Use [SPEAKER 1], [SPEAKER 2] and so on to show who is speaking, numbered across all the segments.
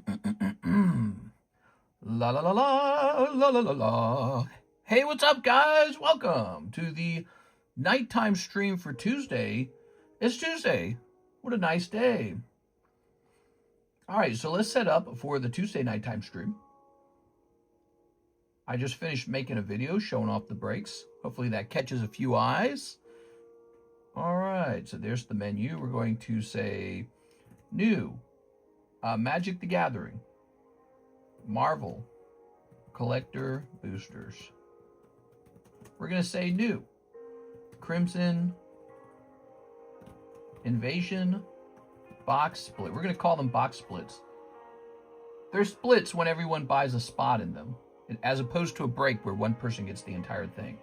[SPEAKER 1] La la la la la la la la. Hey, what's up, guys? Welcome to the nighttime stream for Tuesday. It's Tuesday. What a nice day. All right, so let's set up for the Tuesday nighttime stream. I just finished making a video showing off the breaks. Hopefully that catches a few eyes. All right, so there's the menu. We're going to say new, Magic the Gathering, Marvel, Collector Boosters. We're going to say new, Crimson, Invasion, Box Split. We're going to call them box splits. They're splits when everyone buys a spot in them, as opposed to a break where one person gets the entire thing.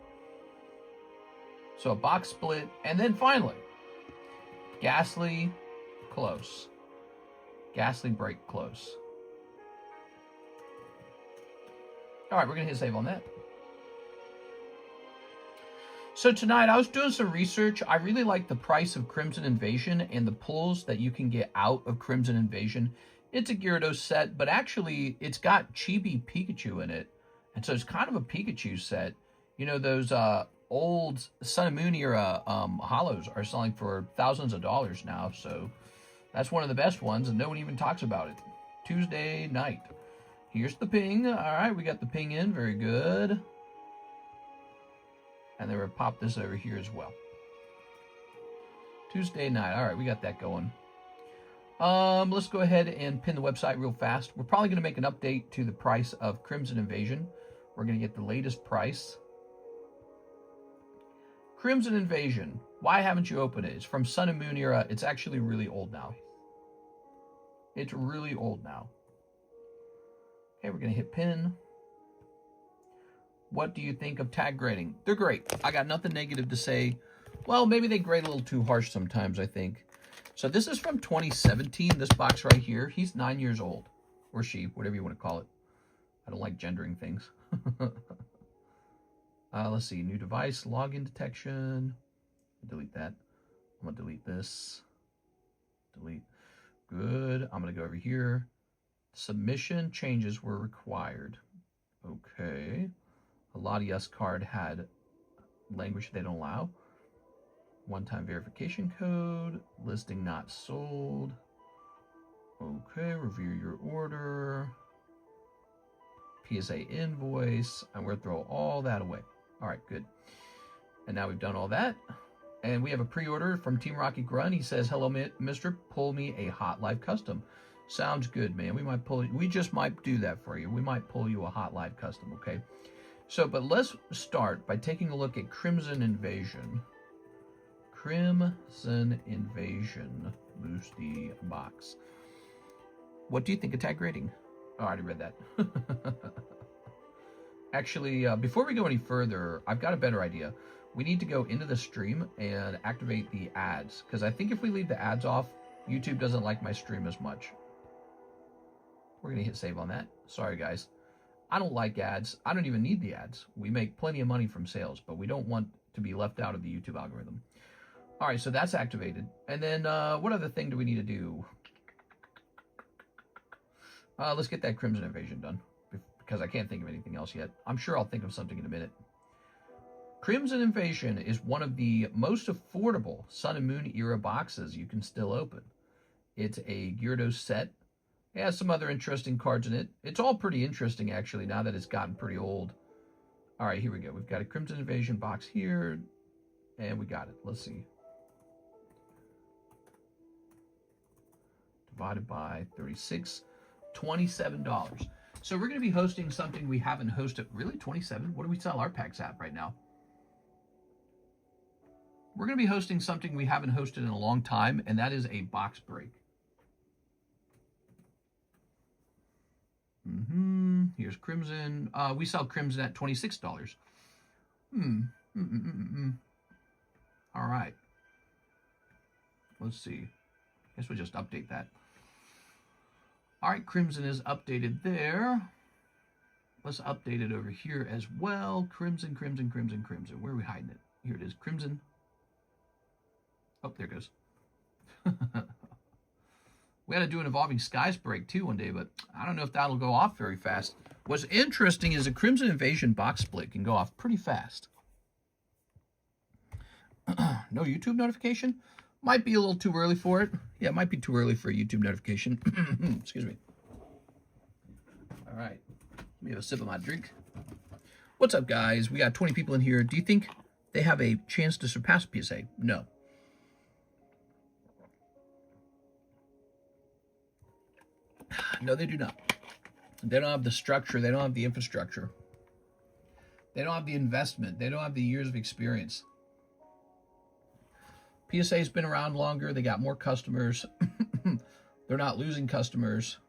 [SPEAKER 1] So a box split, and then finally, Gastly, close. Gastly break, close. All right, we're going to hit save on that. So tonight, I was doing some research. I really like the price of Crimson Invasion and the pulls that you can get out of Crimson Invasion. It's a Gyarados set, but actually, it's got Chibi Pikachu in it. And so it's kind of a Pikachu set. You know, those old Sun and Moon era hollows are selling for thousands of dollars now. So that's one of the best ones, and no one even talks about it. Tuesday night. Here's the ping. All right, we got the ping in. Very good. And then we'll pop this over here as well. Tuesday night. All right, we got that going. Let's go ahead and pin the website real fast. We're probably going to make an update to the price of Crimson Invasion. We're going to get the latest price. Crimson Invasion. Why haven't you opened it? It's from Sun and Moon era. It's actually really old now. It's really old now. Okay, we're going to hit pin. What do you think of tag grading? They're great. I got nothing negative to say. Well, maybe they grade a little too harsh sometimes, I think. So this is from 2017, this box right here. He's 9 years old. Or she, whatever you want to call it. I don't like gendering things. Let's see. New device, login detection. Delete that. I'm going to delete this. Delete. Good. I'm going to go over here. Submission changes were required. Okay. A Latias card had language they don't allow. One-time verification code. Listing not sold. Okay. Review your order. PSA invoice. I'm going to throw all that away. All right, good. And now we've done all that. And we have a pre-order from Team Rocky Grunt. He says, hello, mister. Pull me a Hot Live Custom. Sounds good, man. We just might do that for you. We might pull you a Hot Live Custom, okay? So, but let's start by taking a look at Crimson Invasion. Crimson Invasion Boosty box. What do you think of tag grading? Oh, I already read that. Actually, before we go any further, I've got a better idea. We need to go into the stream and activate the ads, because I think if we leave the ads off, YouTube doesn't like my stream as much. We're going to hit save on that. Sorry, guys. I don't like ads. I don't even need the ads. We make plenty of money from sales, but we don't want to be left out of the YouTube algorithm. All right, so that's activated. And then what other thing do we need to do? Let's get that Crimson Invasion done, because I can't think of anything else yet. I'm sure I'll think of something in a minute. Crimson Invasion is one of the most affordable Sun and Moon era boxes you can still open. It's a Gyarados set. It has some other interesting cards in it. It's all pretty interesting, actually, now that it's gotten pretty old. All right, here we go. We've got a Crimson Invasion box here, and we got it. Let's see. Divided by 36, $27. So we're going to be hosting something we haven't hosted. Really, 27? What do we sell our packs at right now? We're going to be hosting something we haven't hosted in a long time, and that is a box break. Here's Crimson. We sell Crimson at $26. All right. Let's see. Guess we'll just update that. All right, Crimson is updated there. Let's update it over here as well. Crimson, Crimson, Crimson, Crimson. Where are we hiding it? Here it is, Crimson. Oh, there it goes. We got to do an Evolving Skies break too one day, but I don't know if that'll go off very fast. What's interesting is a Crimson Invasion box split can go off pretty fast. No YouTube notification? Might be a little too early for it. Yeah, it might be too early for a YouTube notification. Excuse me. All right. Let me have a sip of my drink. What's up, guys? We got 20 people in here. Do you think they have a chance to surpass PSA? No. No, they do not. They don't have the structure. They don't have the infrastructure. They don't have the investment. They don't have the years of experience. PSA's been around longer. They got more customers. They're not losing customers.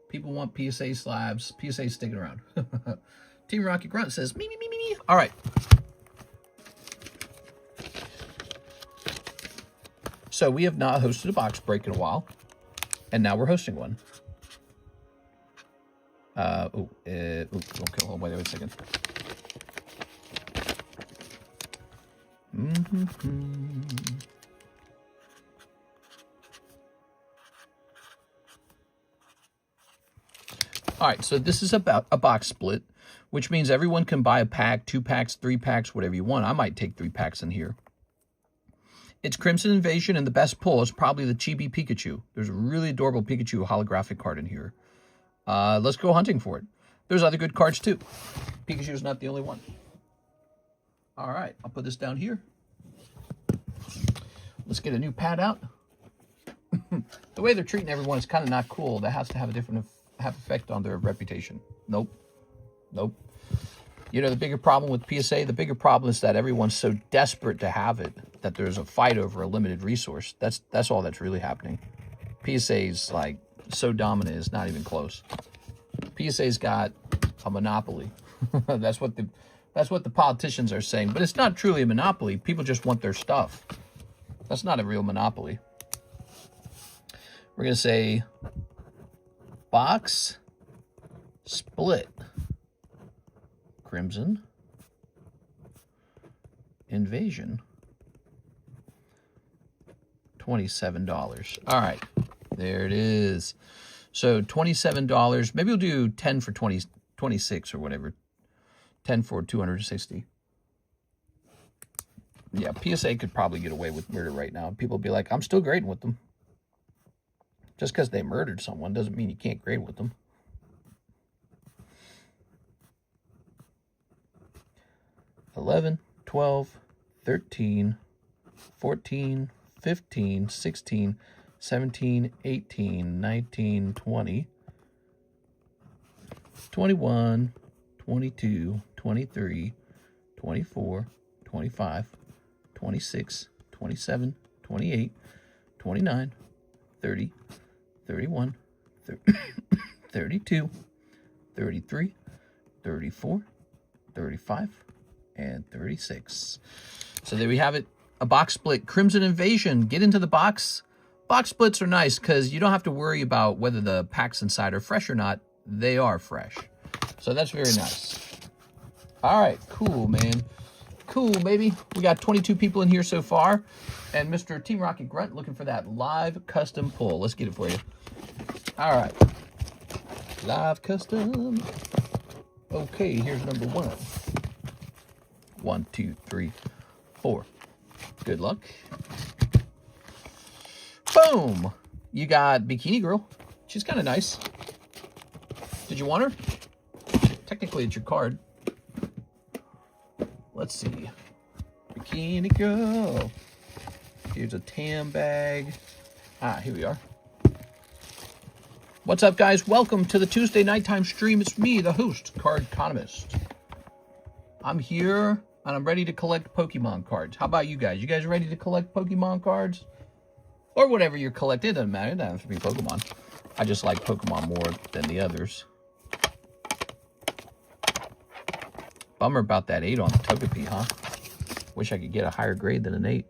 [SPEAKER 1] People want PSA slabs. PSA's sticking around. Team Rocket Grunt says, me. All right. So we have not hosted a box break in a while. And now we're hosting one. Okay, hold on, wait a second. All right, so this is about a box split, which means everyone can buy a pack, 2 packs, 3 packs, whatever you want. I might take 3 packs in here. It's Crimson Invasion, and the best pull is probably the Chibi Pikachu. There's a really adorable Pikachu holographic card in here. Let's go hunting for it. There's other good cards, too. Pikachu's not the only one. All right, I'll put this down here. Let's get a new pad out. The way they're treating everyone is kind of not cool. That has to have a different effect on their reputation. Nope. You know, the bigger problem with PSA, the bigger problem is that everyone's so desperate to have it that there's a fight over a limited resource. That's all that's really happening. PSA's like so dominant, it's not even close. PSA's got a monopoly. That's what the politicians are saying, but it's not truly a monopoly. People just want their stuff. That's not a real monopoly. We're going to say box split. Crimson Invasion. $27. All right. There it is. So $27. Maybe we'll do 10 for 26 or whatever. 10 for 260. Yeah, PSA could probably get away with murder right now. People will be like, I'm still grading with them. Just because they murdered someone doesn't mean you can't grade with them. 11, 12, 13, 14, 15, 16, 17, 18, 19, 20, 21, 22, 23, 24, 25, 26, 27, 28, 29, 30, 31, 32, 33, 34, 35, and 36. So there we have it. A box split. Crimson Invasion. Get into the box. Box splits are nice because you don't have to worry about whether the packs inside are fresh or not. They are fresh. So that's very nice. All right. Cool, man. Cool, baby. We got 22 people in here so far. And Mr. Team Rocket Grunt looking for that live custom pull. Let's get it for you. All right. Live custom. Okay, here's number 1. 1, 2, 3, 4. Good luck. Boom. You got Bikini Girl. She's kind of nice. Did you want her? Technically, it's your card. Let's see. Bikini Girl. Here's a TAM bag. Here we are. What's up, guys? Welcome to the Tuesday nighttime stream. It's me, the host, TheCardconomist. I'm here, and I'm ready to collect Pokemon cards. How about you guys? You guys ready to collect Pokemon cards? Or whatever you're collecting. It doesn't matter. It doesn't have to be Pokemon. I just like Pokemon more than the others. Bummer about that 8 on the Togepi, huh? Wish I could get a higher grade than an 8.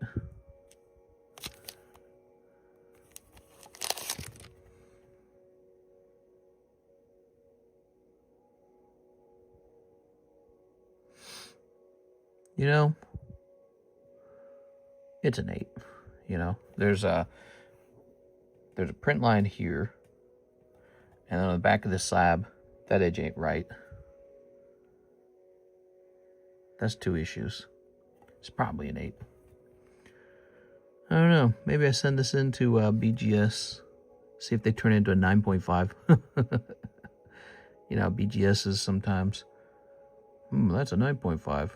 [SPEAKER 1] You know, it's an 8. You know, there's there's a print line here. And on the back of the slab, that edge ain't right. That's 2 issues. It's probably an 8. I don't know. Maybe I send this into BGS. See if they turn it into a 9.5. You know, BGS is sometimes. That's a 9.5.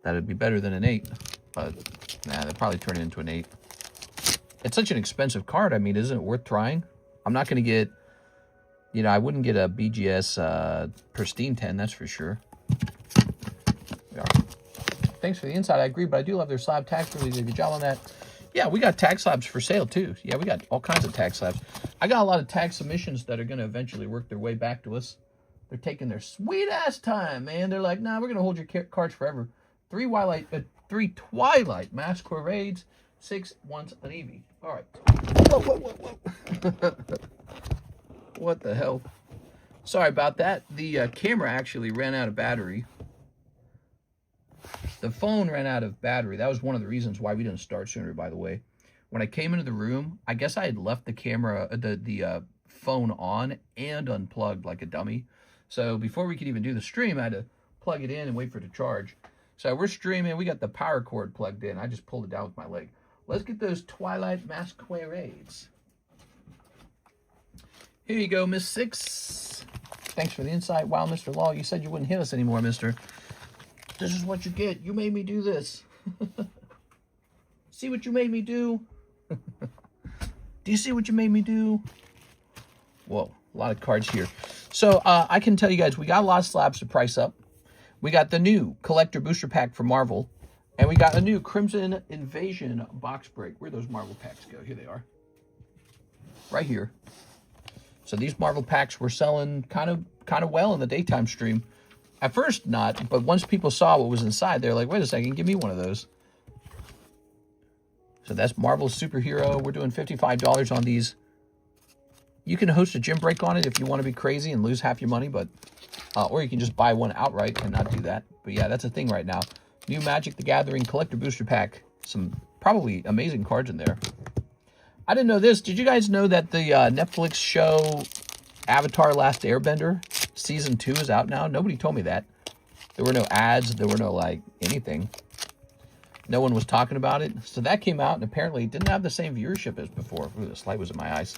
[SPEAKER 1] That'd be better than an 8. But, nah, they'll probably turn it into an 8. It's such an expensive card. I mean, isn't it worth trying? I'm not going to get, you know, I wouldn't get a BGS pristine 10, that's for sure. Thanks for the insight. I agree, but I do love their slab tags. Really did a good job on that. Yeah, we got tag slabs for sale, too. Yeah, we got all kinds of tag slabs. I got a lot of tag submissions that are going to eventually work their way back to us. They're taking their sweet-ass time, man. They're like, nah, we're going to hold your cards forever. 3 Twilight Masquerades, 6 once an Eevee. All right. Whoa. What the hell? Sorry about that. The camera actually ran out of battery. The phone ran out of battery. That was one of the reasons why we didn't start sooner, by the way. When I came into the room, I guess I had left the camera, the phone on and unplugged like a dummy. So before we could even do the stream, I had to plug it in and wait for it to charge. So we're streaming. We got the power cord plugged in. I just pulled it down with my leg. Let's get those Twilight Masquerades. Here you go, Miss 6. Thanks for the insight. Wow, Mr. Law, you said you wouldn't hit us anymore, mister. This is what you get. You made me do this. See what you made me do? Do you see what you made me do? Whoa, a lot of cards here. So I can tell you guys, we got a lot of slabs to price up. We got the new collector booster pack for Marvel. And we got a new Crimson Invasion box break. Where'd those Marvel packs go? Here they are. Right here. So these Marvel packs were selling kind of well in the daytime stream. At first not, but once people saw what was inside, they're like, wait a second, give me one of those. So that's Marvel Superhero. We're doing $55 on these. You can host a gym break on it if you want to be crazy and lose half your money, but or you can just buy one outright and not do that. But yeah, that's a thing right now. New Magic the Gathering Collector Booster Pack. Some probably amazing cards in there. I didn't know this. Did you guys know that the Netflix show Avatar Last Airbender Season 2 is out now? Nobody told me that. There were no ads. There were no, like, anything. No one was talking about it. So that came out, and apparently it didn't have the same viewership as before. Ooh, this light was in my eyes.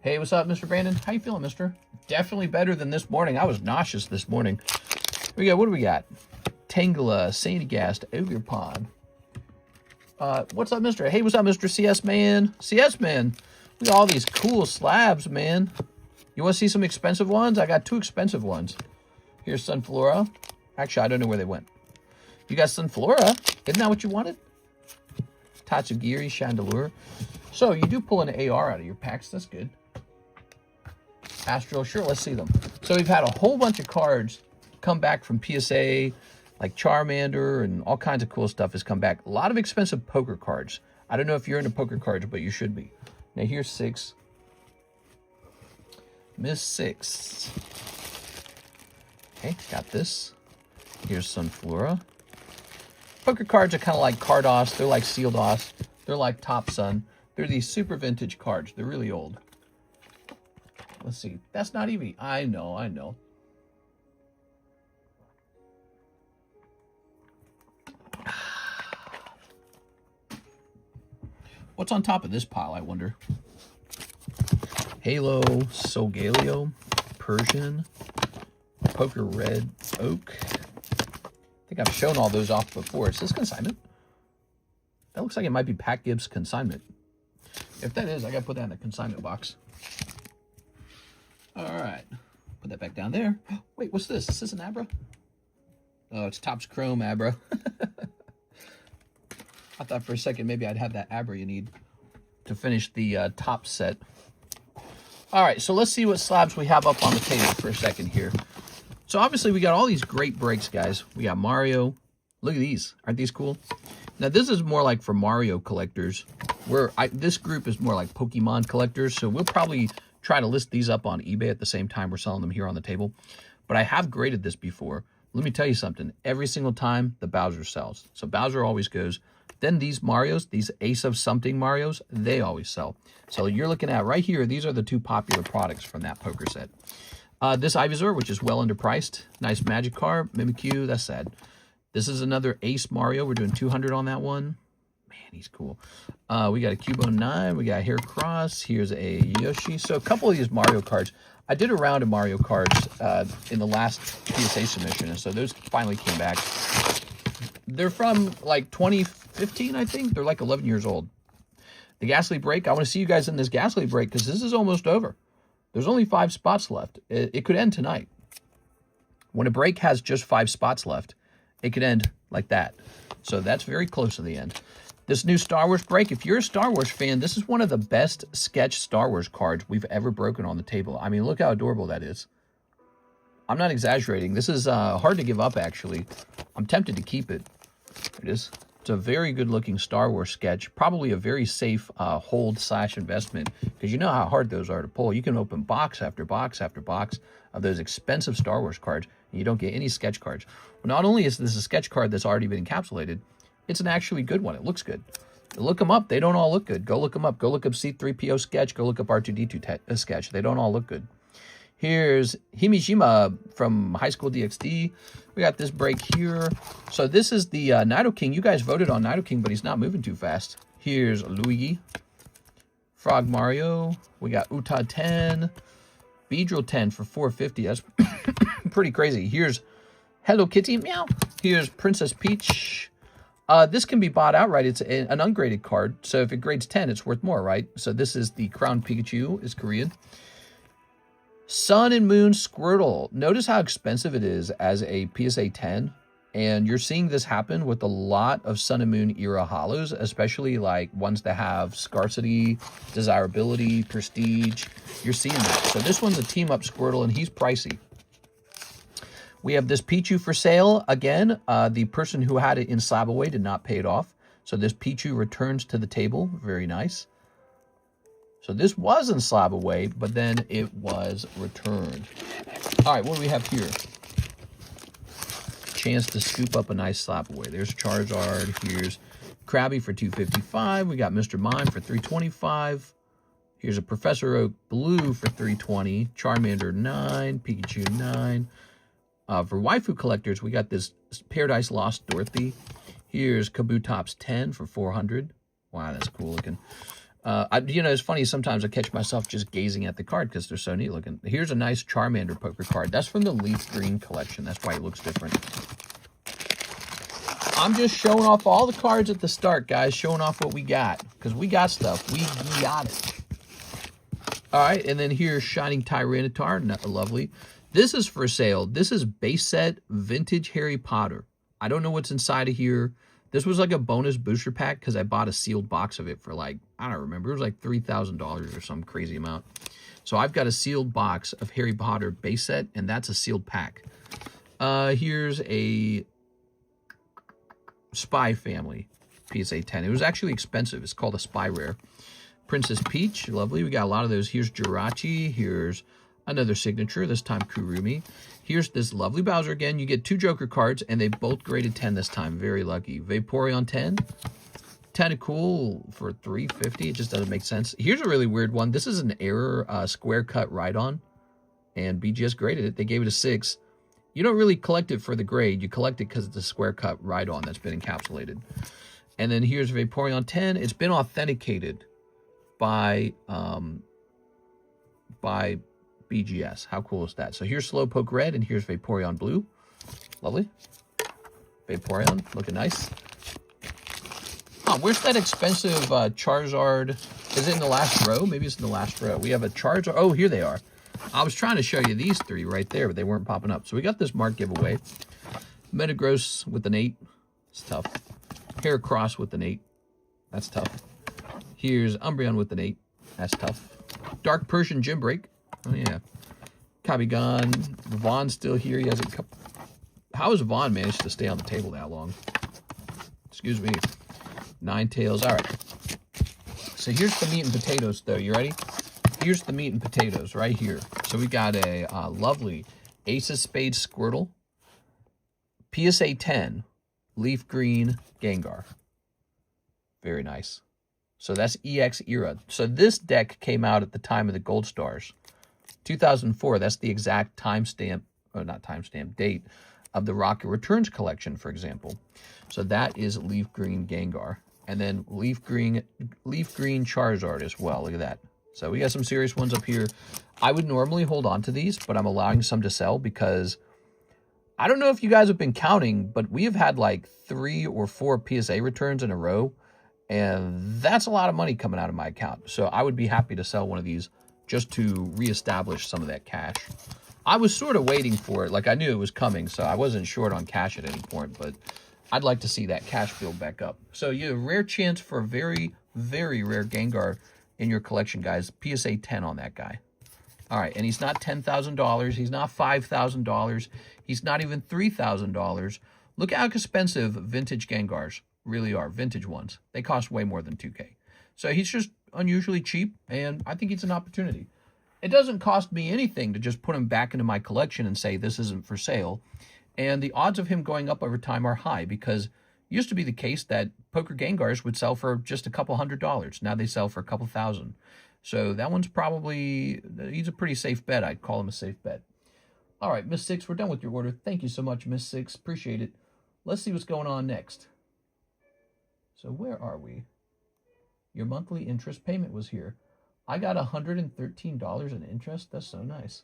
[SPEAKER 1] Hey, what's up, Mr. Brandon? How you feeling, mister? Definitely better than this morning. I was nauseous this morning. Here we go. What do we got? Tangela, Sandygast, Ogre Pond. What's up, mister? Hey, what's up, Mr. CS Man? CS Man. We got all these cool slabs, man. You want to see some expensive ones? I got 2 expensive ones. Here's Sunflora. Actually, I don't know where they went. You got Sunflora. Isn't that what you wanted? Tatsugiri, Chandelure. So, you do pull an AR out of your packs. That's good. Astral, sure, let's see them. So, we've had a whole bunch of cards come back from PSA, like Charmander and all kinds of cool stuff has come back. A lot of expensive poker cards. I don't know if you're into poker cards, but you should be. Now, here's 6. Miss 6. Okay, got this. Here's Sunflora. Poker cards are kind of like Cardos. They're like Sealed Os. They're like Top Sun. They're these super vintage cards. They're really old. Let's see. That's not Eevee. I know. What's on top of this pile, I wonder? Halo, Solgaleo, Persian, Poker Red Oak. I think I've shown all those off before. Is this consignment? That looks like it might be Pat Gibbs consignment. If that is, I gotta put that in the consignment box. All right, put that back down there. Wait, what's this? Is this an Abra? Oh, it's Topps Chrome Abra. I thought for a second maybe I'd have that Abra you need to finish the top set. All right, so let's see what slabs we have up on the table for a second here. So obviously we got all these great breaks, guys. We got Mario. Look at these. Aren't these cool? Now this is more like for Mario collectors. This group is more like Pokemon collectors. So we'll probably try to list these up on eBay at the same time we're selling them here on the table. But I have graded this before. Let me tell you something. Every single time the Bowser sells. So Bowser always goes. Then these Marios, these Ace of Something Marios, they always sell. So you're looking at right here, these are the two popular products from that poker set. This Ivysaur, which is well underpriced. Nice Magic card. Mimikyu, that's sad. This is another Ace Mario. We're doing 200 on that one. Man, he's cool. We got a Cubone 9. We got a Heracross. Here's a Yoshi. So a couple of these Mario cards. I did a round of Mario cards in the last PSA submission, and so those finally came back. They're from like 2015, I think. They're like 11 years old. The Gastly break. I want to see you guys in this Gastly break because this is almost over. There's only 5 spots left. It could end tonight. When a break has just 5 spots left, it could end like that. So that's very close to the end. This new Star Wars break, if you're a Star Wars fan, this is one of the best sketch Star Wars cards we've ever broken on the table. I mean, look how adorable that is. I'm not exaggerating. This is hard to give up, actually. I'm tempted to keep it. There it is. It's a very good-looking Star Wars sketch. Probably a very safe hold/investment, because you know how hard those are to pull. You can open box after box after box of those expensive Star Wars cards, and you don't get any sketch cards. Well, not only is this a sketch card that's already been encapsulated, it's an actually good one. It looks good. Look them up. They don't all look good. Go look them up. Go look up C-3PO sketch. Go look up R2-D2 sketch. They don't all look good. Here's Himijima from High School DxD. We got this break here. So this is the Nidoking. You guys voted on Nidoking, but he's not moving too fast. Here's Luigi. Frog Mario. We got Uta 10. Beedrill 10 for 450. That's pretty crazy. Here's Hello Kitty. Meow. Here's Princess Peach. This can be bought outright. It's an ungraded card. So if it grades 10, it's worth more, right? So this is the Crown Pikachu. Is Korean. Sun and Moon Squirtle. Notice how expensive it is as a PSA 10. And you're seeing this happen with a lot of Sun and Moon era holos, especially like ones that have scarcity, desirability, prestige. You're seeing that. So this one's a team-up Squirtle, and he's pricey. We have this Pichu for sale. Again, the person who had it in Slab Away did not pay it off. So this Pichu returns to the table. Very nice. So this was in Slab Away, but then it was returned. All right, what do we have here? Chance to scoop up a nice Slab Away. There's Charizard. Here's Krabby for $255. We got Mr. Mime for $325. Here's a Professor Oak Blue for $320. Charmander 9. Pikachu 9. For waifu collectors, we got this Paradise Lost Dorothy. Here's Kabutops 10 for $400. Wow, that's cool looking. You know, it's funny, sometimes I catch myself just gazing at the card because they're so neat looking. Here's a nice Charmander poker card. That's from the Leaf Green collection. That's why it looks different. I'm just showing off all the cards at the start, guys. Showing off what we got. Because we got stuff. We got it. All right, and then here's Shining Tyranitar. Lovely. This is for sale. This is base set vintage Harry Potter. I don't know what's inside of here. This was like a bonus booster pack because I bought a sealed box of it for like, I don't remember. It was like $3,000 or some crazy amount. So I've got a sealed box of Harry Potter base set, and that's a sealed pack. Here's a Spy Family PSA 10. It was actually expensive. It's called a Spy Rare. Princess Peach, lovely. We got a lot of those. Here's Jirachi. Here's another signature, this time Kurumi. Here's this lovely Bowser again. You get 2 Joker cards, and they both graded 10 this time. Very lucky. Vaporeon 10. Tentacool for $350. It just doesn't make sense. Here's a really weird one. This is an error square cut Rhydon, and BGS graded it. They gave it a 6. You don't really collect it for the grade. You collect it because it's a square cut Rhydon that's been encapsulated. And then here's Vaporeon 10. It's been authenticated by BGS. How cool is that? So here's Slowpoke Red, and here's Vaporeon Blue. Lovely. Vaporeon, looking nice. Oh, where's that expensive Charizard? Is it in the last row? Maybe it's in the last row. We have a Charizard. Oh, here they are. I was trying to show you these 3 right there, but they weren't popping up. So we got this Mark giveaway. Metagross with an 8. It's tough. Heracross with an 8. That's tough. Here's Umbreon with an 8. That's tough. Dark Persian Gym Break. Oh, yeah. Kabigan. Vaughn's still here. He has a couple. How has Vaughn managed to stay on the table that long? Excuse me. Ninetales. All right. So here's the meat and potatoes, though. You ready? Here's the meat and potatoes right here. So we got a lovely Ace of Spades Squirtle. PSA 10. Leaf Green Gengar. Very nice. So that's EX era. So this deck came out at the time of the Gold Stars. 2004, that's the exact timestamp, or not timestamp, date of the Rocket Returns collection, for example. So that is Leaf Green Gengar. And then Leaf Green Charizard as well. Look at that. So we got some serious ones up here. I would normally hold on to these, but I'm allowing some to sell because I don't know if you guys have been counting, but we have had like 3 or 4 PSA returns in a row, and that's a lot of money coming out of my account. So I would be happy to sell one of these just to reestablish some of that cash. I was sort of waiting for it. Like, I knew it was coming, so I wasn't short on cash at any point, but I'd like to see that cash build back up. So you have a rare chance for a very, very rare Gengar in your collection, guys. PSA 10 on that guy. All right, and he's not $10,000. He's not $5,000. He's not even $3,000. Look how expensive vintage Gengars really are, vintage ones. They cost way more than 2K. So he's just unusually cheap, and I think it's an opportunity. It doesn't cost me anything to just put him back into my collection and say this isn't for sale. And the odds of him going up over time are high because it used to be the case that poker Gengars would sell for just a couple $100. Now they sell for a couple thousand. So that one's probably, he's a pretty safe bet. I'd call him a safe bet. All right, Miss Six, we're done with your order. Thank you so much, Miss Six. Appreciate it. Let's see what's going on next. So where are we? Your monthly interest payment was here. I got $113 in interest. That's so nice.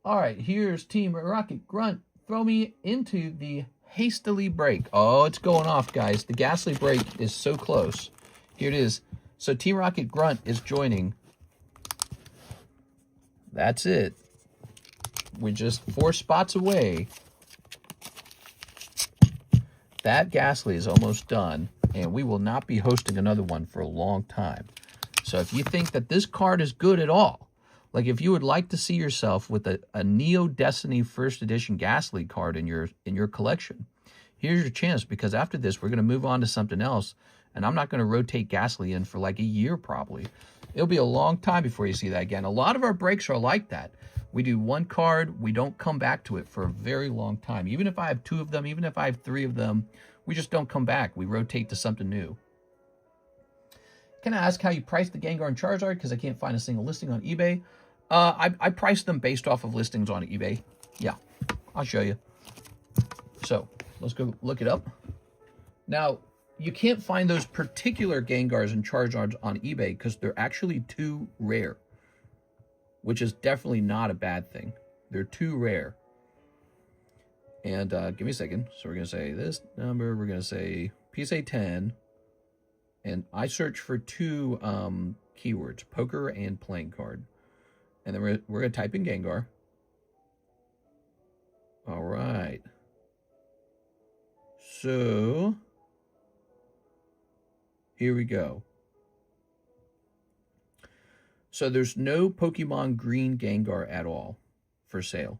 [SPEAKER 1] All right, here's Team Rocket Grunt. Throw me into the hastily break. Oh, it's going off, guys. The Gastly break is so close. Here it is. So Team Rocket Grunt is joining. That's it. We're just 4 spots away. That Gastly is almost done, and we will not be hosting another one for a long time. So if you think that this card is good at all, like if you would like to see yourself with a Neo Destiny First Edition Gastly card in your collection, here's your chance, because after this, we're going to move on to something else, and I'm not going to rotate Gastly in for like a year probably. It'll be a long time before you see that again. A lot of our breaks are like that. We do one card, we don't come back to it for a very long time. Even if I have 2 of them, even if I have 3 of them, we just don't come back. We rotate to something new. Can I ask how you price the Gengar and Charizard? Because I can't find a single listing on eBay. I price them based off of listings on eBay. Yeah, I'll show you. So let's go look it up. Now, you can't find those particular Gengars and Charizards on eBay because they're actually too rare, which is definitely not a bad thing. They're too rare. And give me a second. So we're going to say this number. We're going to say PSA 10. And I search for 2 keywords, poker and playing card. And then we're going to type in Gengar. All right. So here we go. So there's no Pokemon Green Gengar at all for sale.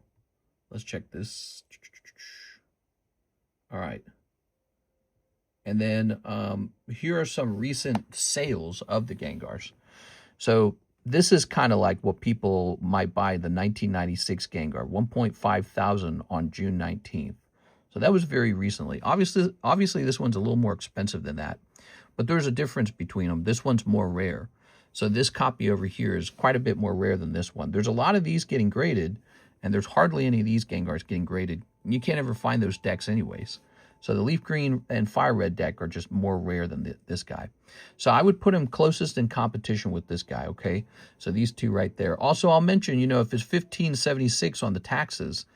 [SPEAKER 1] Let's check this. All right. And then here are some recent sales of the Gengars. So this is kind of like what people might buy the 1996 Gengar, 1.5 thousand on June 19th. So that was very recently. Obviously, this one's a little more expensive than that, but there's a difference between them. This one's more rare. So this copy over here is quite a bit more rare than this one. There's a lot of these getting graded, and there's hardly any of these Gengars getting graded. You can't ever find those decks anyways. So the Leaf Green and Fire Red deck are just more rare than this guy. So I would put him closest in competition with this guy, okay? So these 2 right there. Also, I'll mention, you know, if it's $15.76 on the taxes,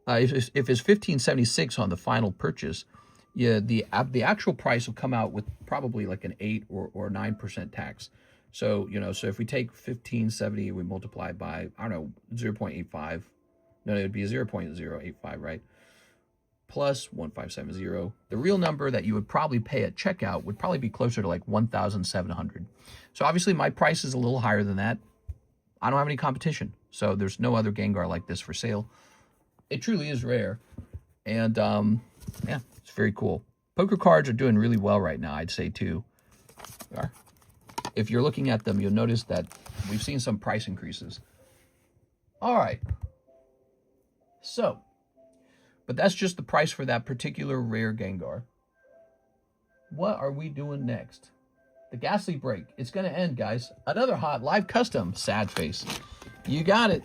[SPEAKER 1] if it's $15.76 on the final purchase, yeah, the actual price will come out with probably like an 8 or 9% tax. So, you know, so if we take 1570, we multiply by, I don't know, 0.85. No, it would be 0.085, right? Plus 1570. The real number that you would probably pay at checkout would probably be closer to like 1,700. So obviously my price is a little higher than that. I don't have any competition. So there's no other Gengar like this for sale. It truly is rare. And yeah, it's very cool. Poker cards are doing really well right now, I'd say too. They are. If you're looking at them, you'll notice that we've seen some price increases. All right. So, but that's just the price for that particular rare Gengar. What are we doing next? The Gastly break. It's going to end, guys. Another hot live custom. Sad face. You got it.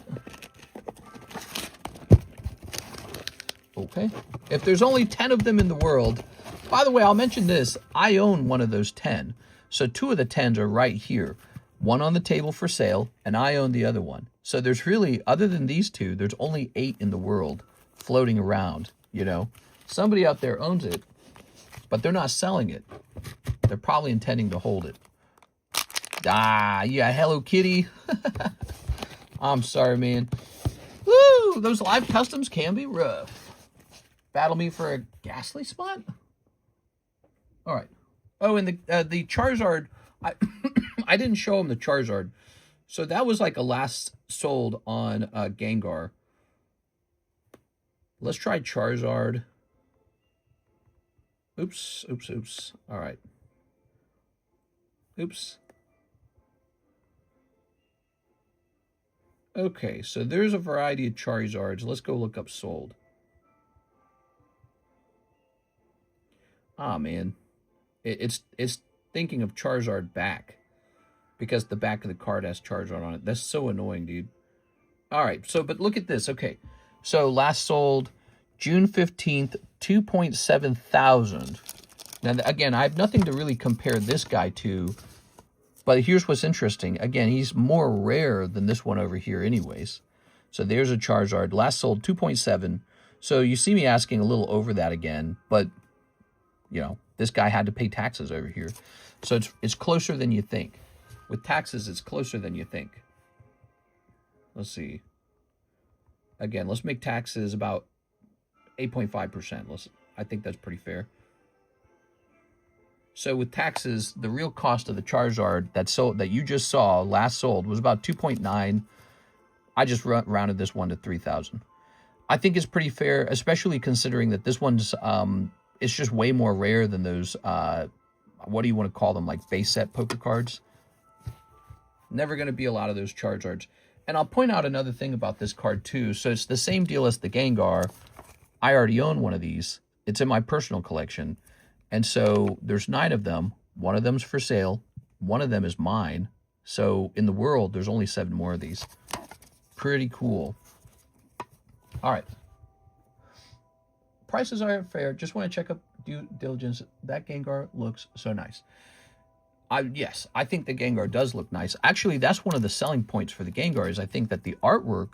[SPEAKER 1] Okay. If there's only 10 of them in the world, by the way, I'll mention this. I own one of those 10. So 2 of the 10s are right here. One on the table for sale, and I own the other one. So there's really, other than these 2, there's only 8 in the world floating around, you know. Somebody out there owns it, but they're not selling it. They're probably intending to hold it. Ah, yeah, Hello Kitty. I'm sorry, man. Woo, those live customs can be rough. Battle me for a Gastly spot? All right. Oh, and the Charizard, I didn't show him the Charizard. So that was like a last sold on Gengar. Let's try Charizard. Oops, oops, oops. All right. Oops. Okay, so there's a variety of Charizards. Let's go look up sold. Ah, man. It's thinking of Charizard back. Because the back of the card has Charizard on it. That's so annoying, dude. All right, so, but look at this. Okay, so last sold June 15th, 2.7 thousand. Now, again, I have nothing to really compare this guy to. But here's what's interesting. Again, he's more rare than this one over here anyways. So there's a Charizard. Last sold 2.7. So you see me asking a little over that again. But, you know, this guy had to pay taxes over here. So it's closer than you think. With taxes, it's closer than you think. Let's see. Again, let's make taxes about 8.5%. I think that's pretty fair. So with taxes, the real cost of the Charizard that you just saw last sold was about 2.9. I just rounded this one to 3,000. I think it's pretty fair, especially considering that this one's it's just way more rare than those what do you want to call them, like base set poker cards. Never going to be a lot of those Charizards. And I'll point out another thing about this card too. So it's the same deal as the Gengar. I already own one of these. It's in my personal collection. And so there's 9 of them. One of them's for sale. One of them is mine. So in the world, there's only 7 more of these. Pretty cool. All right. Prices are fair. Just want to check up due diligence. That Gengar looks so nice. Yes, I think the Gengar does look nice. Actually, that's one of the selling points for the Gengar is I think that the artwork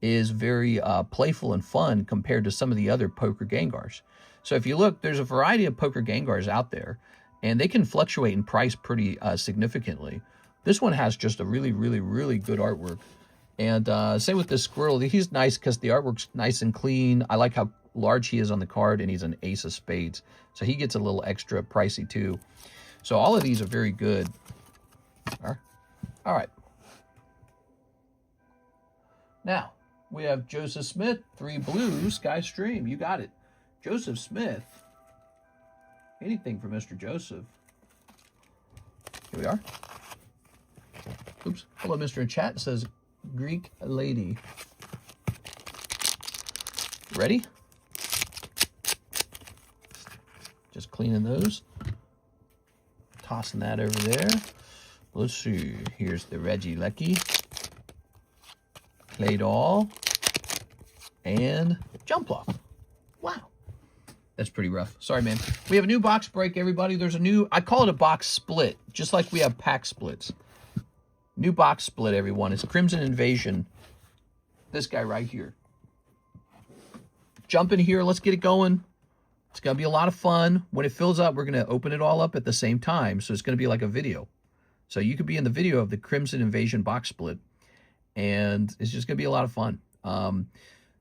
[SPEAKER 1] is very playful and fun compared to some of the other poker Gengars. So if you look, there's a variety of poker Gengars out there, and they can fluctuate in price pretty significantly. This one has just a really, really, really good artwork. And same with this Squirtle. He's nice because the artwork's nice and clean. I like how large he is on the card, and he's an ace of spades. So he gets a little extra pricey too. So all of these are very good. All right. Now, we have Joseph Smith, 3 blue, Sky Stream. You got it. Joseph Smith. Anything for Mr. Joseph. Here we are. Oops. Hello, Mr. in chat. It says Greek lady. Ready? Just cleaning those. Tossing that over there. Let's see. Here's the Reggie Lecky. Played all. And Jumpluff. Wow. That's pretty rough. Sorry, man. We have a new box break, everybody. There's a new, I call it a box split, just like we have pack splits. New box split, everyone. It's Crimson Invasion. This guy right here. Jump in here. Let's get it going. It's going to be a lot of fun. When it fills up, we're going to open it all up at the same time. So it's going to be like a video. So you could be in the video of the Crimson Invasion box split. And it's just going to be a lot of fun.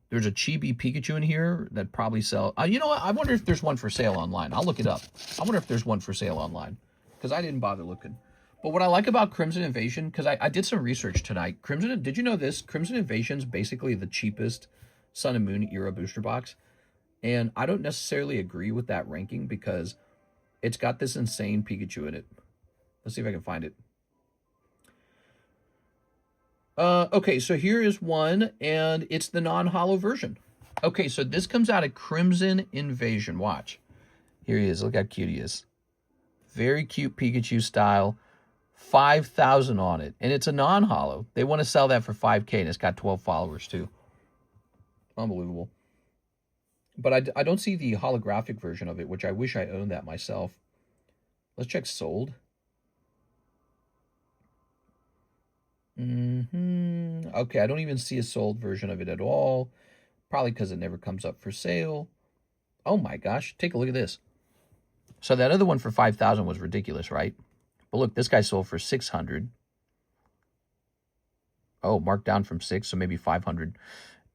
[SPEAKER 1] There's a chibi Pikachu in here that probably sell. You know what? I wonder if there's one for sale online. I'll look it up. I wonder if there's one for sale online. Because I didn't bother looking. But what I like about Crimson Invasion, because I did some research tonight. Did you know this? Crimson Invasion's basically the cheapest Sun and Moon era booster box. And I don't necessarily agree with that ranking because it's got this insane Pikachu in it. Let's see if I can find it. Okay, so here is one, and it's the non-holo version. Okay, so this comes out of Crimson Invasion. Watch. Here he is. Look how cute he is. Very cute Pikachu style. 5,000 on it. And it's a non-holo. They want to sell that for 5K, and it's got 12 followers, too. Unbelievable. But I don't see the holographic version of it, which I wish I owned that myself. Let's check sold. Okay, I don't even see a sold version of it at all. Probably because it never comes up for sale. Oh my gosh, take a look at this. So that other one for 5,000 was ridiculous, right? But look, this guy sold for 600. Oh, marked down from 6, so maybe 500.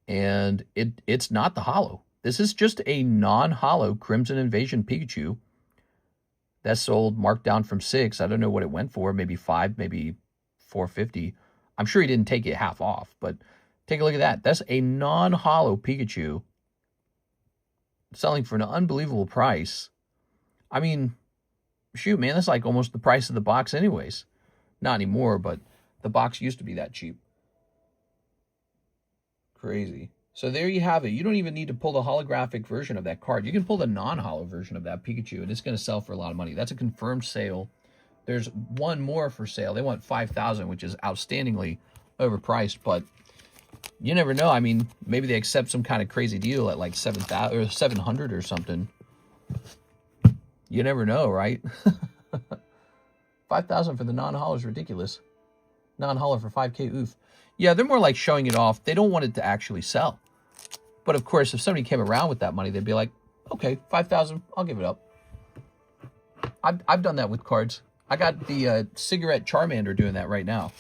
[SPEAKER 1] And it's not the holo. This is just a non-holo Crimson Invasion Pikachu. That sold marked down from 6. I don't know what it went for. Maybe 5, maybe 450. I'm sure he didn't take it half off, but take a look at that. That's a non-holo Pikachu selling for an unbelievable price. I mean, shoot, man, that's like almost the price of the box anyways. Not anymore, but the box used to be that cheap. Crazy. So there you have it. You don't even need to pull the holographic version of that card. You can pull the non-holo version of that Pikachu, and it's going to sell for a lot of money. That's a confirmed sale. There's one more for sale. They want 5,000, which is outstandingly overpriced, but you never know. I mean, maybe they accept some kind of crazy deal at like 7,000 or 700 or something. You never know, right? 5,000 for the non-holo is ridiculous. Non-holo for 5K, oof. Yeah, they're more like showing it off. They don't want it to actually sell. But of course, if somebody came around with that money, they'd be like, okay, 5,000, I'll give it up. I've done that with cards. I got the cigarette Charmander doing that right now.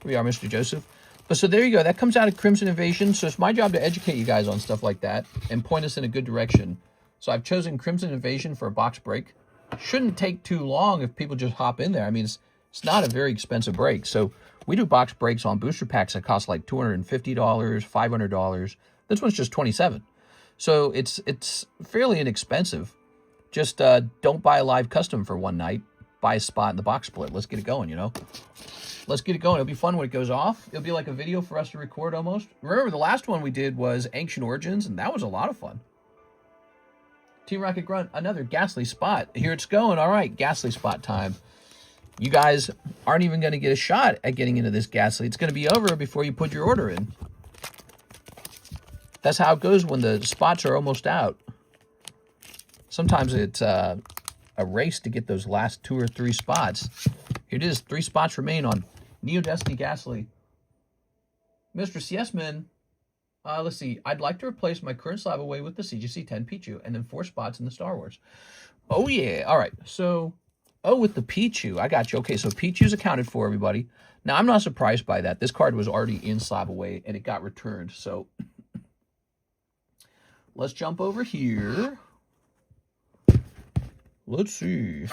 [SPEAKER 1] Here we are, Mr. Joseph. But so there you go. That comes out of Crimson Invasion. So it's my job to educate you guys on stuff like that and point us in a good direction. So I've chosen Crimson Invasion for a box break. Shouldn't take too long if people just hop in there. I mean, it's not a very expensive break. So we do box breaks on booster packs that cost like $250, $500. This one's just $27. So it's fairly inexpensive. Just don't buy a live custom for one night. Buy a spot in the box split. Let's get it going, you know? Let's get it going. It'll be fun when it goes off. It'll be like a video for us to record almost. Remember, the last one we did was Ancient Origins, and that was a lot of fun. Team Rocket Grunt, another Gastly spot. Here it's going. All right, Gastly spot time. You guys aren't even going to get a shot at getting into this Gastly. It's going to be over before you put your order in. That's how it goes when the spots are almost out. Sometimes it's a race to get those last 2 or 3 spots. Here it is. 3 spots remain on Neo Destiny Gastly. Mr. CSman, let's see. I'd like to replace my current slab away with the CGC 10 Pichu and then 4 spots in the Star Wars. Oh, yeah. All right. So, with the Pichu. I got you. Okay, so Pichu's accounted for, everybody. Now, I'm not surprised by that. This card was already in slab away and it got returned. So, let's jump over here. Let's see.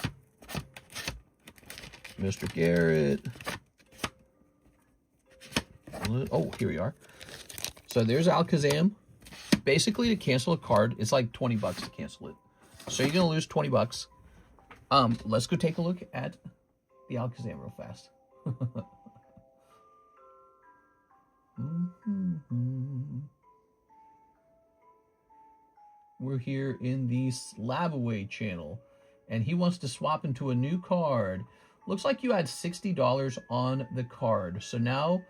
[SPEAKER 1] Mr. Garrett. Oh, here we are. So there's Alakazam. Basically, to cancel a card, it's like 20 bucks to cancel it. So you're going to lose 20 bucks. Let's go take a look at the Alakazam real fast. We're here in the Slab Away channel. And he wants to swap into a new card. Looks like you had $60 on the card. So now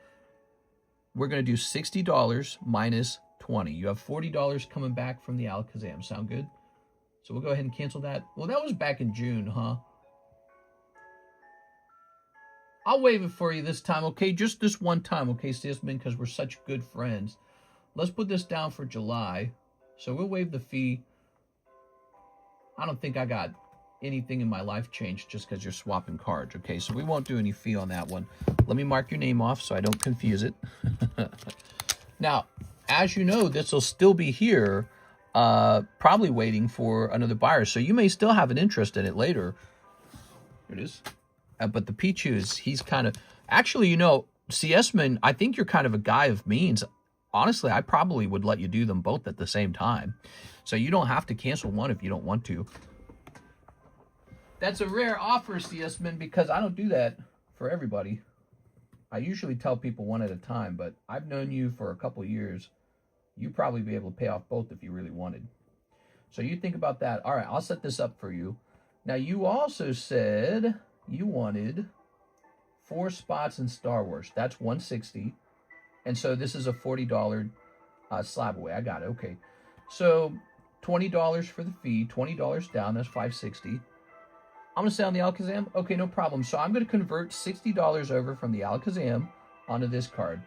[SPEAKER 1] we're going to do $60 minus 20. You have $40 coming back from the Alakazam. Sound good? So we'll go ahead and cancel that. Well, that was back in June, huh? I'll waive it for you this time, okay? Just this one time, okay, Sisman, because we're such good friends. Let's put this down for July. So we'll waive the fee. I don't think I got anything in my life changed just because you're swapping cards, okay? So we won't do any fee on that one. Let me mark your name off so I don't confuse it. Now, as you know, this will still be here, probably waiting for another buyer. So you may still have an interest in it later. Here it is. But the Pichu he's kind of... Actually, you know, CS-Man, I think you're kind of a guy of means. Honestly, I probably would let you do them both at the same time. So you don't have to cancel one if you don't want to. That's a rare offer, CS-Man, because I don't do that for everybody. I usually tell people one at a time, but I've known you for a couple years. You'd probably be able to pay off both if you really wanted. So you think about that. All right, I'll set this up for you. Now, you also said you wanted 4 spots in Star Wars. That's $160. And so this is a $40 slab away. I got it. Okay. So $20 for the fee, $20 down. That's $560. I'm going to say on the Alakazam. Okay, no problem. So I'm going to convert $60 over from the Alakazam onto this card.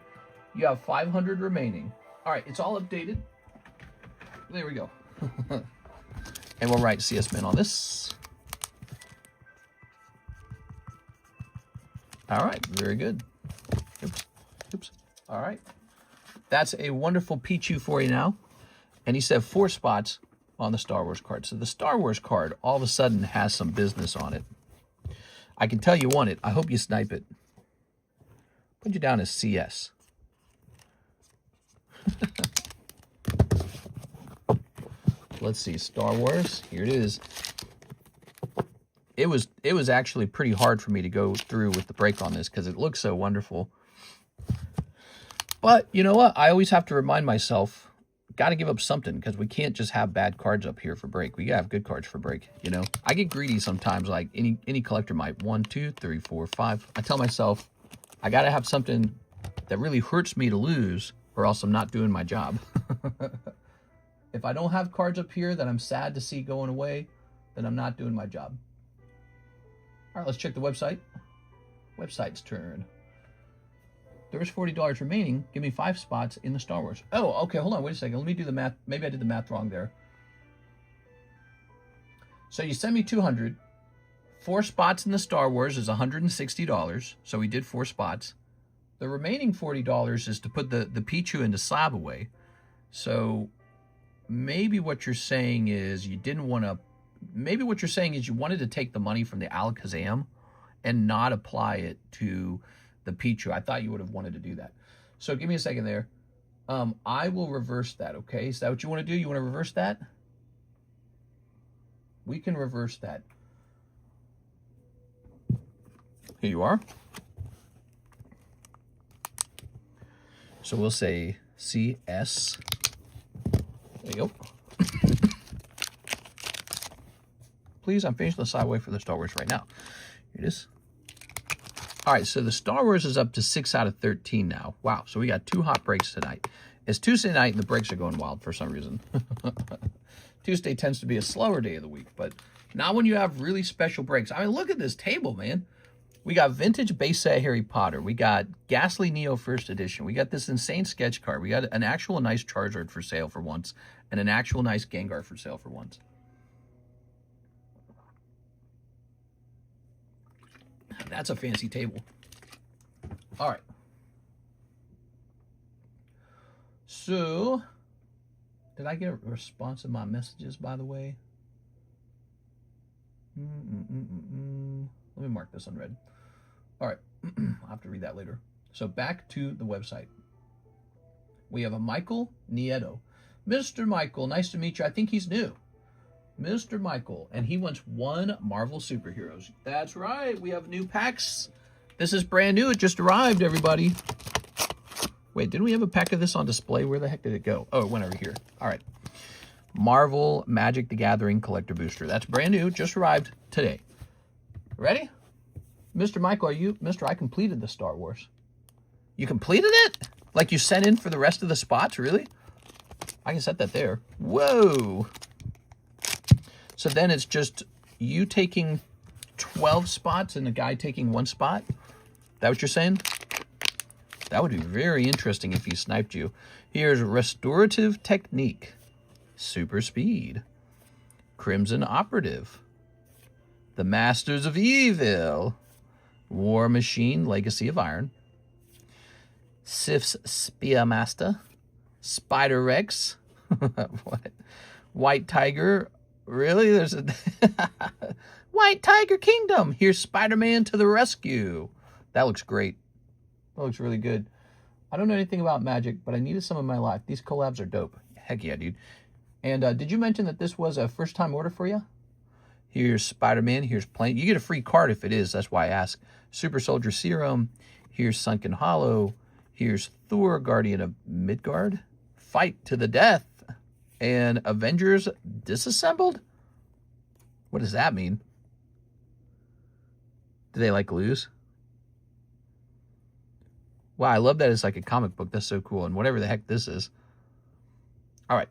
[SPEAKER 1] You have 500 remaining. All right, it's all updated. There we go. And we'll write CS Min on this. All right, very good. Oops. All right. That's a wonderful Pichu for you now. And he said 4 spots on the Star Wars card. So the Star Wars card all of a sudden has some business on it. I can tell you want it. I hope you snipe it. Put you down as CS. Let's see, Star Wars. Here it is. It was actually pretty hard for me to go through with the break on this because it looks so wonderful. But you know what? I always have to remind myself, got to give up something because we can't just have bad cards up here for break. We got to have good cards for break, you know? I get greedy sometimes, like any collector might. 1, 2, 3, 4, 5. I tell myself, I got to have something that really hurts me to lose or else I'm not doing my job. If I don't have cards up here that I'm sad to see going away, then I'm not doing my job. All right, let's check the website. Website's turn. There's $40 remaining. Give me 5 spots in the Star Wars. Oh, okay, hold on, wait a second. Let me do the math. Maybe I did the math wrong there. So you sent me 200. 4 spots in the Star Wars is $160. So we did 4 spots. The remaining $40 is to put the Pichu into slab away. So maybe what you're saying is you didn't want to... Maybe what you're saying is you wanted to take the money from the Alakazam and not apply it to the Pichu. I thought you would have wanted to do that. So give me a second there. I will reverse that, okay? Is that what you want to do? You want to reverse that? We can reverse that. Here you are. So we'll say CS. There you go. Please, I'm finishing the sideway for the Star Wars right now. Here it is. All right, so the Star Wars is up to 6 out of 13 now. Wow, so we got 2 hot breaks tonight. It's Tuesday night, and the breaks are going wild for some reason. Tuesday tends to be a slower day of the week, but not when you have really special breaks. I mean, look at this table, man. We got vintage base set Harry Potter. We got Gastly Neo First Edition. We got this insane sketch card. We got an actual nice Charizard for sale for once, and an actual nice Gengar for sale for once. That's a fancy table. All right. So, did I get a response in my messages, by the way? Let me mark this unread. All right. I'll have to read that later. So back to the website. We have a Michael Nieto. Mr. Michael, nice to meet you. I think he's new. Mr. Michael, and he wants 1 Marvel Superheroes. That's right, we have new packs. This is brand new, it just arrived, everybody. Wait, didn't we have a pack of this on display? Where the heck did it go? Oh, it went over here. All right. Marvel Magic the Gathering Collector Booster. That's brand new, just arrived today. Ready? Mr. Michael, are you... Mr. I completed the Star Wars. You completed it? Like you sent in for the rest of the spots, really? I can set that there. Whoa. So then it's just you taking 12 spots and the guy taking 1 spot? That what you're saying? That would be very interesting if he sniped you. Here's Restorative Technique. Super Speed. Crimson Operative. The Masters of Evil. War Machine, Legacy of Iron. Sif's Spearmaster. Spider Rex. What? White Tiger... Really? There's a White Tiger Kingdom. Here's Spider-Man to the rescue. That looks great. That looks really good. I don't know anything about Magic, but I needed some in my life. These collabs are dope. Heck yeah, dude. And did you mention that this was a first-time order for you? Here's Spider-Man. Here's Plane. You get a free card if it is. That's why I asked. Super Soldier Serum. Here's Sunken Hollow. Here's Thor, Guardian of Midgard. Fight to the death. And Avengers Disassembled? What does that mean? Do they like lose? Wow, I love that it's like a comic book. That's so cool. And whatever the heck this is. All right.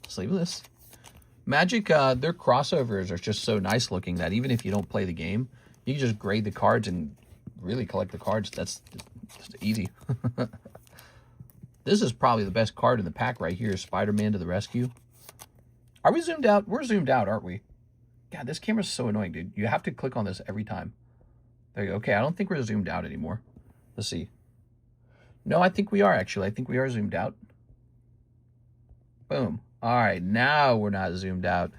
[SPEAKER 1] Sleeveless. Magic, their crossovers are just so nice looking that even if you don't play the game, you can just grade the cards and really collect the cards. That's just easy. This is probably the best card in the pack right here. Spider-Man to the rescue. Are we zoomed out? We're zoomed out, aren't we? God, this camera's so annoying, dude. You have to click on this every time. There you go. Okay, I don't think we're zoomed out anymore. Let's see. No, I think we are, actually. I think we are zoomed out. Boom. All right, now we're not zoomed out.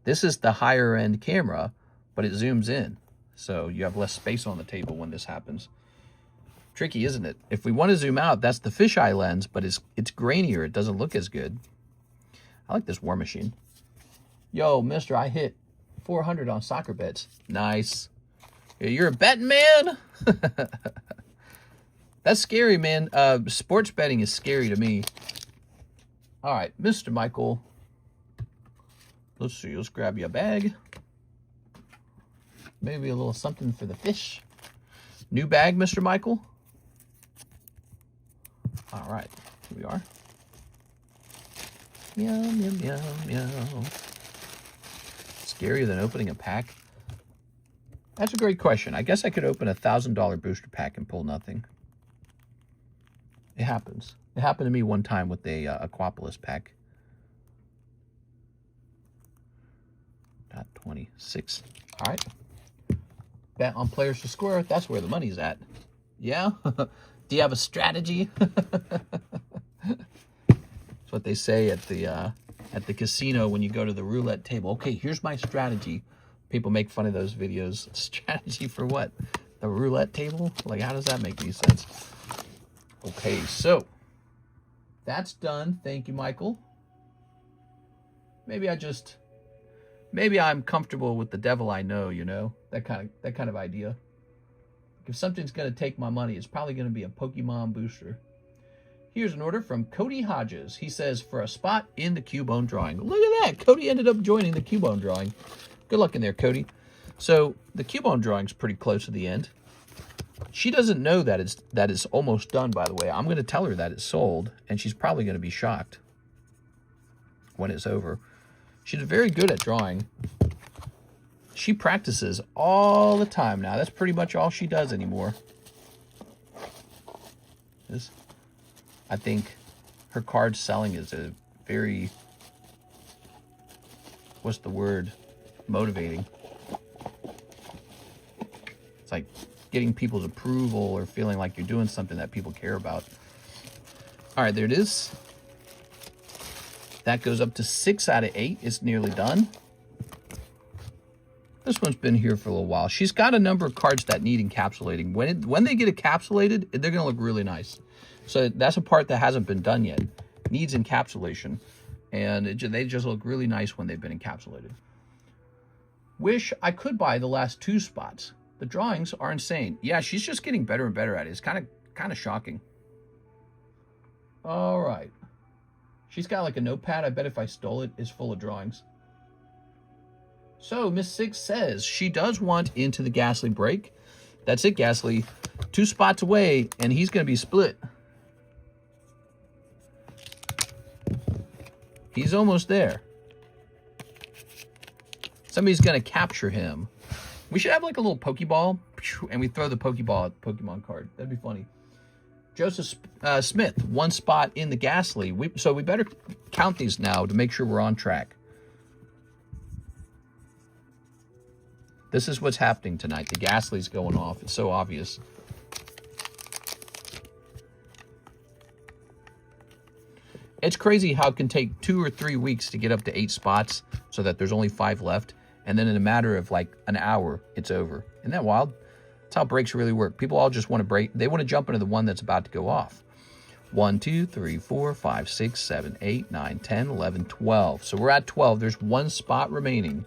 [SPEAKER 1] This is the higher end camera, but it zooms in. So you have less space on the table when this happens. Tricky, isn't it? If we want to zoom out, that's the fisheye lens, but it's grainier. It doesn't look as good. I like this War Machine. Yo, mister, I hit 400 on soccer bets. Nice. You're a betting man? That's scary, man. Sports betting is scary to me. All right, Mr. Michael. Let's see. Let's grab you a bag. Maybe a little something for the fish. New bag, Mr. Michael. All right, here we are. Meow, meow, meow, meow. Scarier than opening a pack? That's a great question. I guess I could open a $1,000 booster pack and pull nothing. It happens. It happened to me one time with a Aquapolis pack. .26. All right. Bet on players to score. That's where the money's at. Yeah? Do you have a strategy? That's what they say at the casino when you go to the roulette table. Okay, here's my strategy. People make fun of those videos. Strategy for what? The roulette table? Like, how does that make any sense? Okay, so that's done. Thank you, Michael. Maybe I'm comfortable with the devil I know, you know? That kind of idea. If something's going to take my money, it's probably going to be a Pokemon booster. Here's an order from Cody Hodges. He says, for a spot in the Cubone drawing. Look at that. Cody ended up joining the Cubone drawing. Good luck in there, Cody. So the Cubone drawing's pretty close to the end. She doesn't know that it's almost done, by the way. I'm going to tell her that it's sold, and she's probably going to be shocked when it's over. She's very good at drawing. She practices all the time now. That's pretty much all she does anymore. I think her card selling is a very, what's the word, motivating. It's like getting people's approval or feeling like you're doing something that people care about. All right, there it is. That goes up to 6 out of 8. It's nearly done. This one's been here for a little while. She's got a number of cards that need encapsulating. When they get encapsulated, they're going to look really nice. So that's a part that hasn't been done yet. Needs encapsulation. And they just look really nice when they've been encapsulated. Wish I could buy the last 2 spots. The drawings are insane. Yeah, she's just getting better and better at it. It's kind of shocking. All right. She's got like a notepad. I bet if I stole it, it's full of drawings. So Miss Six says she does want into the Gastly break. That's it, Gastly. 2 spots away, and he's going to be split. He's almost there. Somebody's going to capture him. We should have like a little Pokeball, and we throw the Pokeball at the Pokemon card. That'd be funny. Joseph Smith, 1 spot in the Gastly. So we better count these now to make sure we're on track. This is what's happening tonight. The Gastly's going off. It's so obvious. It's crazy how it can take 2 or 3 weeks to get up to 8 spots so that there's only 5 left. And then in a matter of like an hour, it's over. Isn't that wild? That's how breaks really work. People all just want to break. They want to jump into the one that's about to go off. 1, 2, 3, 4, 5, 6, 7, 8, 9, 10, 11, 12. So we're at 12. There's 1 spot remaining.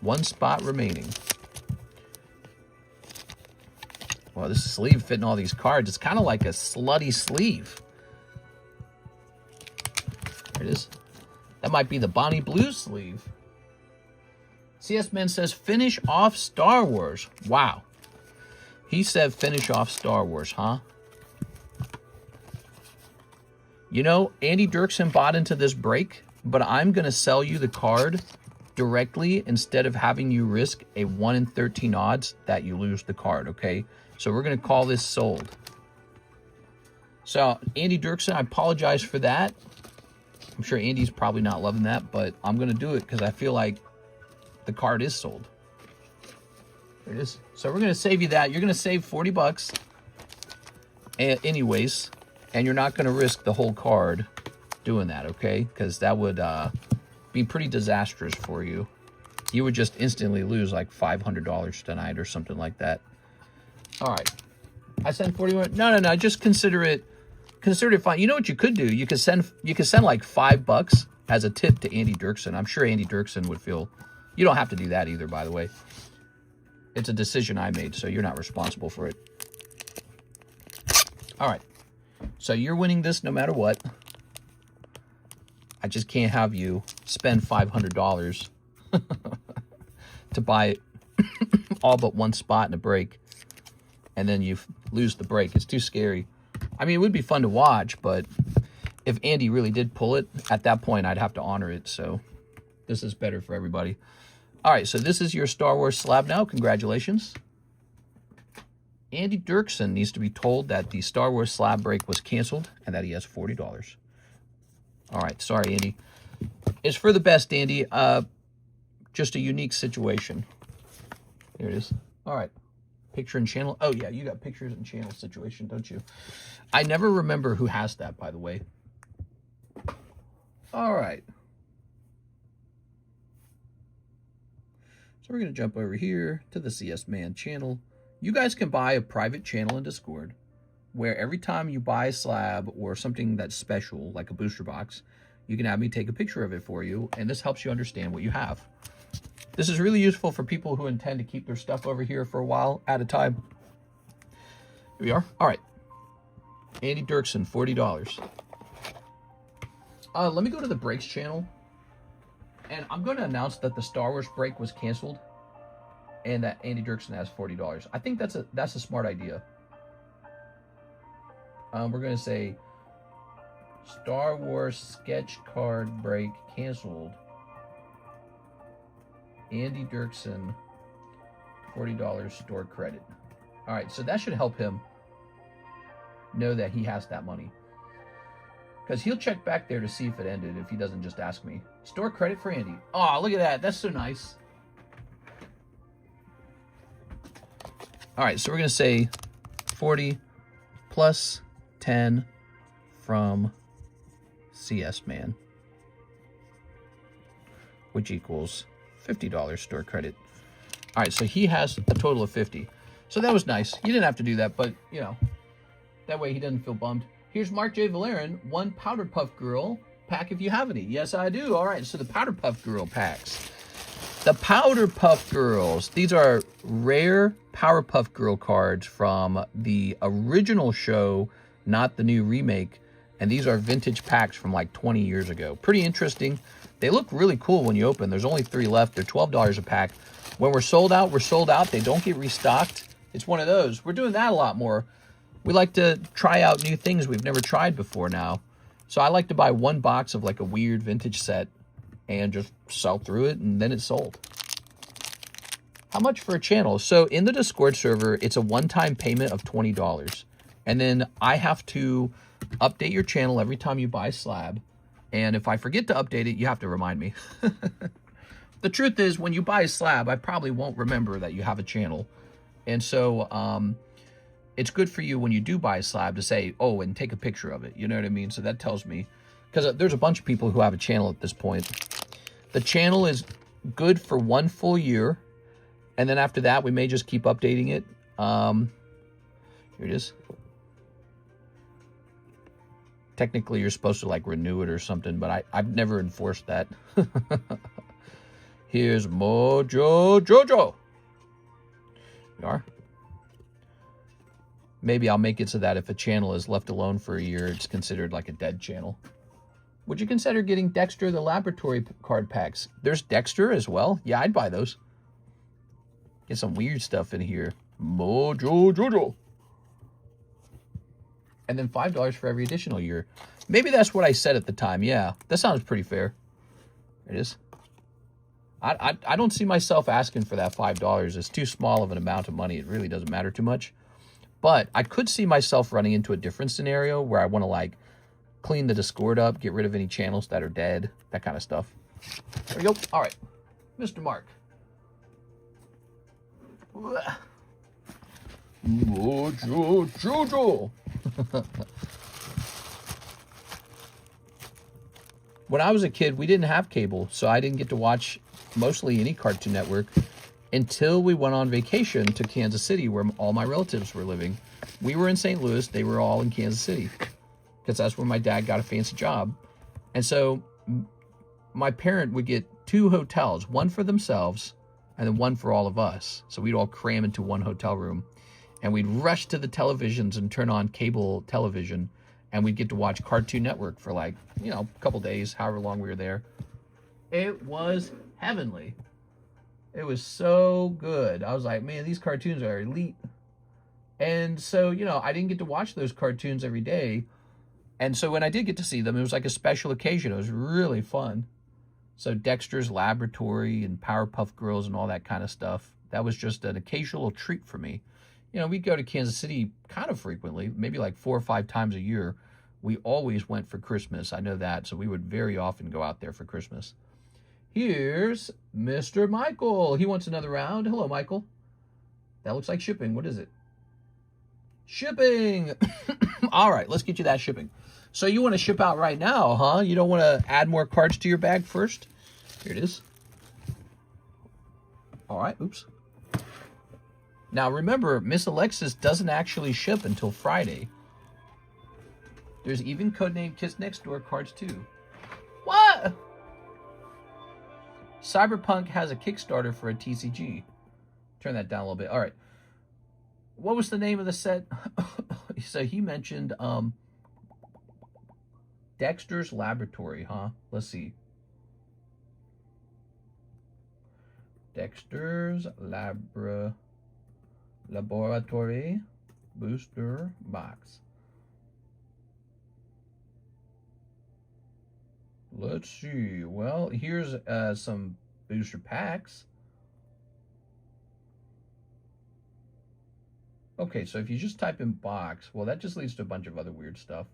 [SPEAKER 1] 1 spot remaining. Well, this sleeve fitting all these cards. It's kind of like a slutty sleeve. There it is. That might be the Bonnie Blue sleeve. CS Man says, finish off Star Wars. Wow. He said finish off Star Wars, huh? You know, Andy Dirksen bought into this break, but I'm going to sell you the card directly instead of having you risk a 1 in 13 odds that you lose the card, okay? So we're going to call this sold. So, Andy Dirksen, I apologize for that. I'm sure Andy's probably not loving that, but I'm going to do it because I feel like the card is sold. There it is. So we're going to save you that. You're going to save 40 bucks anyways, and you're not going to risk the whole card doing that, okay? Because that would be pretty disastrous for you. You would just instantly lose like $500 tonight or something like that. All right. I sent 41. No. Just consider it fine. You know what you could do? You could send like $5 as a tip to Andy Dirksen. I'm sure Andy Dirksen would feel. You don't have to do that either, by the way. It's a decision I made, so you're not responsible for it. All right. So you're winning this no matter what. I just can't have you spend $500 to buy all but one spot in a break, and then you lose the break. It's too scary. I mean, it would be fun to watch, but if Andy really did pull it, at that point, I'd have to honor it. So this is better for everybody. All right, so this is your Star Wars slab now. Congratulations. Andy Dirksen needs to be told that the Star Wars slab break was canceled and that he has $40. All right, sorry, Andy. It's for the best, Andy. Just a unique situation. Here it is. All right. Picture and channel. Oh, yeah, you got pictures and channel situation, don't you? I never remember who has that, by the way. All right. So we're going to jump over here to the CS Man channel. You guys can buy a private channel in Discord where every time you buy a slab or something that's special, like a booster box, you can have me take a picture of it for you, and this helps you understand what you have. This is really useful for people who intend to keep their stuff over here for a while at a time. Here we are. All right. Andy Dirksen, $40. Let me go to the breaks channel, and I'm going to announce that the Star Wars break was canceled and that Andy Dirksen has $40. I think that's a smart idea. We're going to say Star Wars sketch card break canceled. Andy Dirksen, $40 store credit. All right, so that should help him know that he has that money. Because he'll check back there to see if it ended if he doesn't just ask me. Store credit for Andy. Oh, look at that. That's so nice. All right, so we're going to say 40 plus 10 from CS Man, which equals $50 store credit. All right, so he has a total of 50. So that was nice. You didn't have to do that, but, you know, that way he doesn't feel bummed. Here's Mark J. Valerian, one Powder Puff Girl pack if you have any. Yes, I do. All right, so the Powder Puff Girl packs. The Powder Puff Girls. These are rare Powder Puff Girl cards from the original show, not the new remake. And these are vintage packs from like 20 years ago. Pretty interesting. They look really cool when you open. There's only 3 left. They're $12 a pack. When we're sold out, we're sold out. They don't get restocked. It's one of those. We're doing that a lot more. We like to try out new things we've never tried before now. So I like to buy one box of like a weird vintage set and just sell through it, and then it's sold. How much for a channel? So in the Discord server, it's a one-time payment of $20. And then I have to update your channel every time you buy a slab. And if I forget to update it, you have to remind me. The truth is, when you buy a slab, I probably won't remember that you have a channel. And so it's good for you when you do buy a slab to say, oh, and take a picture of it. You know what I mean? So that tells me, because there's a bunch of people who have a channel at this point. The channel is good for 1 full year. And then after that, we may just keep updating it. Here it is. Technically, you're supposed to like renew it or something, but I've never enforced that. Here's Mojo Jojo. We are. Maybe I'll make it so that if a channel is left alone for a year, it's considered like a dead channel. Would you consider getting Dexter the Laboratory card packs? There's Dexter as well. Yeah, I'd buy those. Get some weird stuff in here. Mojo Jojo. And then $5 for every additional year. Maybe that's what I said at the time. Yeah, that sounds pretty fair. It is. I don't see myself asking for that $5. It's too small of an amount of money. It really doesn't matter too much. But I could see myself running into a different scenario where I want to like clean the Discord up, get rid of any channels that are dead, that kind of stuff. There we go. All right, Mr. Mark. Mojo Jojo. When I was a kid, we didn't have cable, so I didn't get to watch mostly any Cartoon Network until we went on vacation to Kansas City, where all my relatives were living. We were in St. Louis. They were all in Kansas City because that's where my dad got a fancy job. And so my parent would get 2 hotels, one for themselves and then one for all of us. So we'd all cram into one hotel room, and we'd rush to the televisions and turn on cable television, and we'd get to watch Cartoon Network for like, you know, a couple days, however long we were there. It was heavenly. It was so good. I was like, man, these cartoons are elite. And so, you know, I didn't get to watch those cartoons every day. And so when I did get to see them, it was like a special occasion. It was really fun. So Dexter's Laboratory and Powerpuff Girls and all that kind of stuff, that was just an occasional treat for me. You know, we'd go to Kansas City kind of frequently, maybe like 4 or 5 times a year. We always went for Christmas. I know that. So we would very often go out there for Christmas. Here's Mr. Michael. He wants another round. Hello, Michael. That looks like shipping. What is it? Shipping. All right, let's get you that shipping. So you want to ship out right now, huh? You don't want to add more cards to your bag first? Here it is. All right, oops. Now remember, Miss Alexis doesn't actually ship until Friday. There's even codename Kids Next Door cards too. What? Cyberpunk has a Kickstarter for a TCG. Turn that down a little bit. All right. What was the name of the set? So he mentioned Dexter's Laboratory, huh? Let's see. Dexter's Laboratory Booster Box. Let's see. Well, here's some booster packs. Okay, so if you just type in box, well, that just leads to a bunch of other weird stuff.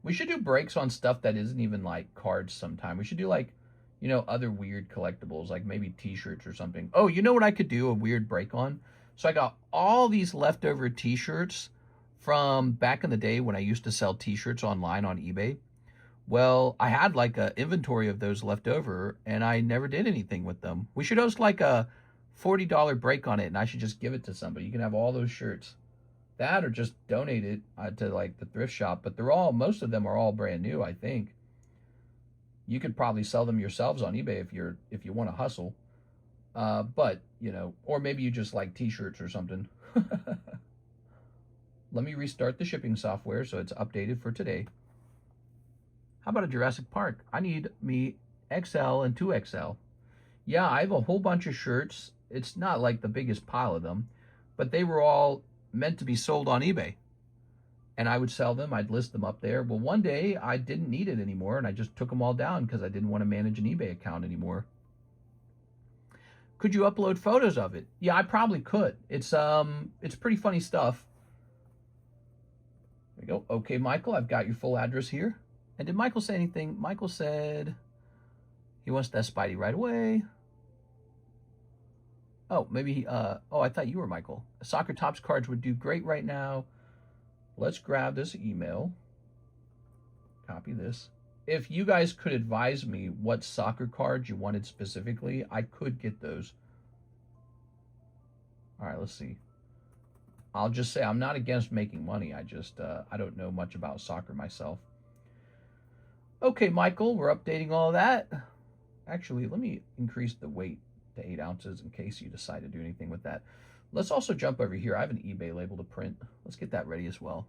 [SPEAKER 1] We should do breaks on stuff that isn't even like cards sometime. We should do like, you know, other weird collectibles, like maybe t-shirts or something. Oh, you know what I could do a weird break on? So I got all these leftover t-shirts from back in the day when I used to sell t-shirts online on eBay. Well, I had like an inventory of those left over, and I never did anything with them. We should host like a $40 break on it, and I should just give it to somebody. You can have all those shirts. That or just donate it to like the thrift shop. But they're all, most of them are all brand new, I think. You could probably sell them yourselves on eBay if you want to hustle. But, you know, or maybe you just like t-shirts or something. Let me restart the shipping software so it's updated for today. How about a Jurassic Park? I need me XL and 2XL. Yeah, I have a whole bunch of shirts. It's not like the biggest pile of them, but they were all meant to be sold on eBay. And I would sell them. I'd list them up there. Well, one day I didn't need it anymore, and I just took them all down because I didn't want to manage an eBay account anymore. Could you upload photos of it? Yeah, I probably could. It's pretty funny stuff. There we go. Okay, Michael, I've got your full address here. And did Michael say anything? Michael said he wants that Spidey right away. Oh, maybe he, oh, I thought you were Michael. Soccer Tops cards would do great right now. Let's grab this email. Copy this. If you guys could advise me what soccer cards you wanted specifically, I could get those. All right, let's see. I'll just say I'm not against making money. I just, I don't know much about soccer myself. Okay, Michael, we're updating all that. Actually, let me increase the weight to 8 ounces in case you decide to do anything with that. Let's also jump over here. I have an eBay label to print. Let's get that ready as well.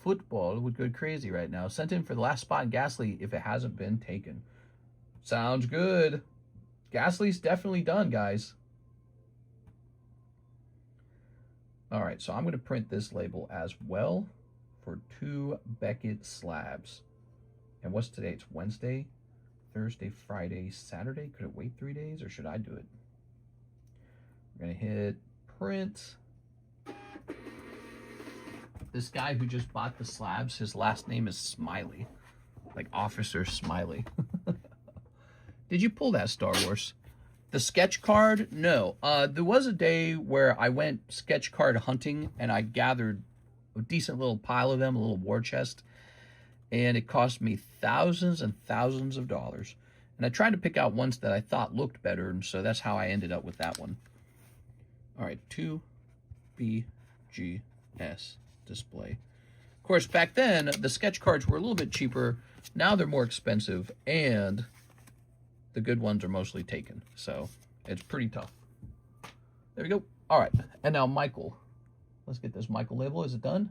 [SPEAKER 1] football would go crazy right now. Sent in for the last spot in Gastly if it hasn't been taken. Sounds good. Gastly's definitely done, guys. All right, so I'm going to print this label as well for 2 Beckett slabs. And what's today? It's Wednesday, Thursday, Friday, Saturday. Could it wait 3 days or should I do it? We're going to hit print. This guy who just bought the slabs, his last name is Smiley. Like Officer Smiley. Did you pull that, Star Wars? The sketch card? No. There was a day where I went sketch card hunting and I gathered a decent little pile of them, a little war chest. And it cost me thousands and thousands of dollars. And I tried to pick out ones that I thought looked better, and so that's how I ended up with that one. All right, 2BGS display. Of course, back then, the sketch cards were a little bit cheaper. Now they're more expensive, and the good ones are mostly taken. So it's pretty tough. There we go. All right, and now Michael. Let's get this Michael label. Is it done?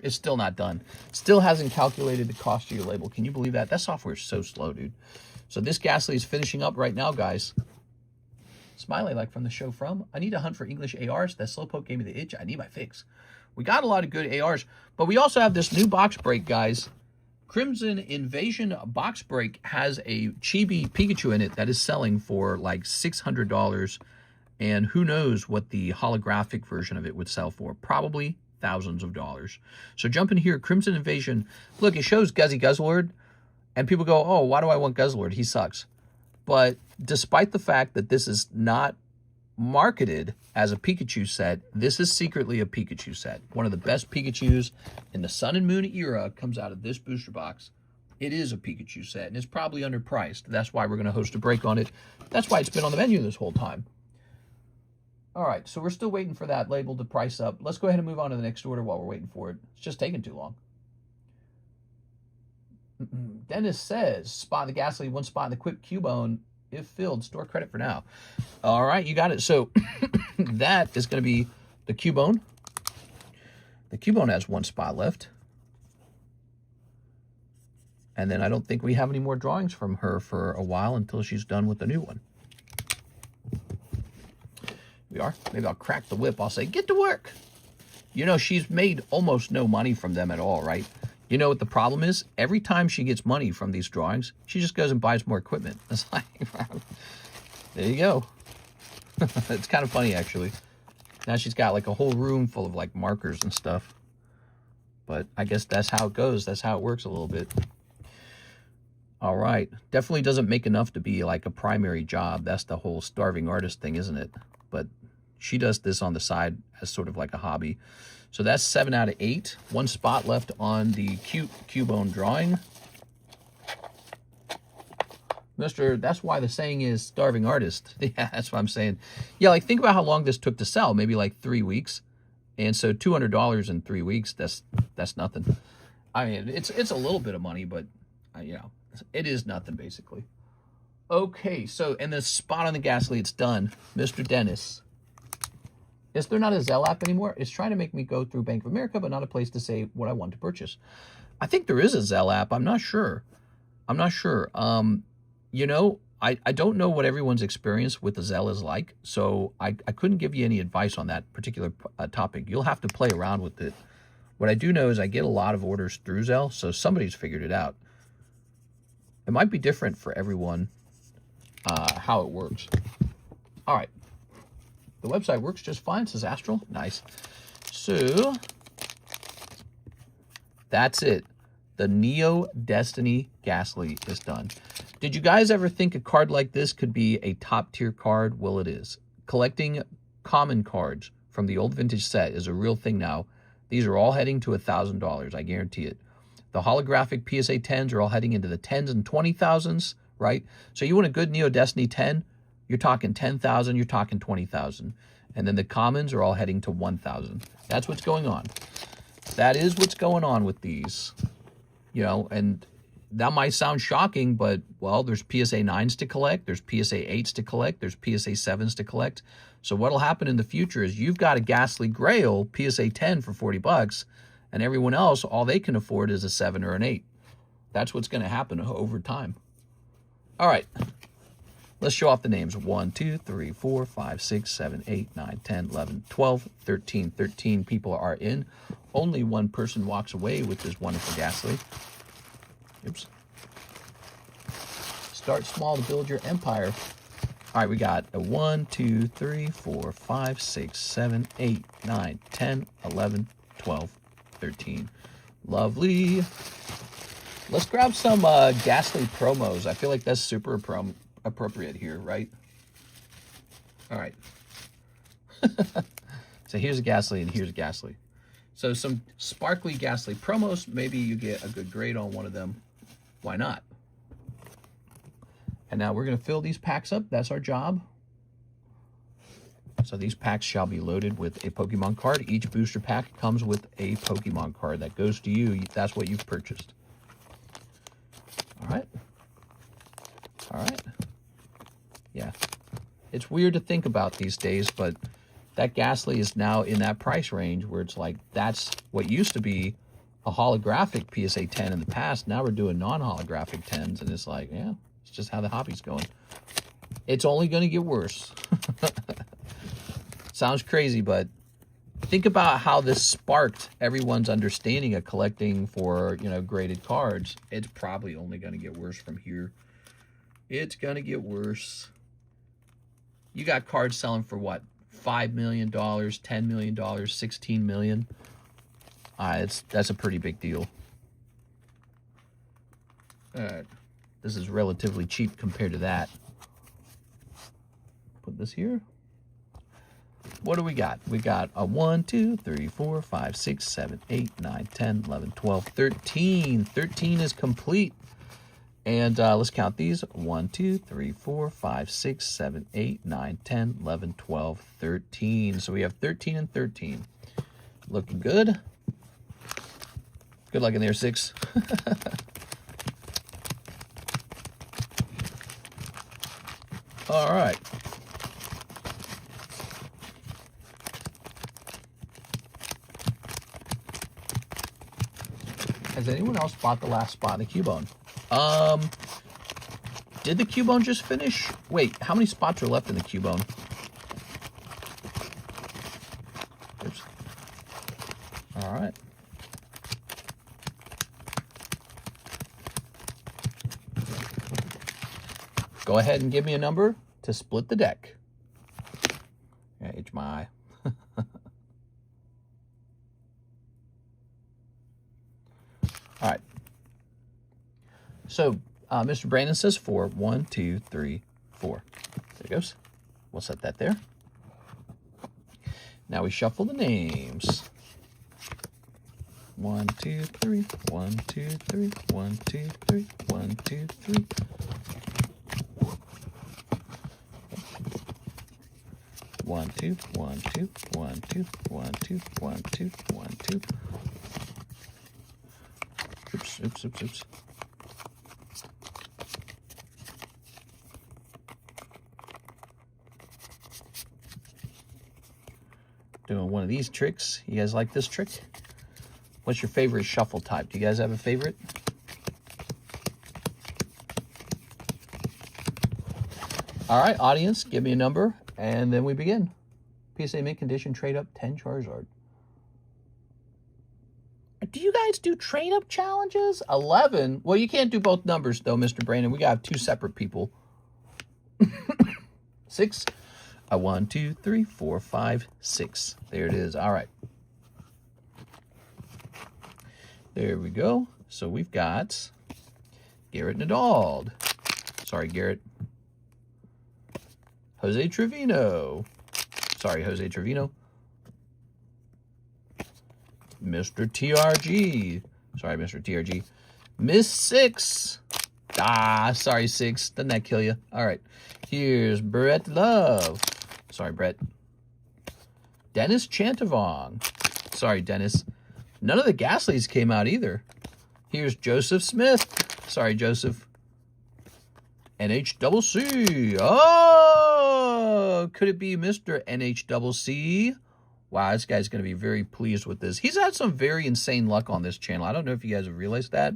[SPEAKER 1] It's still not done. Still hasn't calculated the cost of your label. Can you believe that? That software is so slow, dude. So this Gastly is finishing up right now, guys. Smiley, like from the show From. I need to hunt for English ARs. That Slowpoke gave me the itch. I need my fix. We got a lot of good ARs, but we also have this new box break, guys. Crimson Invasion box break has a chibi Pikachu in it that is selling for like $600. And who knows what the holographic version of it would sell for. Probably thousands of dollars. So jump in here, Crimson Invasion. Look, it shows Guzzy Guzzlord. And people go, oh, why do I want Guzzlord? He sucks. But despite the fact that this is not marketed as a Pikachu set, this is secretly a Pikachu set. One of the best Pikachus in the Sun and Moon era comes out of this booster box. It is a Pikachu set, and it's probably underpriced. That's why we're going to host a break on it. That's why it's been on the menu this whole time. All right, so we're still waiting for that label to price up. Let's go ahead and move on to the next order while we're waiting for it. It's just taking too long. Dennis says, spot in the Gastly, 1 spot in the Quip Cubone. If filled, store credit for now. All right, you got it. So that is going to be the Cubone. The Cubone has 1 spot left. And then I don't think we have any more drawings from her for a while until she's done with the new one. We are. Maybe I'll crack the whip. I'll say, get to work. You know, she's made almost no money from them at all, right? You know what the problem is? Every time she gets money from these drawings, she just goes and buys more equipment. It's like, there you go. It's kind of funny, actually. Now she's got like a whole room full of like markers and stuff. But I guess that's how it goes. That's how it works a little bit. All right. Definitely doesn't make enough to be like a primary job. That's the whole starving artist thing, isn't it? But she does this on the side as sort of like a hobby. So that's 7 out of 8. 1 spot left on the cute Cubone drawing. That's why the saying is starving artist. Yeah, that's what I'm saying. Yeah, like think about how long this took to sell. Maybe like 3 weeks. And so $200 in 3 weeks, that's nothing. I mean, it's a little bit of money, but you know, it is nothing basically. Okay, so and the spot on the Gastly, it's done. Mr. Dennis. Is there not a ZELLE app anymore? It's trying to make me go through Bank of America, but not a place to say what I want to purchase. I think there is a ZELLE app. I'm not sure. You know, I don't know what everyone's experience with the ZELLE is like, so I couldn't give you any advice on that particular topic. You'll have to play around with it. What I do know is I get a lot of orders through ZELLE, so somebody's figured it out. It might be different for everyone how it works. All right. The website works just fine, says Astral. Nice. So, that's it. The Neo Destiny Gastly is done. Did you guys ever think a card like this could be a top-tier card? Well, it is. Collecting common cards from the old vintage set is a real thing now. These are all heading to $1,000, I guarantee it. The holographic PSA 10s are all heading into the 10s and 20,000s, right? So you want a good Neo Destiny 10? You're talking 10,000, you're talking 20,000. And then the commons are all heading to 1,000. That's what's going on. That is what's going on with these. You know, and that might sound shocking, but, well, there's PSA 9s to collect, there's PSA 8s to collect, there's PSA 7s to collect. So what'll happen in the future is you've got a Gastly Grail PSA 10 for $40, And everyone else, all they can afford is a 7 or an 8. That's what's going to happen over time. All right. Let's show off the names. 1, 2, 3, 4, 5, 6, 7, 8, 9, 10, 11, 12, 13. 13 people are in. Only one person walks away with this wonderful Gastly. Oops. Start small to build your empire. All right, we got a 1, 2, 3, 4, 5, 6, 7, 8, 9, 10, 11, 12, 13. Lovely. Let's grab some Gastly promos. I feel like that's super appropriate here, right? All right. So here's a Gastly and here's a Gastly. So some sparkly Gastly promos. Maybe you get a good grade on one of them. Why not? And now we're going to fill these packs up. That's our job. So these packs shall be loaded with a Pokemon card. Each booster pack comes with a Pokemon card that goes to you. That's what you've purchased. All right. All right. Yeah. It's weird to think about these days, but that Gastly is now in that price range where it's like that's what used to be a holographic PSA 10 in the past. Now we're doing non-holographic 10s, and it's like, yeah, it's just how the hobby's going. It's only going to get worse. Sounds crazy, but think about how this sparked everyone's understanding of collecting for, you know, graded cards. It's probably only going to get worse from here. It's going to get worse. You got cards selling for what? $5 million, $10 million, $16 million. That's a pretty big deal. This is relatively cheap compared to that. Put this here. What do we got? We got a 1, 2, 3, 4, 5, 6, 7, 8, 9, 10, 11, 12, 13. 13 is complete. And let's count these. 1, 2, 3, 4, 5, 6, 7, 8, 9, 10, 11, 12, 13. So we have 13 and 13. Looking good. Good luck in there, 6. All right. Has anyone else bought the last spot in the Cubone? Did the Cubone just finish? Wait, how many spots are left in the Cubone? Oops. All right. Go ahead and give me a number to split the deck. Yeah, itch my eye. All right. So, Mr. Brandon says 4. 1, 2, 3, 4. There it goes. We'll set that there. Now we shuffle the names. 1, 2, 3. 1, 2, 3. 1, 2, 3. 1, 2, 3. 1, 2, 1, 2, 1, 2, 1, 2, 1, 2, 1, 2. Oops, oops, oops, oops. Doing one of these tricks. You guys like this trick? What's your favorite shuffle type? Do you guys have a favorite? All right, audience, give me a number, and then we begin. PSA mint condition, trade up, 10 Charizard. Do you guys do trade up challenges? 11? Well, you can't do both numbers, though, Mr. Brandon. We got 2 separate people. 6. 1, 2, 3, 4, 5, 6. There it is. All right. There we go. So we've got Garrett Nadal. Sorry, Garrett. Jose Trevino. Sorry, Jose Trevino. Mr. TRG. Sorry, Mr. TRG. Miss 6. Ah, sorry, 6. Doesn't that kill you? All right. Here's Brett Love. Sorry, Brett. Dennis Chantavong. Sorry, Dennis. None of the Gastlys came out either. Here's Joseph Smith. Sorry, Joseph. NHCC. Oh, could it be Mr. NHCC? Wow, this guy's going to be very pleased with this. He's had some very insane luck on this channel. I don't know if you guys have realized that.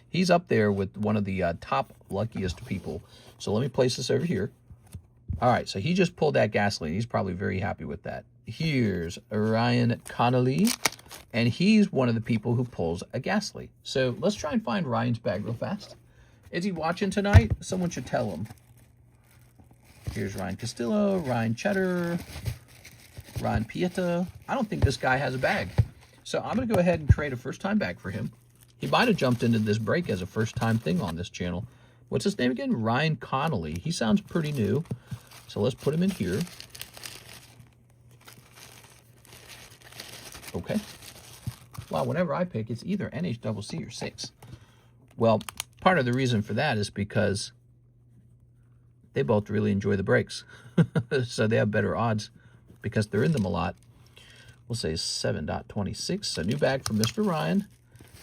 [SPEAKER 1] He's up there with one of the top luckiest people. So let me place this over here. All right, so he just pulled that Gastly. He's probably very happy with that. Here's Ryan Connolly, and he's one of the people who pulls a Gastly. So let's try and find Ryan's bag real fast. Is he watching tonight? Someone should tell him. Here's Ryan Castillo, Ryan Cheddar, Ryan Pieta. I don't think this guy has a bag. So I'm going to go ahead and create a first-time bag for him. He might have jumped into this break as a first-time thing on this channel. What's his name again? Ryan Connolly. He sounds pretty new. So let's put him in here. Okay. Wow, whenever I pick, it's either NHCC or 6. Well, part of the reason for that is because they both really enjoy the breaks. So they have better odds because they're in them a lot. We'll say 7.26. So new bag from Mr. Ryan.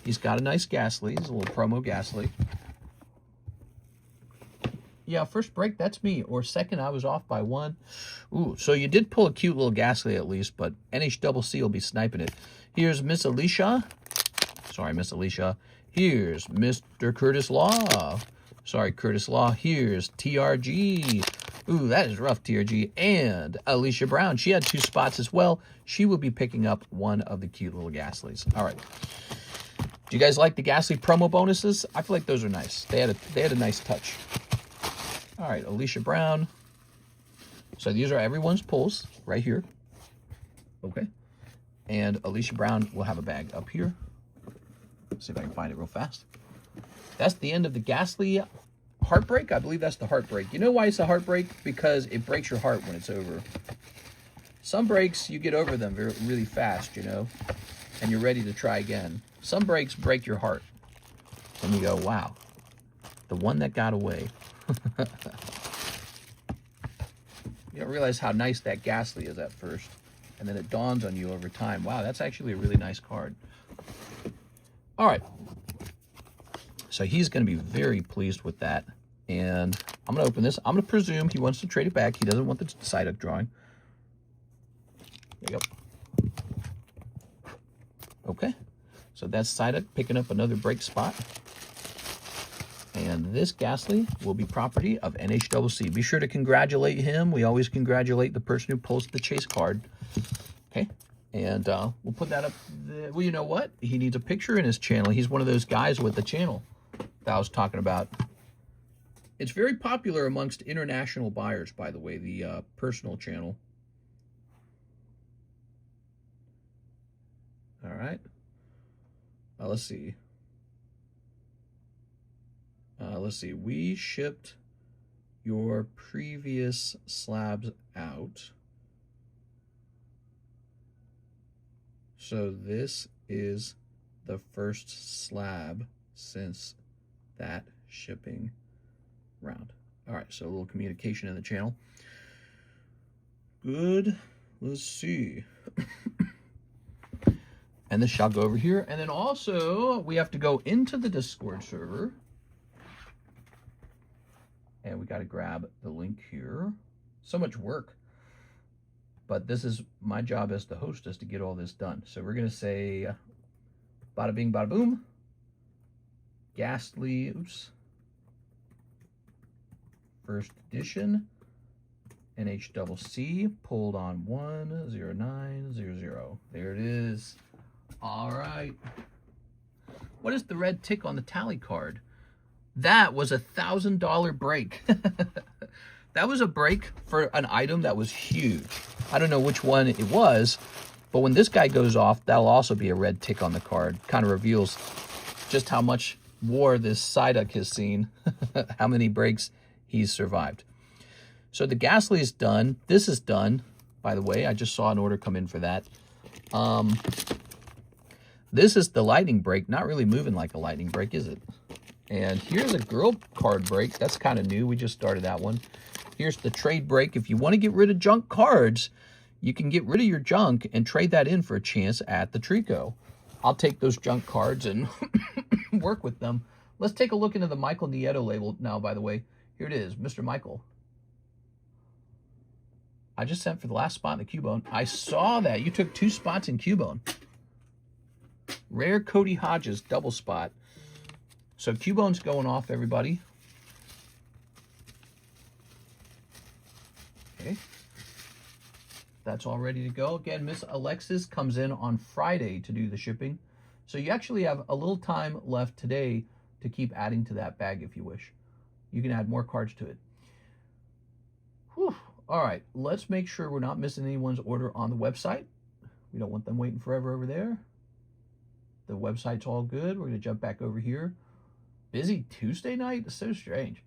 [SPEAKER 1] He's got a nice Gastly. He's a little promo Gastly. Yeah, first break, that's me. Or second, I was off by 1. Ooh, so you did pull a cute little Gastly at least, but NHCC will be sniping it. Here's Miss Alicia. Sorry, Miss Alicia. Here's Mr. Curtis Law. Sorry, Curtis Law. Here's TRG. Ooh, that is rough, TRG. And Alicia Brown. She had 2 spots as well. She will be picking up one of the cute little Gastlys. All right. Do you guys like the Gastly promo bonuses? I feel like those are nice. They had a nice touch. All right, Alicia Brown. So these are everyone's pulls right here. Okay. And Alicia Brown will have a bag up here. Let's see if I can find it real fast. That's the end of the Gastly Heartbreak. I believe that's the Heartbreak. You know why it's a Heartbreak? Because it breaks your heart when it's over. Some breaks, you get over them really fast, you know, and you're ready to try again. Some breaks break your heart. And you go, wow, the one that got away. You don't realize how nice that Gastly is at first. And then it dawns on you over time. Wow, that's actually a really nice card. All right. So he's going to be very pleased with that. And I'm going to open this. I'm going to presume he wants to trade it back. He doesn't want the Psyduck drawing. There you go. Okay. So that's Psyduck picking up another break spot. And this Gastly will be property of NHCC. Be sure to congratulate him. We always congratulate the person who pulls the chase card. Okay. And we'll put that up there. Well, you know what? He needs a picture in his channel. He's one of those guys with the channel that I was talking about. It's very popular amongst international buyers, by the way, the personal channel. All right. Let's see. Let's see. We shipped your previous slabs out. So this is the first slab since that shipping round. All right, so a little communication in the channel. Good. Let's see. And this shall go over here. And then also, we have to go into the Discord server. And we got to grab the link here. So much work. But this is my job as the hostess to get all this done. So we're going to say, bada bing, bada boom. Gastly, oops. First edition. NHCC, pulled on 10900. There it is. All right. What is the red tick on the tally card? That was a $1,000 break. That was a break for an item that was huge. I don't know which one it was, but when this guy goes off, that'll also be a red tick on the card. Kind of reveals just how much war this Psyduck has seen, how many breaks he's survived. So the Gastly is done. This is done, by the way. I just saw an order come in for that. This is the lightning break. Not really moving like a lightning break, is it? And here's a girl card break. That's kind of new. We just started that one. Here's the trade break. If you want to get rid of junk cards, you can get rid of your junk and trade that in for a chance at the Trico. I'll take those junk cards and work with them. Let's take a look into the Michael Nieto label now, by the way. Here it is, Mr. Michael. I just sent for the last spot in the Cubone. I saw that. You took 2 spots in Cubone. Rare Cody Hodges, double spot. So Cubone's going off, everybody. Okay. That's all ready to go. Again, Miss Alexis comes in on Friday to do the shipping. So you actually have a little time left today to keep adding to that bag if you wish. You can add more cards to it. Whew. All right, let's make sure we're not missing anyone's order on the website. We don't want them waiting forever over there. The website's all good. We're going to jump back over here. Busy Tuesday night? It's so strange.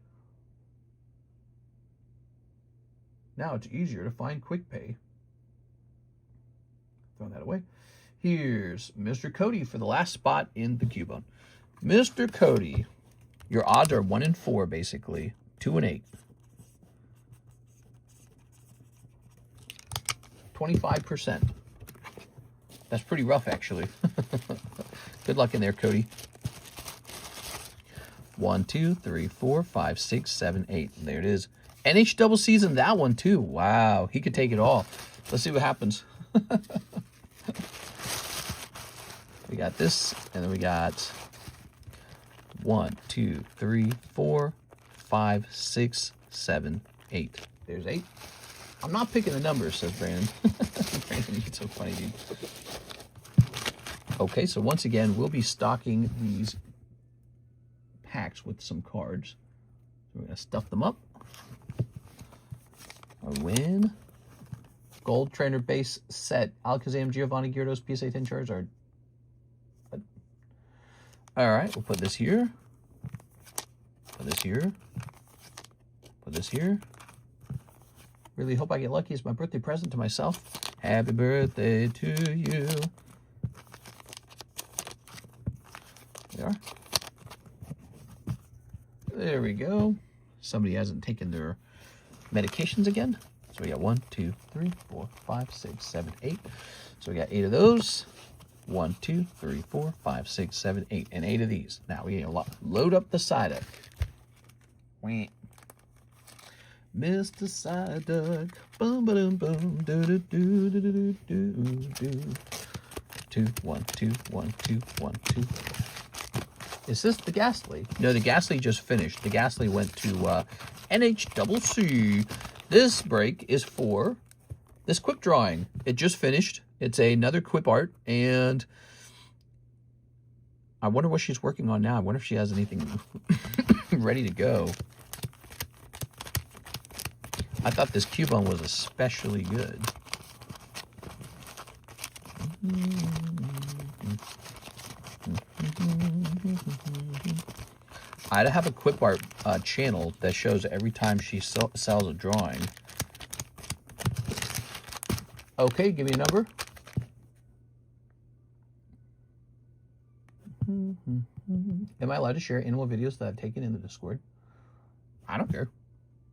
[SPEAKER 1] Now it's easier to find quick pay. Throw that away. Here's Mr. Cody for the last spot in the Cubone. Mr. Cody, your odds are 1 in 4, basically. 2 and 8. 25%. That's pretty rough, actually. Good luck in there, Cody. 1, 2, 3, 4, 5, 6, 7, 8. There it is. NH double season, that one too. Wow, he could take it all. Let's see what happens. We got this, and then we got 1, 2, 3, 4, 5, 6, 7, 8. There's 8. I'm not picking the numbers, says Brandon. Brandon, you're so funny, dude. Okay, so once again, we'll be stocking these packs with some cards. So we're going to stuff them up. A win. Gold Trainer base set. Alakazam, Giovanni, Gyarados, PSA 10 Charizard. All right, we'll put this here. Put this here. Put this here. Really hope I get lucky. It's my birthday present to myself. Happy birthday to you. There we are. There we go. Somebody hasn't taken their medications again. So we got 1, 2, 3, 4, 5, 6, 7, 8. So we got 8 of those. 1, 2, 3, 4, 5, 6, 7, 8. And 8 of these. Now we need to load up the Psyduck. Mr. Psyduck. Boom, boom, boom. Do, do, do, do, do, do, do. 2, 1, 2, 1, 2, 1, 2. Is this the Gastly? No, the Gastly just finished. The Gastly went to NHCC. This break is for this quick drawing. It just finished. It's another Quip Art, and I wonder what she's working on now. I wonder if she has anything ready to go. I thought this Cubone was especially good. I have a Quip Art channel that shows every time she sells a drawing. Okay, give me a number. Am I allowed to share animal videos that I've taken in the Discord? I don't care.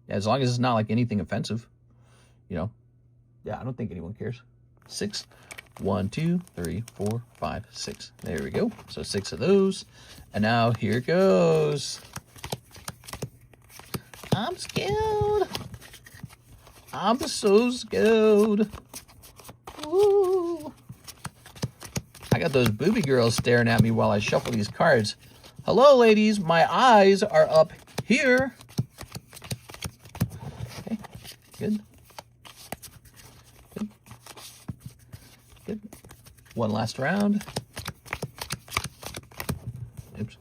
[SPEAKER 1] As long as it's not like anything offensive. You know? Yeah, I don't think anyone cares. 6. 1, 2, 3, 4, 5, 6. There we go. So 6 of those. And now here it goes. I'm scared. I'm so scared. Woo. I got those booby girls staring at me while I shuffle these cards. Hello, ladies. My eyes are up here. Okay. Good. Good. Good. One last round. Oops.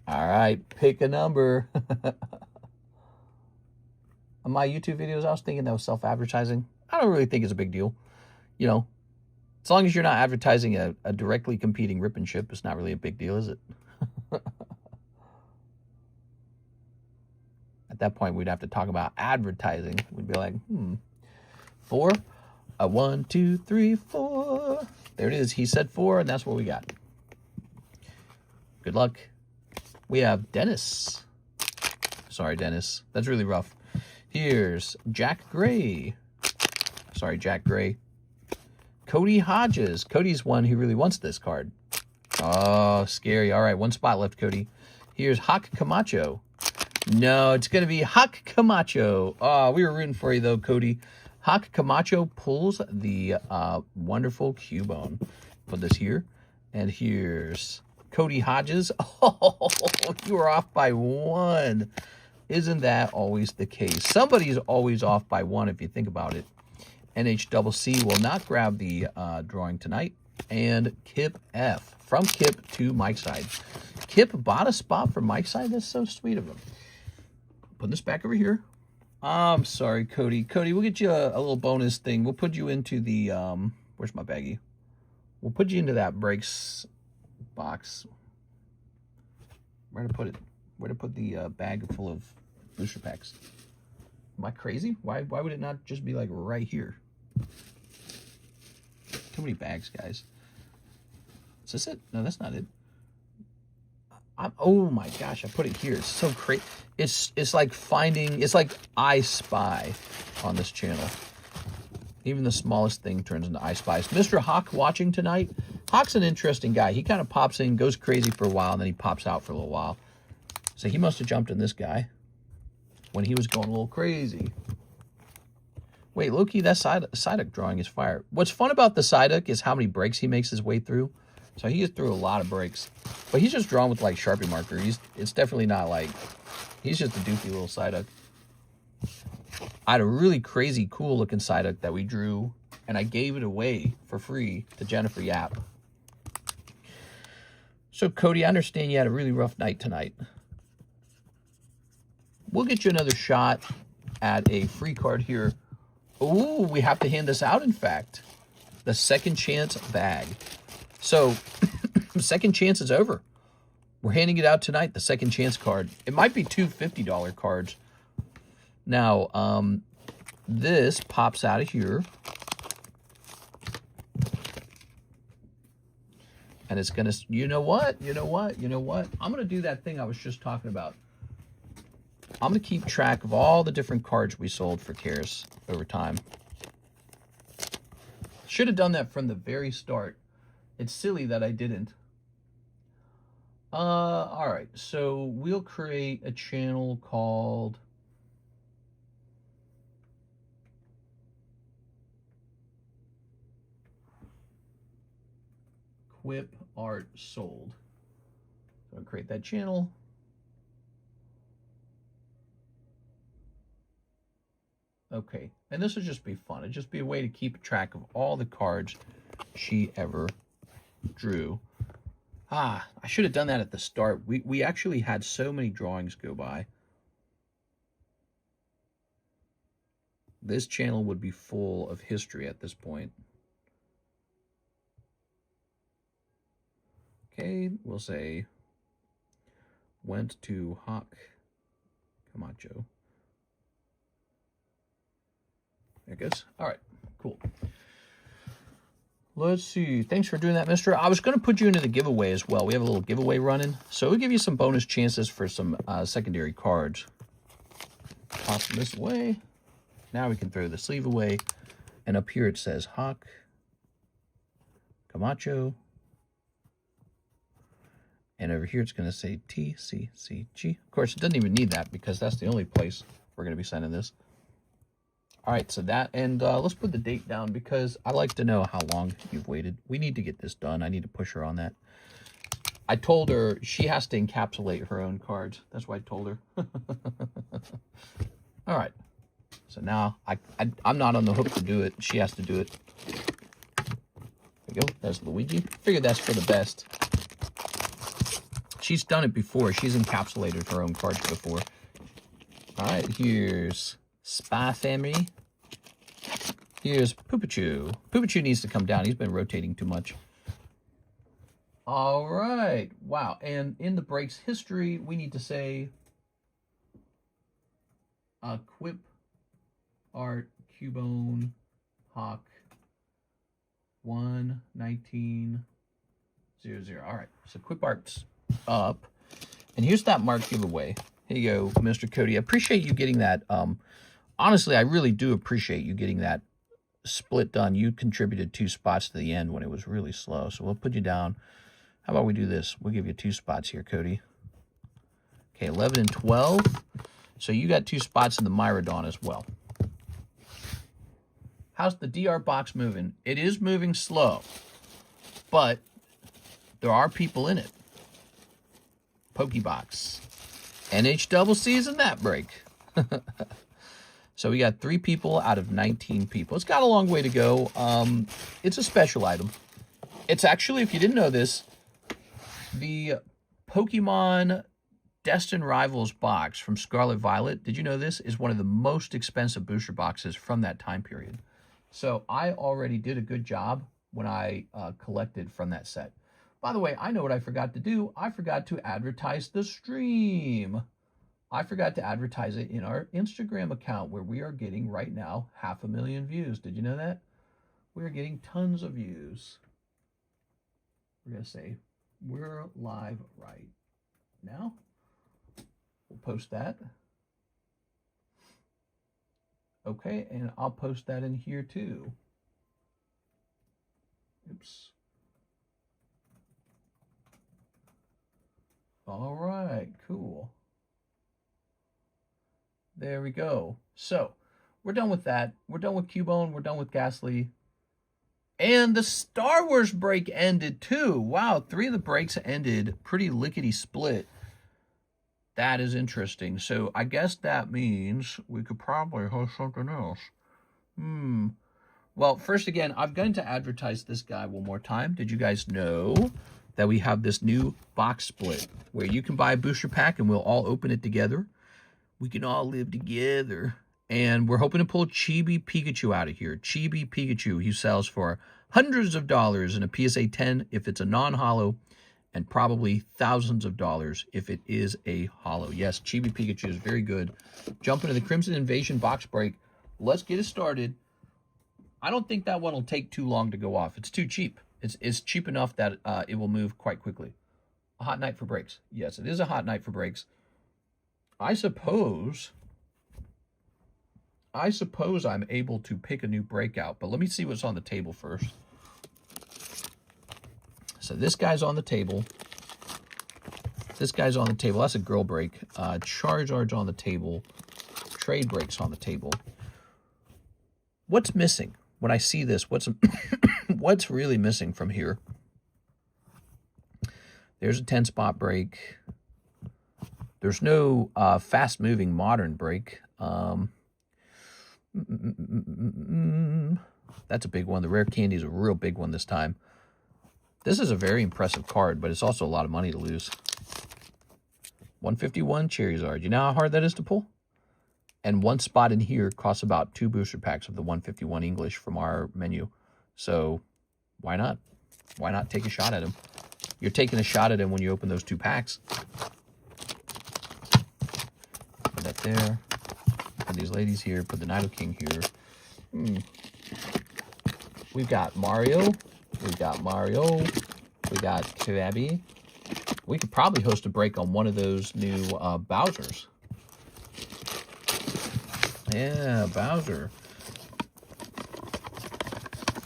[SPEAKER 1] All right. Pick a number. On my YouTube videos, I was thinking that was self-advertising. I don't really think it's a big deal. You know, as long as you're not advertising a directly competing rip and ship, it's not really a big deal, is it? At that point, we'd have to talk about advertising. We'd be like, 4. 1, 2, 3, 4. There it is. He said 4, and that's what we got. Good luck. We have Dennis. Sorry, Dennis. That's really rough. Here's Jack Gray. Sorry, Jack Gray. Cody Hodges. Cody's one who really wants this card. Oh, scary. All right, 1 spot left, Cody. Here's Hawk Camacho. No, it's going to be Hawk Camacho. We were rooting for you, though, Cody. Hawk Camacho pulls the wonderful Cubone. Put this here. And here's Cody Hodges. Oh, you were off by 1. Isn't that always the case? Somebody's always off by 1 if you think about it. NHCC will not grab the drawing tonight. And Kip F. From Kip to Mike's side. Kip bought a spot for Mike's side. That's so sweet of him. Put this back over here. I'm sorry, Cody. Cody, we'll get you a little bonus thing. We'll put you into the, where's my baggie? We'll put you into that breaks box. Where to put it? Where to put the bag full of booster packs? Am I crazy? Why would it not just be like right here? Too many bags, guys. Is this it? No, that's not it. Oh my gosh, I put it here. It's so crazy. It's like finding, it's like I Spy on this channel. Even the smallest thing turns into I Spy. Is Mr. Hawk watching tonight? Hawk's an interesting guy. He kind of pops in, goes crazy for a while, and then he pops out for a little while. So he must have jumped in this guy when he was going a little crazy. Wait, Loki, that Psyduck drawing is fire. What's fun about the Psyduck is how many breaks he makes his way through. So he gets through a lot of breaks. But he's just drawn with, like, Sharpie marker. It's definitely not, like... He's just a doofy little Psyduck. I had a really crazy, cool-looking Psyduck that we drew, and I gave it away for free to Jennifer Yap. So, Cody, I understand you had a really rough night tonight. We'll get you another shot at a free card here. Ooh, we have to hand this out, in fact. The Second Chance bag. So, Second Chance is over. We're handing it out tonight, the Second Chance card. It might be two $50 cards. Now, this pops out of here. And it's going to, you know what? I'm going to do that thing I was just talking about. I'm going to keep track of all the different cards we sold for Cares over time. Should have done that from the very start. It's silly that I didn't. All right, so we'll create a channel called Quip Art Sold. So I'll create that channel. Okay, and this will just be fun. It'll just be a way to keep track of all the cards she ever drew. I should have done that at the start. We actually had so many drawings go by. This channel would be full of history at this point. Okay, we'll say went to Hawk Camacho. There it goes. All right, cool. Let's see. Thanks for doing that, mister. I was going to put you into the giveaway as well. We have a little giveaway running. So we'll give you some bonus chances for some secondary cards. Toss this away. Now we can throw the sleeve away. And up here it says Hawk Camacho. And over here it's going to say TCCG. Of course, it doesn't even need that because that's the only place we're going to be sending this. All right, so that, and let's put the date down because I like to know how long you've waited. We need to get this done. I need to push her on that. I told her she has to encapsulate her own cards. That's what I told her. All right. So now I'm not on the hook to do it. She has to do it. There we go. There's Luigi. Figured that's for the best. She's done it before. She's encapsulated her own cards before. All right, here's Spy Family. Here's Poopachu. Poopachu needs to come down. He's been rotating too much. All right. Wow. And in the breaks history, we need to say Quip Art Cubone Hawk 11900. All right. So Quip Art's up. And here's that mark giveaway. Here you go, Mr. Cody. I appreciate you getting that. Honestly, I really do appreciate you getting that split done. You contributed 2 spots to the end when it was really slow. So we'll put you down. How about we do this? We'll give you 2 spots here, Cody. Okay, 11 and 12. So you got 2 spots in the Myrodon as well. How's the DR box moving? It is moving slow, but there are people in it. Pokebox. NH in that break. So we got 3 people out of 19 people. It's got a long way to go. It's a special item. It's actually, if you didn't know this, the Pokemon Destined Rivals box from Scarlet Violet, did you know this, is one of the most expensive booster boxes from that time period. So I already did a good job when I collected from that set. By the way, I know what I forgot to do. I forgot to advertise the stream. I forgot to advertise it in our Instagram account where we are getting right now 500,000 views. Did you know that? We're getting tons of views. We're going to say, we're live right now. We'll post that. Okay, and I'll post that in here too. Oops. All right, cool. There we go. So, we're done with that. We're done with Cubone. We're done with Gastly. And the Star Wars break ended too. Wow, 3 of the breaks ended pretty lickety split. That is interesting. So I guess that means we could probably host something else. Well, first again, I'm going to advertise this guy one more time. Did you guys know that we have this new box split where you can buy a booster pack and we'll all open it together? We can all live together. And we're hoping to pull Chibi Pikachu out of here. Chibi Pikachu, he sells for hundreds of dollars in a PSA 10 if it's a non-holo, and probably thousands of dollars if it is a holo. Yes, Chibi Pikachu is very good. Jump into the Crimson Invasion box break. Let's get it started. I don't think that one will take too long to go off. It's too cheap. It's cheap enough that it will move quite quickly. A hot night for breaks. Yes, it is a hot night for breaks. I suppose I'm able to pick a new breakout, but let me see what's on the table first. So this guy's on the table. This guy's on the table. That's a girl break. Charizard's on the table. Trade breaks on the table. What's missing when I see this? What's really missing from here? There's a 10-spot break. There's no fast-moving modern break. That's a big one. The rare candy is a real big one this time. This is a very impressive card, but it's also a lot of money to lose. 151 Charizard. You know how hard that is to pull? And 1 spot in here costs about 2 booster packs of the 151 English from our menu. So why not? Why not take a shot at him? You're taking a shot at him when you open those 2 packs. Put that there. Put these ladies here. Put the Nidoking here. We've got Mario. We've got Mario. We got Krabby. We could probably host a break on one of those new Bowsers. Yeah, Bowser.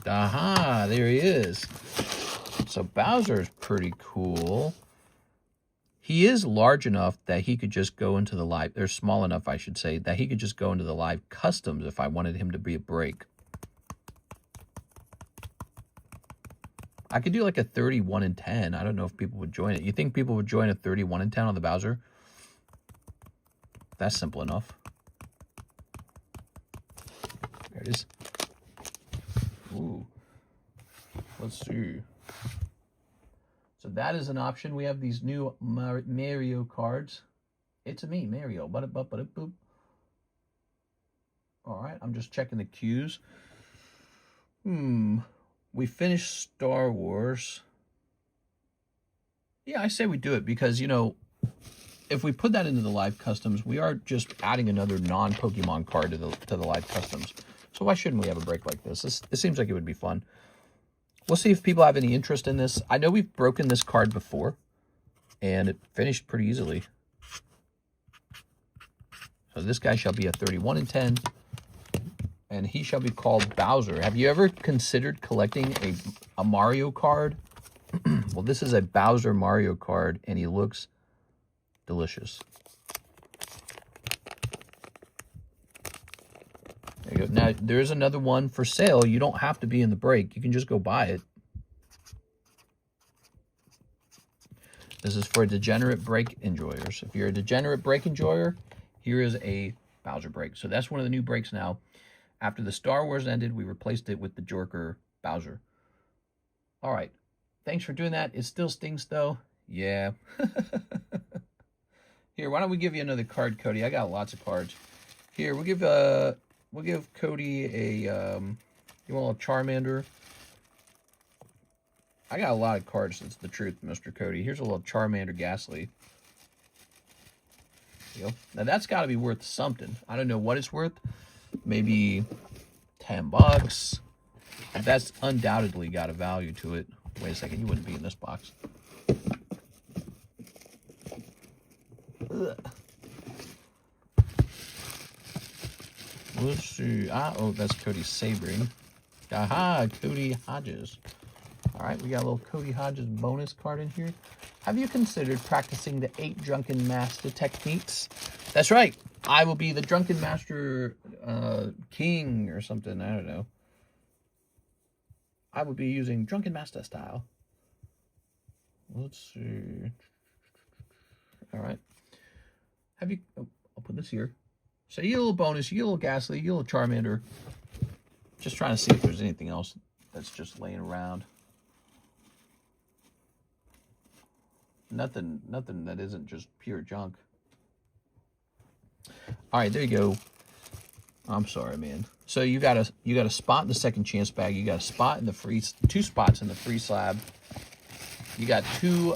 [SPEAKER 1] Aha, there he is. So Bowser is pretty cool. He is large enough that he could just go into the live, or small enough, I should say, that he could just go into the live customs if I wanted him to be a break. I could do like a 31 and 10. I don't know if people would join it. You think people would join a 31 and 10 on the Bowser? That's simple enough. There it is. Ooh. Let's see. So that is an option. We have these new Mario cards. It's me, Mario. Boop. All right, I'm just checking the queues. We finished Star Wars. Yeah, I say we do it because, you know, if we put that into the live customs, we are just adding another non-Pokemon card to the live customs. So why shouldn't we have a break like this? This seems like it would be fun. We'll see if people have any interest in this. I know we've broken this card before, and it finished pretty easily. So this guy shall be a 31 and 10. And he shall be called Bowser. Have you ever considered collecting a Mario card? Well, this is a Bowser Mario card, and he looks delicious. There you go. Now, there's another one for sale. You don't have to be in the break. You can just go buy it. This is for degenerate break enjoyers. If you're a degenerate break enjoyer, here is a Bowser break. So that's one of the new breaks now. After the Star Wars ended, we replaced it with the Jorker Bowser. All right. Thanks for doing that. It still stings, though. Yeah. Here, why don't we give you another card, Cody? I got lots of cards. Here, we'll give Cody a you want a Charmander? I got a lot of cards, that's the truth, Mr. Cody. Here's a little Charmander Gastly. Now that's got to be worth something. I don't know what it's worth. Maybe $10. That's undoubtedly got a value to it. Wait a second, you wouldn't be in this box. Ugh. Let's see. Oh, that's Cody Sabering. Aha, Cody Hodges. All right, we got a little Cody Hodges bonus card in here. Have you considered practicing the 8 Drunken Master techniques? That's right. I will be the Drunken Master King or something. I don't know. I would be using Drunken Master style. Let's see. All right. Have you... Oh, I'll put this here. So you get a little bonus, you get a little Gastly, you get a little Charmander. Just trying to see if there's anything else that's just laying around. Nothing that isn't just pure junk. All right, there you go. I'm sorry, man. So you got a spot in the second chance bag. You got a spot in the free, 2 spots in the free slab. You got 2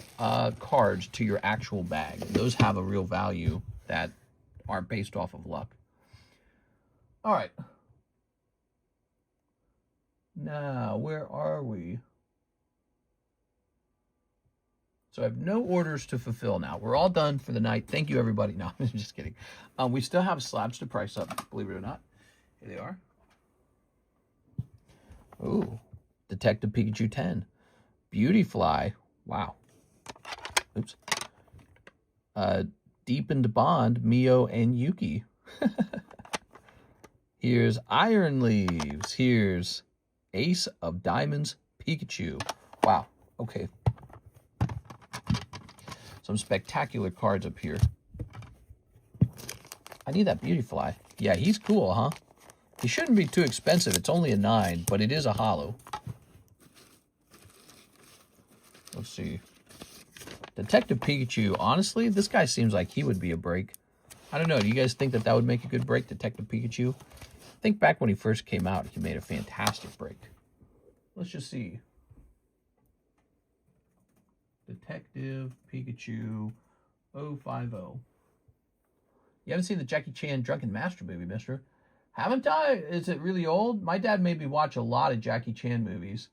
[SPEAKER 1] cards to your actual bag. Those have a real value that aren't based off of luck. All right. Now, where are we? So I have no orders to fulfill now. We're all done for the night. Thank you, everybody. No, I'm just kidding. We still have slabs to price up, believe it or not. Here they are. Ooh, Detective Pikachu 10. Beautyfly. Wow. Oops. Deepened Bond, Mio and Yuki. Here's Iron Leaves. Here's Ace of Diamonds, Pikachu. Wow. Okay. Some spectacular cards up here. I need that Beautyfly. Yeah, he's cool, huh? He shouldn't be too expensive. It's only a 9, but it is a holo. Let's see. Detective Pikachu. Honestly, this guy seems like he would be a break. I don't know. Do you guys think that would make a good break, Detective Pikachu? I think back when he first came out, he made a fantastic break. Let's just see. Detective Pikachu 050. You haven't seen the Jackie Chan Drunken Master movie, mister? Haven't I? Is it really old? My dad made me watch a lot of Jackie Chan movies.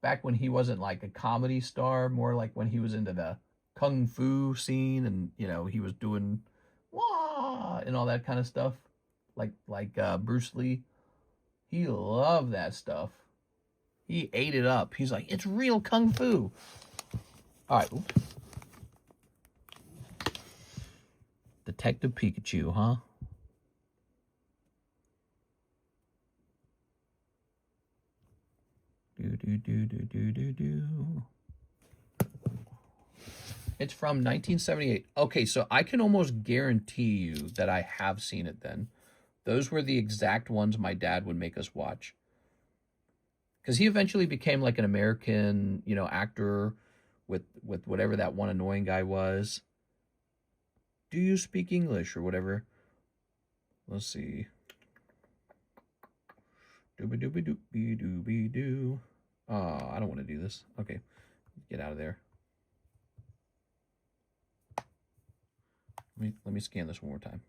[SPEAKER 1] Back when he wasn't like a comedy star, more like when he was into the kung fu scene and, you know, he was doing wah and all that kind of stuff. Like Bruce Lee. He loved that stuff. He ate it up. He's like, it's real kung fu. All right. Oops. Detective Pikachu, huh? It's from 1978. Okay, so I can almost guarantee you that I have seen it then. Those were the exact ones my dad would make us watch. Because he eventually became like an American, you know, actor with whatever that one annoying guy was. Do you speak English or whatever? Let's see. Doobie-doobie-doobie-doobie-doo. Oh, I don't want to do this. Okay, get out of there. Let me scan this one more time.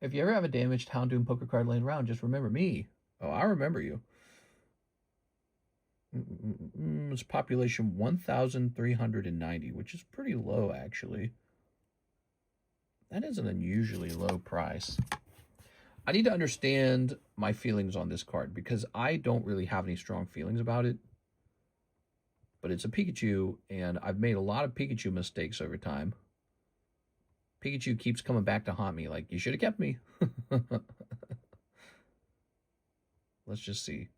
[SPEAKER 1] If you ever have a damaged Houndoom poker card laying around, just remember me. Oh, I remember you. It's population 1,390, which is pretty low, actually. That is an unusually low price. I need to understand my feelings on this card because I don't really have any strong feelings about it. But it's a Pikachu, and I've made a lot of Pikachu mistakes over time. Pikachu keeps coming back to haunt me. Like, you should have kept me. Let's just see.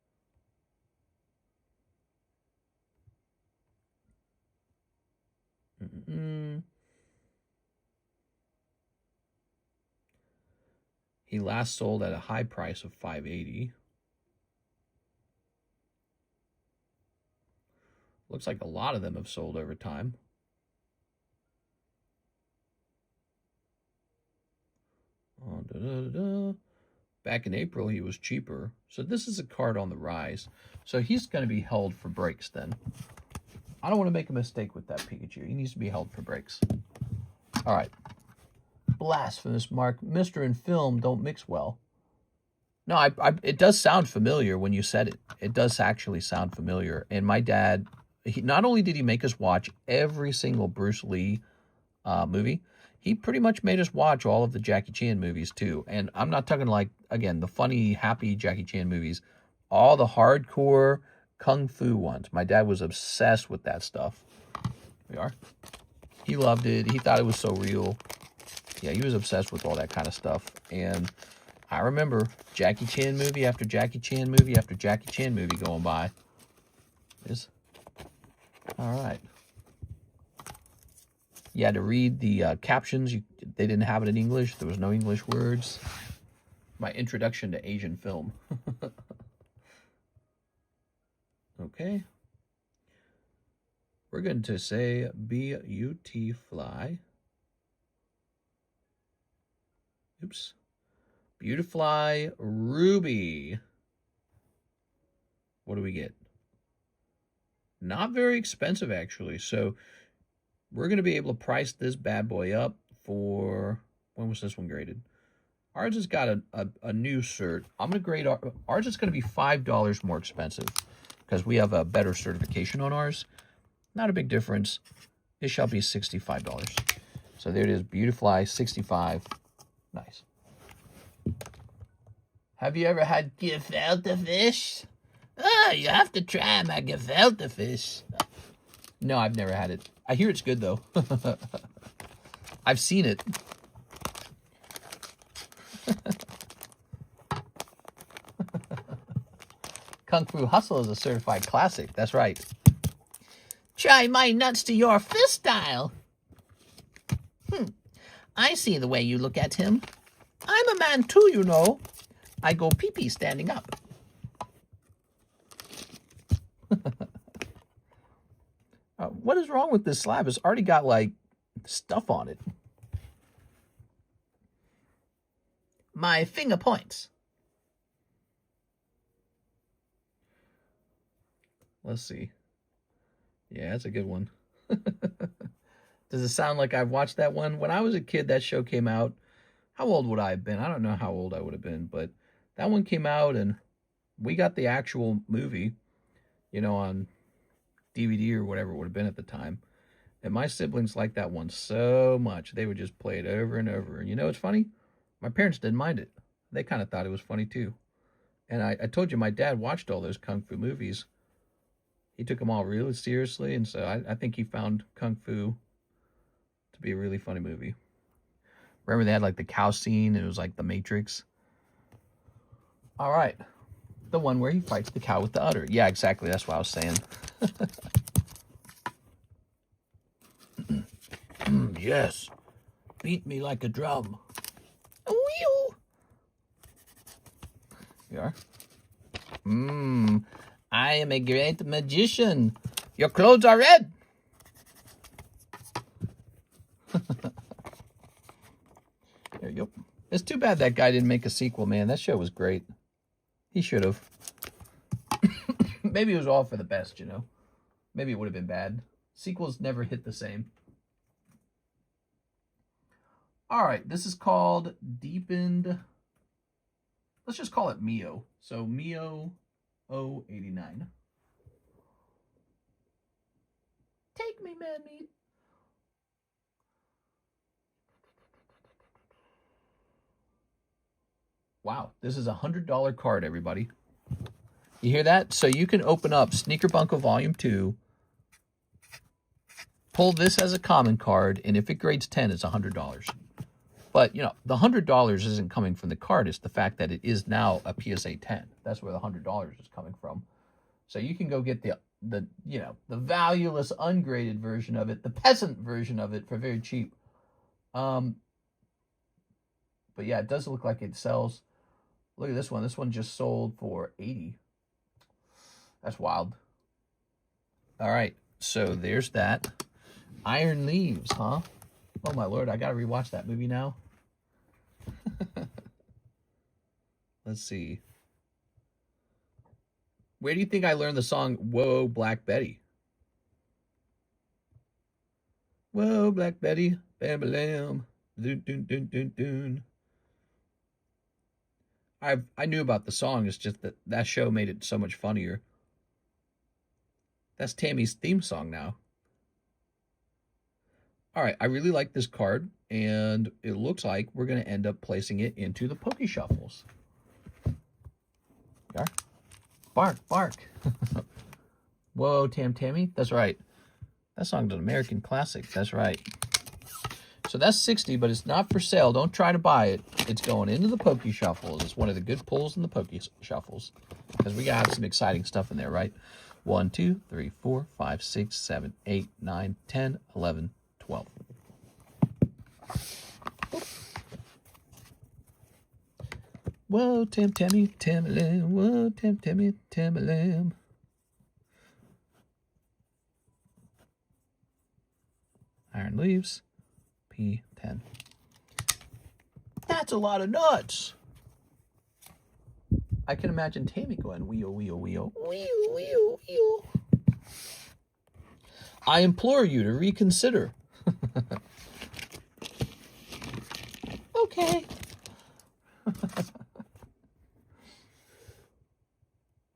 [SPEAKER 1] He last sold at a high price of $580. Looks like a lot of them have sold over time. Back in April, he was cheaper. So this is a card on the rise. So he's going to be held for breaks then. I don't want to make a mistake with that Pikachu. He needs to be held for breaks. All right. Blasphemous, Mark. Mr. and film don't mix well. No, it does sound familiar when you said it. It does actually sound familiar. And my dad, not only did he make us watch every single Bruce Lee movie, he pretty much made us watch all of the Jackie Chan movies too. And I'm not talking like, again, the funny, happy Jackie Chan movies. All the hardcore kung fu ones. My dad was obsessed with that stuff. We are. He loved it. He thought it was so real. Yeah, he was obsessed with all that kind of stuff. And I remember Jackie Chan movie after Jackie Chan movie after Jackie Chan movie going by. All right. You had to read the captions. They didn't have it in English. There was no English words. My introduction to Asian film. Okay. We're going to say Beautifly. Oops. Beautifly Ruby. What do we get? Not very expensive, actually. So we're going to be able to price this bad boy up for... When was this one graded? Ours has got a new cert. I'm going to grade... Ours is going to be $5 more expensive because we have a better certification on ours. Not a big difference. It shall be $65. So there it is. Beautifly, $65. Nice. Have you ever had gefilte fish? Oh, you have to try my gefilte fish. No, I've never had it. I hear it's good, though. I've seen it. Kung Fu Hustle is a certified classic. That's right. Try my nuts to your fist style. I see the way you look at him. I'm a man too, you know. I go pee-pee standing up. What is wrong with this slab? It's already got, like, stuff on it. My finger points. Let's see. Yeah, that's a good one. Does it sound like I've watched that one? When I was a kid, that show came out. How old would I have been? I don't know how old I would have been, but that one came out, and we got the actual movie, you know, on DVD or whatever it would have been at the time. And my siblings liked that one so much. They would just play it over and over. And you know what's funny? My parents didn't mind it. They kind of thought it was funny too. And I told you my dad watched all those Kung Fu movies. He took them all really seriously. And so I think he found Kung Fu to be a really funny movie. Remember they had like the cow scene and it was like the Matrix. All right. The one where he fights the cow with the udder. Yeah, exactly. That's what I was saying. Yes. Beat me like a drum. Whew. You are? I am a great magician. Your clothes are red. There you go. It's too bad that guy didn't make a sequel, man. That show was great. He should have. Maybe it was all for the best, you know. Maybe it would have been bad. Sequels never hit the same. All right, this is called Deepened. Let's just call it Mio. So Mio 089. Take me, man meat. Wow, this is a $100 card, everybody. You hear that? So you can open up Sneaker Bunko Volume 2, pull this as a common card, and if it grades 10, it's $100. But, you know, the $100 isn't coming from the card. It's the fact that it is now a PSA 10. That's where the $100 is coming from. So you can go get the you know, the valueless, ungraded version of it, the peasant version of it for very cheap. But yeah, it does look like it sells. Look at this one. This one just sold for 80. That's wild. All right, so there's that. Iron Leaves, huh? Oh my lord, I gotta rewatch that movie now. Let's see. Where do you think I learned the song Whoa, Black Betty? Whoa, Black Betty, bam, bam, doon, doon, doon, doon, doon. I knew about the song. It's just that that show made it so much funnier. That's Tammy's theme song now. All right, I really like this card, and it looks like we're going to end up placing it into the Poke Shuffles. Yeah. Bark, bark. Whoa, Tammy. That's right. That song's an American classic. That's right. So that's 60, but it's not for sale. Don't try to buy it. It's going into the Poke Shuffles. It's one of the good pulls in the Poke Shuffles, because we got some exciting stuff in there, right? 1, 2, 3, 4, 5, 6, 7, 8, 9, 10, 11, 12. Whoa, Tammy, Lam. Whoa, Tammy, Lam. Iron Leaves. P10. That's a lot of nuts. I can imagine Tammy going wheel, wheel, wheel, wheel, wheel, wheel. I implore you to reconsider. Okay.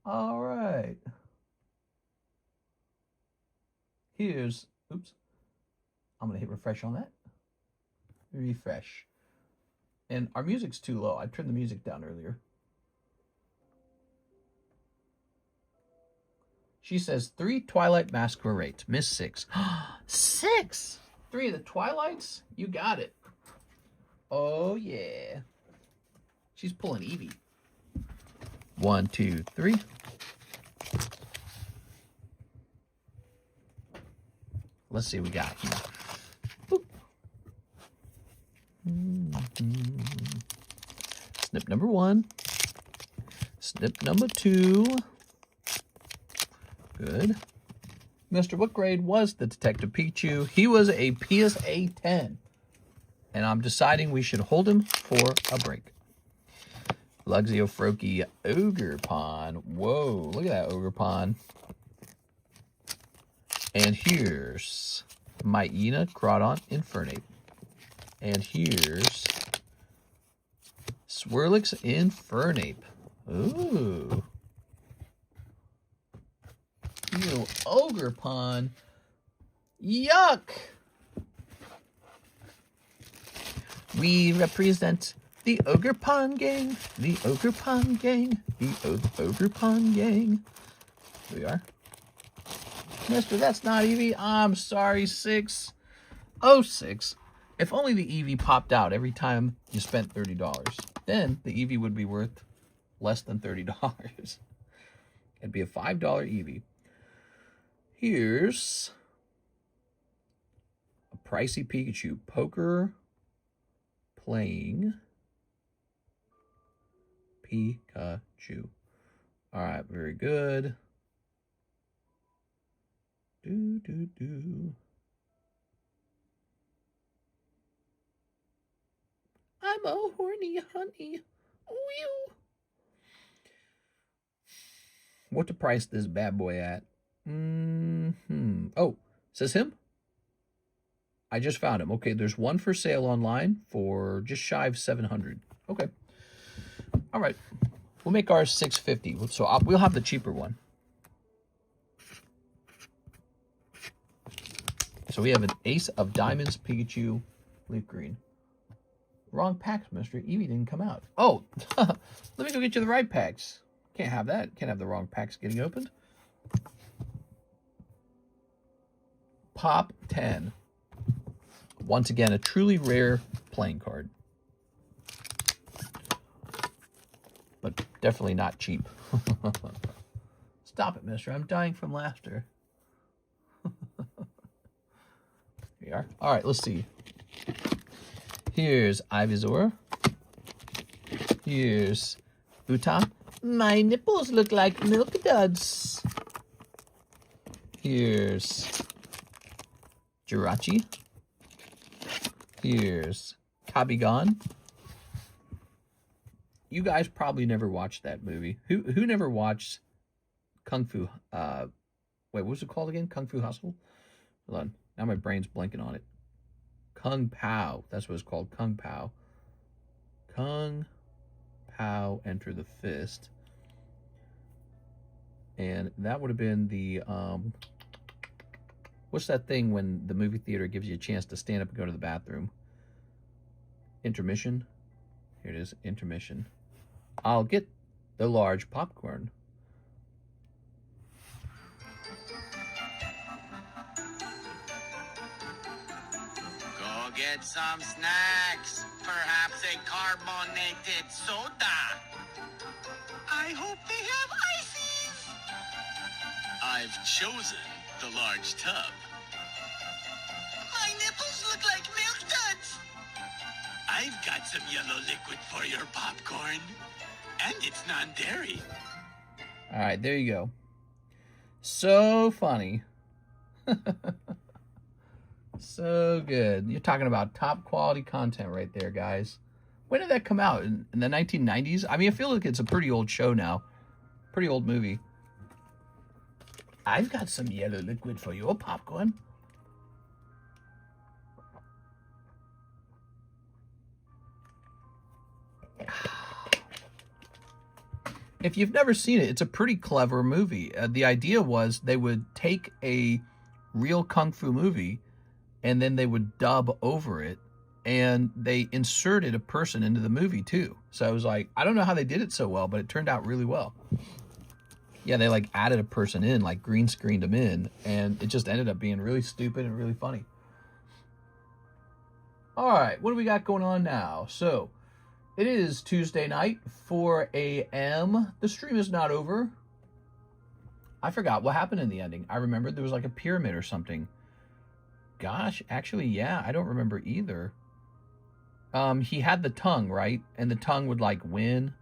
[SPEAKER 1] All right. Here's, oops. I'm going to hit refresh on that. Refresh. And our music's too low. I turned the music down earlier. She says 3 Twilight Masquerades. Miss 6. 6! 3 of the Twilights? You got it. Oh, yeah. She's pulling Eevee. 1, 2, 3. Let's see what we got here. Snip number 1. Snip number 2. Good. Mister, what grade was the Detective Pikachu? He was a PSA 10. And I'm deciding we should hold him for a break. Luxio Froakie Ogerpon. Whoa, look at that Ogerpon. And here's Myena Crawdon Infernape. And here's Swirlix Infernape. Ooh. Ew, Ogerpon. Yuck. We represent the Ogerpon gang. The Ogerpon gang. The Ogerpon gang. Here we are. Mister, that's not Eevee. I'm sorry, 6. Oh, 6. If only the Eevee popped out every time you spent $30. Then the Eevee would be worth less than $30. It'd be a $5 Eevee. Here's a pricey Pikachu. Poker playing Pikachu. All right, very good. I'm a horny honey. Whew. What to price this bad boy at? Oh, says him? I just found him. Okay, there's one for sale online for just shy of 700. Okay. All right. We'll make ours 650. So we'll have the cheaper one. So we have an Ace of Diamonds Pikachu Leaf Green. Wrong packs, Mister. Eevee didn't come out. Oh, let me go get you the right packs. Can't have that. Can't have the wrong packs getting opened. Pop 10. Once again, a truly rare playing card. Definitely not cheap. Stop it, mister. I'm dying from laughter. Here we are. All right, let's see. Here's Ivysaur. Here's Uta. My nipples look like milk duds. Here's Jirachi. Here's Kabigon. You guys probably never watched that movie. Who never watched Kung Fu? Wait, what was it called again? Kung Fu Hustle? Hold on. Now my brain's blanking on it. Kung Pao. That's what it's called. Kung Pao. Kung Pao, Enter the Fist. And that would have been the, what's that thing when the movie theater gives you a chance to stand up and go to the bathroom? Intermission. Here it is, intermission. I'll get the large popcorn.
[SPEAKER 2] Go get some snacks. Perhaps a carbonated soda. I hope they have ices. I've chosen the large tub. My nipples look like milk duds. I've got some yellow liquid for your popcorn. And it's non-dairy.
[SPEAKER 1] All right, there you go. So funny. So good. You're talking about top quality content right there, guys. When did that come out? In the 1990s? I mean, I feel like it's a pretty old show now. Pretty old movie. I've got some yellow liquid for your popcorn. If you've never seen it, it's a pretty clever movie. The idea was they would take a real kung fu movie and then they would dub over it, and they inserted a person into the movie too. So I was like, I don't know how they did it so well, but it turned out really well. Yeah, they like added a person in, like green screened them in, and it just ended up being really stupid and really funny. All right, what do we got going on now? So it is Tuesday night, 4 a.m. The stream is not over. I forgot what happened in the ending. I remembered there was like a pyramid or something. Gosh, actually, yeah, I don't remember either. He had the tongue, right? And the tongue would like win.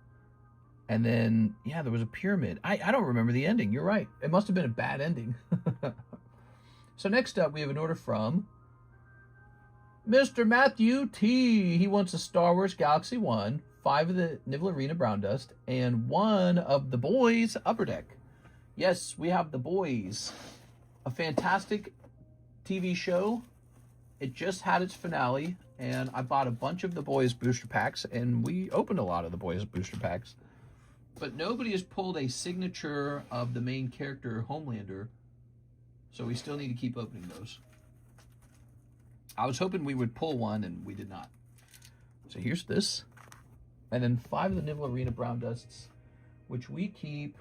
[SPEAKER 1] And then, yeah, there was a pyramid. I don't remember the ending. You're right. It must have been a bad ending. So next up, we have an order from Mr. Matthew T. He wants a Star Wars Galaxy 1, 5 of the Nibble Arena Brown Dust, and 1 of The Boys Upper Deck. Yes, we have The Boys. A fantastic TV show. It just had its finale, and I bought a bunch of The Boys booster packs, and we opened a lot of The Boys booster packs. But nobody has pulled a signature of the main character, Homelander, so we still need to keep opening those. I was hoping we would pull one, and we did not. So here's this. And then 5 of the Nibble Arena Brown Dusts, which we keep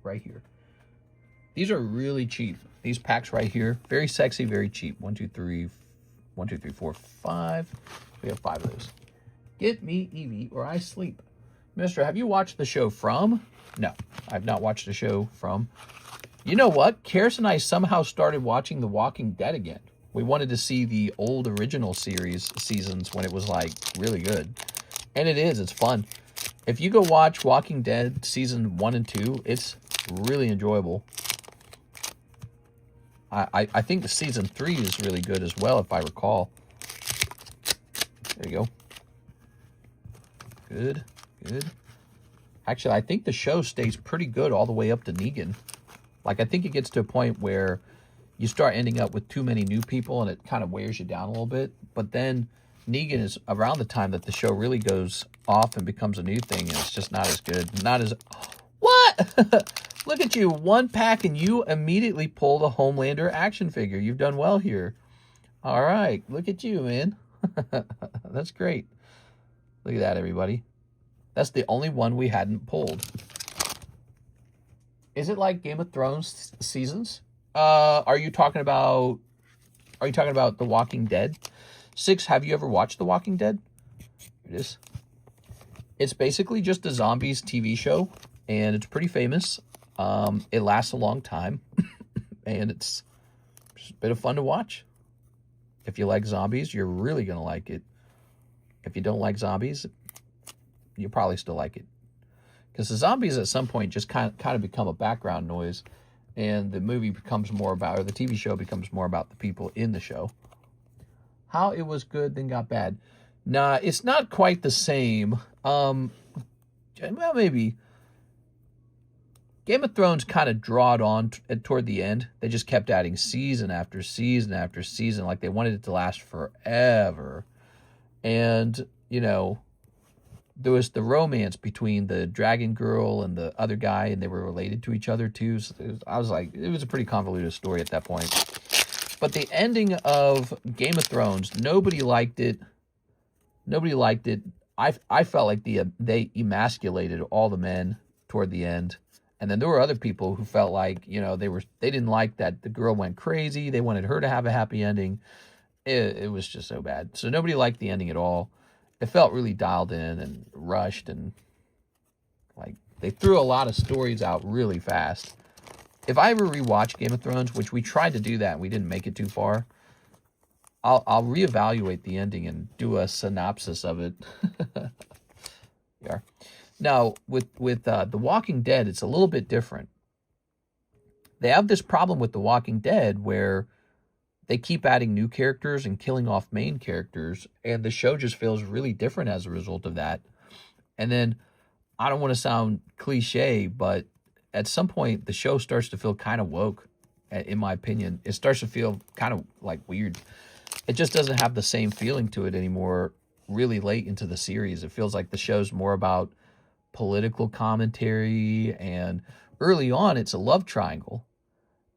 [SPEAKER 1] right here. These are really cheap. These packs right here, very sexy, very cheap. 1, 2, 3, 1, 2, 3, 4, 5. We have 5 of those. Get me Eevee or I sleep. Mister, have you watched the show From? No, I've not watched the show From. You know what? Karis and I somehow started watching The Walking Dead again. We wanted to see the old original series seasons when it was like really good. And it is, it's fun. If you go watch Walking Dead season 1 and 2, it's really enjoyable. I think the season 3 is really good as well, if I recall. There you go. Good, good. Actually, I think the show stays pretty good all the way up to Negan. Like, I think it gets to a point where you start ending up with too many new people and it kind of wears you down a little bit. But then Negan is around the time that the show really goes off and becomes a new thing, and it's just not as good. Not as... What? Look at you. 1 pack and you immediately pulled a Homelander action figure. You've done well here. All right. Look at you, man. That's great. Look at that, everybody. That's the only one we hadn't pulled. Is it like Game of Thrones seasons? Are you talking about The The Walking Dead? 6, have you ever watched The Walking Dead? Here it is. It's basically just a zombies TV show, and it's pretty famous. It lasts a long time, and it's just a bit of fun to watch. If you like zombies, you're really going to like it. If you don't like zombies, you probably still like it. Because the zombies at some point just kind of become a background noise, and the movie becomes more about, or the TV show becomes more about the people in the show. How it was good, then got bad. Nah, it's not quite the same. Well, maybe. Game of Thrones kind of drawed on toward the end. They just kept adding season after season after season, like they wanted it to last forever. And, you know, there was the romance between the dragon girl and the other guy, and they were related to each other too. So I was like, it was a pretty convoluted story at that point. But the ending of Game of Thrones, nobody liked it. Nobody liked it. I felt like they emasculated all the men toward the end. And then there were other people who felt like, you know, they didn't like that the girl went crazy. They wanted her to have a happy ending. It was just so bad. So nobody liked the ending at all. It felt really dialed in and rushed, and like they threw a lot of stories out really fast. If I ever rewatch Game of Thrones, which we tried to do that and we didn't make it too far, I'll reevaluate the ending and do a synopsis of it. Yeah. Now, with The Walking Dead, it's a little bit different. They have this problem with The Walking Dead where they keep adding new characters and killing off main characters, and the show just feels really different as a result of that. And then, I don't want to sound cliche, but at some point, the show starts to feel kind of woke, in my opinion. It starts to feel kind of like weird. It just doesn't have the same feeling to it anymore really late into the series. It feels like the show's more about political commentary, and early on, it's a love triangle.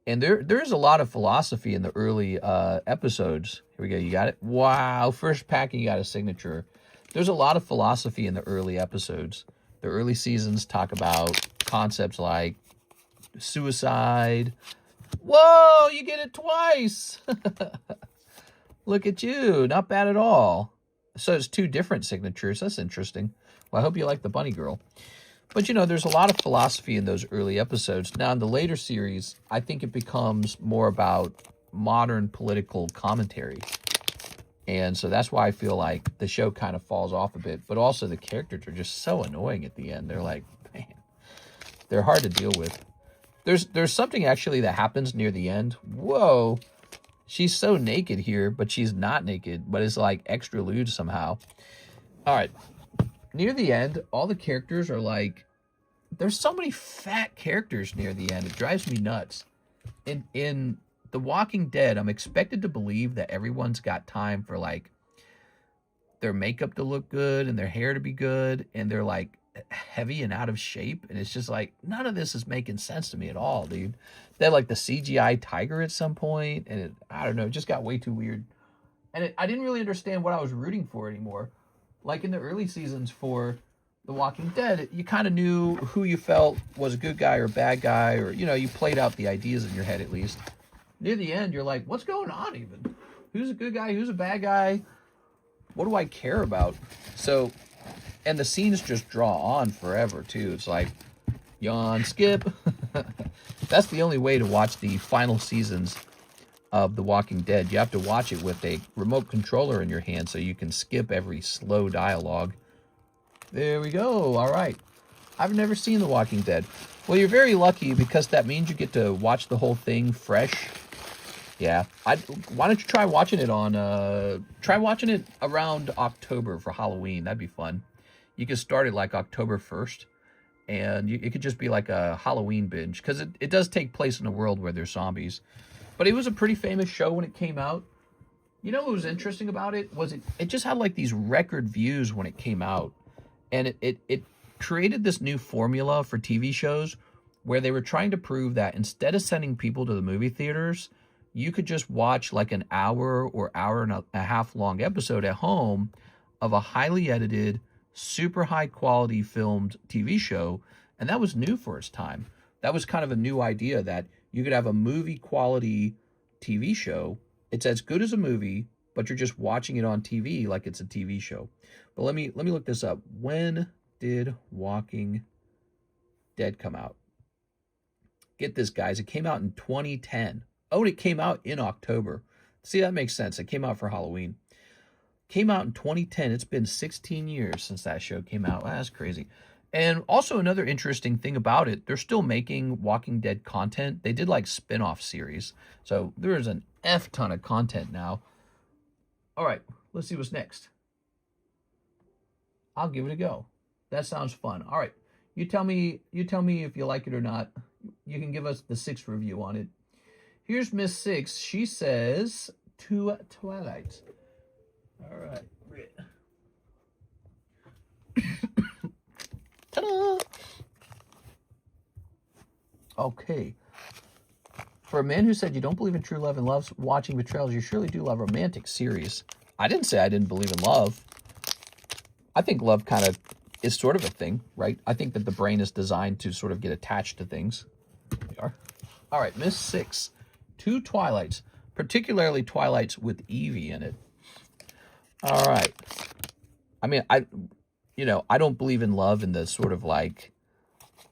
[SPEAKER 1] And there's a lot of philosophy in the early episodes. Here we go. You got it? Wow. First pack, you got a signature. There's a lot of philosophy in the early episodes. The early seasons talk about concepts like suicide. Whoa, you get it twice. Look at you. Not bad at all. So it's two different signatures. That's interesting. Well, I hope you like the bunny girl. But, you know, there's a lot of philosophy in those early episodes. Now, in the later series, I think it becomes more about modern political commentary. And so that's why I feel like the show kind of falls off a bit. But also the characters are just so annoying at the end. They're like, man, they're hard to deal with. There's something actually that happens near the end. Whoa, she's so naked here, but she's not naked. But it's like extra lewd somehow. All right. Near the end, all the characters are like, there's so many fat characters near the end. It drives me nuts. In The Walking Dead, I'm expected to believe that everyone's got time for like their makeup to look good and their hair to be good, and they're like heavy and out of shape. And it's just like, none of this is making sense to me at all, dude. They had like the CGI tiger at some point, and I don't know, it just got way too weird. And I didn't really understand what I was rooting for anymore. Like in the early seasons for The Walking Dead, you kind of knew who you felt was a good guy or a bad guy, or, you know, you played out the ideas in your head at least. Near the end, you're like, what's going on even? Who's a good guy? Who's a bad guy? What do I care about? So, and the scenes just draw on forever, too. It's like, yawn, skip. That's the only way to watch the final seasons of The Walking Dead. You have to watch it with a remote controller in your hand so you can skip every slow dialogue. There we go. All right. I've never seen The Walking Dead. Well, you're very lucky because that means you get to watch the whole thing fresh. Yeah. Why don't you try watching it on, try watching it around October for Halloween. That'd be fun. You can start it like October 1st. And it could just be like a Halloween binge because it does take place in a world where there's zombies. But it was a pretty famous show when it came out. You know what was interesting about it? Was it just had like these record views when it came out. And it created this new formula for TV shows where they were trying to prove that instead of sending people to the movie theaters, you could just watch like an hour or hour and a half long episode at home of a highly edited, super high quality filmed TV show. And that was new for its time. That was kind of a new idea that you could have a movie quality TV show. It's as good as a movie, but you're just watching it on TV like it's a TV show. But let me look this up. When did Walking Dead come out? Get this, guys. It came out in 2010. Oh, and it came out in October. See, that makes sense. It came out for Halloween. Came out in 2010. It's been 16 years since that show came out. That's crazy. And also another interesting thing about it, they're still making Walking Dead content. They did like spin-off series. So there's an F ton of content now. All right, let's see what's next. I'll give it a go. That sounds fun. All right. You tell me if you like it or not. You can give us the 6 review on it. Here's Miss 6. She says, "To Twilight." All right. Ta-da! Okay. For a man who said you don't believe in true love and loves watching betrayals, you surely do love romantic series. I didn't say I didn't believe in love. I think love kind of is sort of a thing, right? I think that the brain is designed to sort of get attached to things. There we are. All right, Miss 6. 2 Twilights, particularly Twilights with Evie in it. All right. I mean, I don't believe in love in the sort of like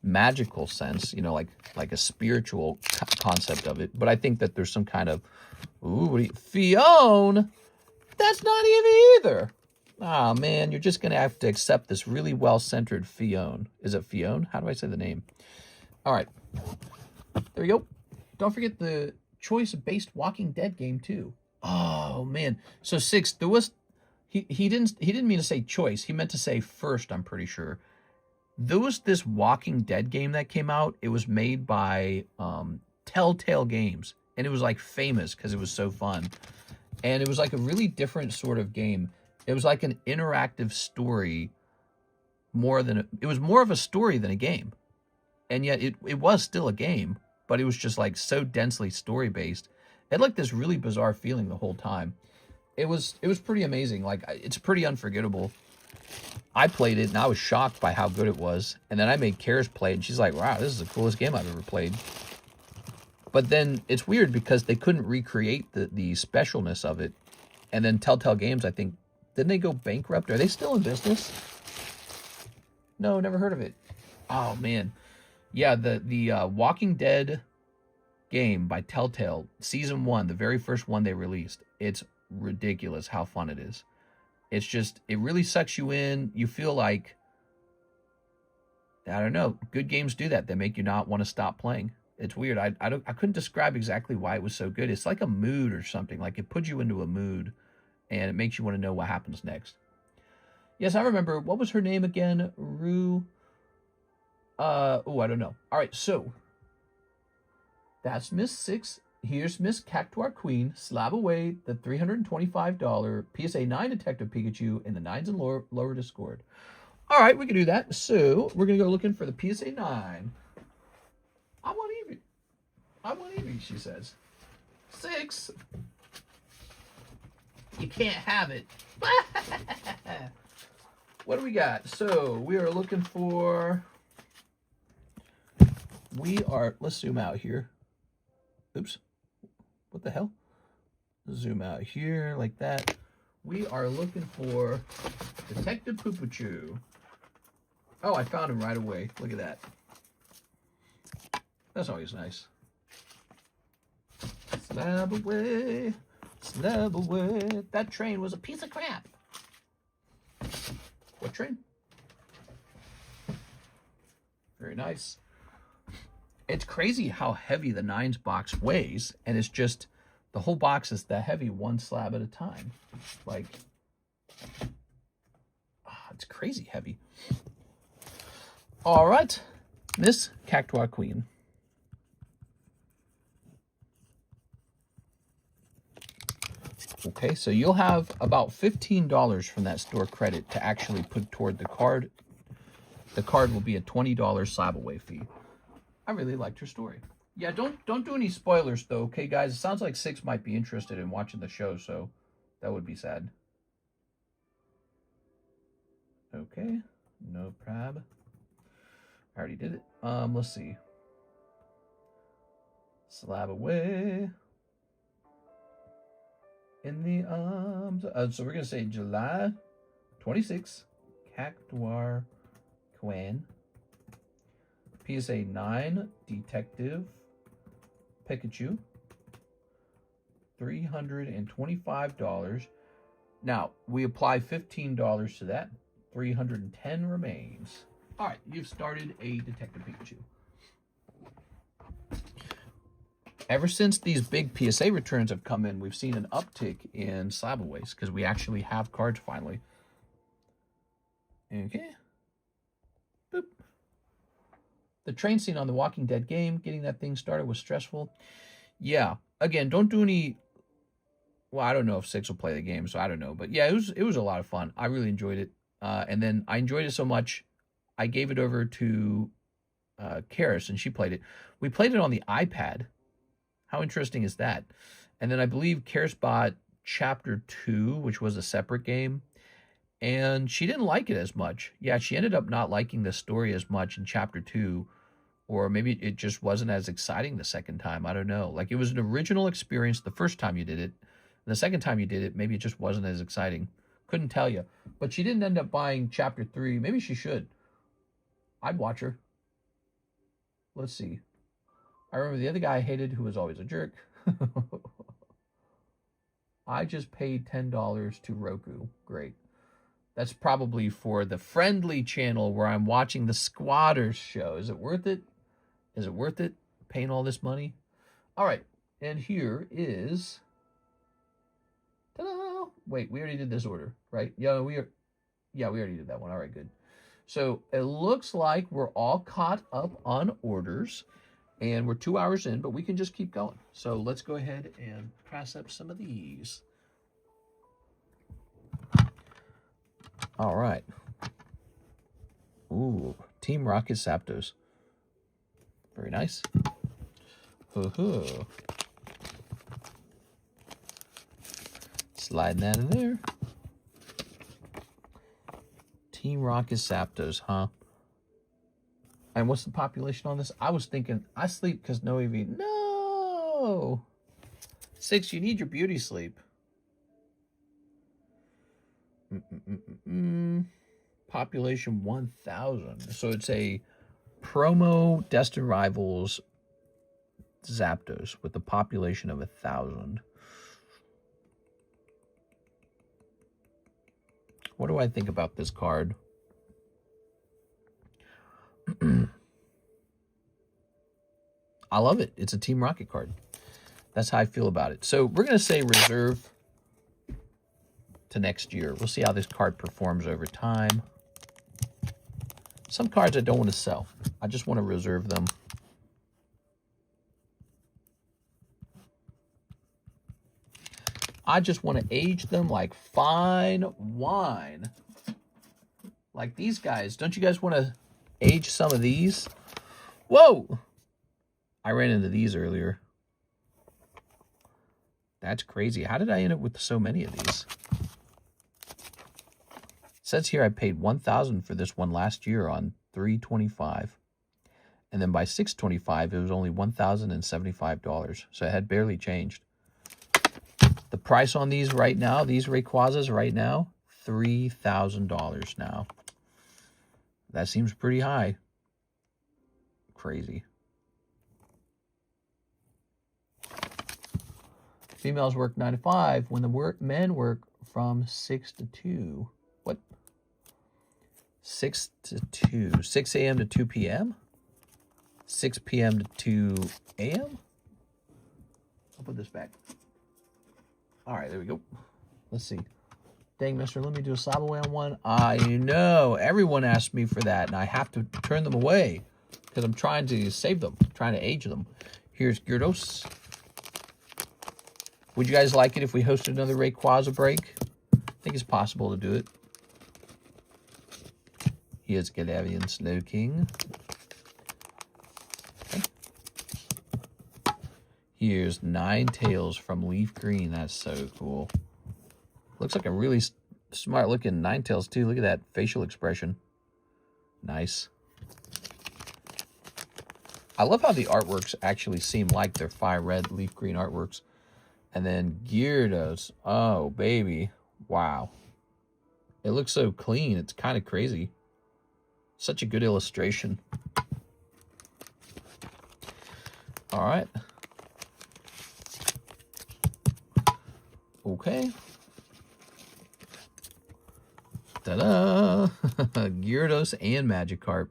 [SPEAKER 1] magical sense, like a spiritual concept of it. But I think that there's some kind of, Fionn, that's not Evie either. Oh, man, you're just going to have to accept this really well-centered Fionn. Is it Fionn? How do I say the name? All right. There we go. Don't forget the choice-based Walking Dead game, too. Oh, man. So, 6, there was... He didn't mean to say choice. He meant to say first, I'm pretty sure. There was this Walking Dead game that came out. It was made by Telltale Games. And it was, like, famous because it was so fun. And it was, like, a really different sort of game. It was like an interactive story it was more of a story than a game. And yet it was still a game, but it was just like so densely story-based. It had like this really bizarre feeling the whole time. It was pretty amazing. Like, it's pretty unforgettable. I played it and I was shocked by how good it was. And then I made Karis play it and she's like, wow, this is the coolest game I've ever played. But then it's weird because they couldn't recreate the specialness of it. And then Telltale Games, I think, didn't they go bankrupt? Are they still in business? No, never heard of it. Oh, man. Yeah, the Walking Dead game by Telltale, Season 1, the very first one they released. It's ridiculous how fun it is. It's just, it really sucks you in. You feel like, I don't know, good games do that. They make you not want to stop playing. It's weird. I couldn't describe exactly why it was so good. It's like a mood or something. Like, it puts you into a mood. And it makes you want to know what happens next. Yes, I remember. What was her name again? Rue. I don't know. All right, so that's Miss 6. Here's Miss Cactuar Queen. Slab away the $325 PSA 9 Detective Pikachu in the 9s and lower Discord. All right, we can do that. So we're going to go looking for the PSA 9. I want Eevee, she says. 6. You can't have it. What do we got? So we are looking for... Let's zoom out here. Oops. What the hell? Zoom out here like that. We are looking for Detective Pikachu. Oh, I found him right away. Look at that. That's always nice. Slab away. Slab away. That train was a piece of crap. What train? Very nice. It's crazy how heavy the 9s box weighs, and it's just, the whole box is that heavy, one slab at a time. Like, it's crazy heavy. All right, Miss Cactuar Queen. Okay, so you'll have about $15 from that store credit to actually put toward the card. The card will be a $20 slab away fee. I really liked her story. Yeah, don't do any spoilers though, okay, guys? It sounds like 6 might be interested in watching the show, so that would be sad. Okay, no prob. I already did it. Let's see. Slab away. In the arms. So we're gonna say July 26th, Cactuar Quinn. PSA 9, Detective Pikachu. $325. Now, we apply $15 to that. $310 remains. All right, you've started a Detective Pikachu. Ever since these big PSA returns have come in, we've seen an uptick in Slabaways because we actually have cards finally. Okay. Boop. The train scene on the Walking Dead game, getting that thing started was stressful. Yeah. Again, don't do any... Well, I don't know if Six will play the game, so I don't know. But yeah, it was a lot of fun. I really enjoyed it. And then I enjoyed it so much, I gave it over to Karis, and she played it. We played it on the iPad. How interesting is that? And then I believe Karis bought Chapter 2, which was a separate game, and she didn't like it as much. Yeah, she ended up not liking the story as much in Chapter 2, or maybe it just wasn't as exciting the second time. I don't know. Like, it was an original experience the first time you did it. And the second time you did it, maybe it just wasn't as exciting. Couldn't tell you. But she didn't end up buying Chapter 3. Maybe she should. I'd watch her. Let's see. I remember the other guy I hated who was always a jerk. I just paid $10 to Roku. Great. That's probably for the friendly channel where I'm watching the Squatters show. Is it worth it? Is it worth it? Paying all this money? All right. And here is... Ta-da! Wait, we already did this order, right? Yeah, we already did that one. All right, good. So it looks like we're all caught up on orders, and we're 2 hours in, but we can just keep going. So let's go ahead and pass up some of these. All right. Ooh, Team Rocket Zapdos. Very nice. Sliding that in there. Team Rocket Zapdos, huh? And what's the population on this? I was thinking, I sleep because no EV. No! 6, you need your beauty sleep. Population 1,000. So it's a promo Destined Rivals Zapdos with a population of 1,000. What do I think about this card? I love it. It's a Team Rocket card. That's how I feel about it. So we're going to say reserve to next year. We'll see how this card performs over time. Some cards I don't want to sell. I just want to reserve them. I just want to age them like fine wine. Like these guys. Don't you guys want to age some of these? Whoa! I ran into these earlier. That's crazy. How did I end up with so many of these? It says here I paid $1,000 for this one last year on $325. And then by $625, it was only $1,075. So it had barely changed. The price on these right now, these Rayquazas right now, $3,000 now. That seems pretty high. Crazy. Females work 9 to 5 when the men work from 6 to 2. What? 6 to 2. 6 a.m. to 2 p.m.? 6 p.m. to 2 a.m.? I'll put this back. All right, there we go. Let's see. Dang, mister, let me do a Slabaway on one. I know. Everyone asked me for that, and I have to turn them away because I'm trying to save them, trying to age them. Here's Gyarados. Would you guys like it if we hosted another Rayquaza break? I think it's possible to do it. Here's Galarian Slowking. Okay. Here's Ninetales from Leaf Green. That's so cool. Looks like a really smart looking Ninetales too. Look at that facial expression. Nice. I love how the artworks actually seem like they're fire red, leaf green artworks. And then Gyarados. Oh, baby. Wow. It looks so clean. It's kind of crazy. Such a good illustration. All right. Okay. Ta-da! Gyarados and Magikarp.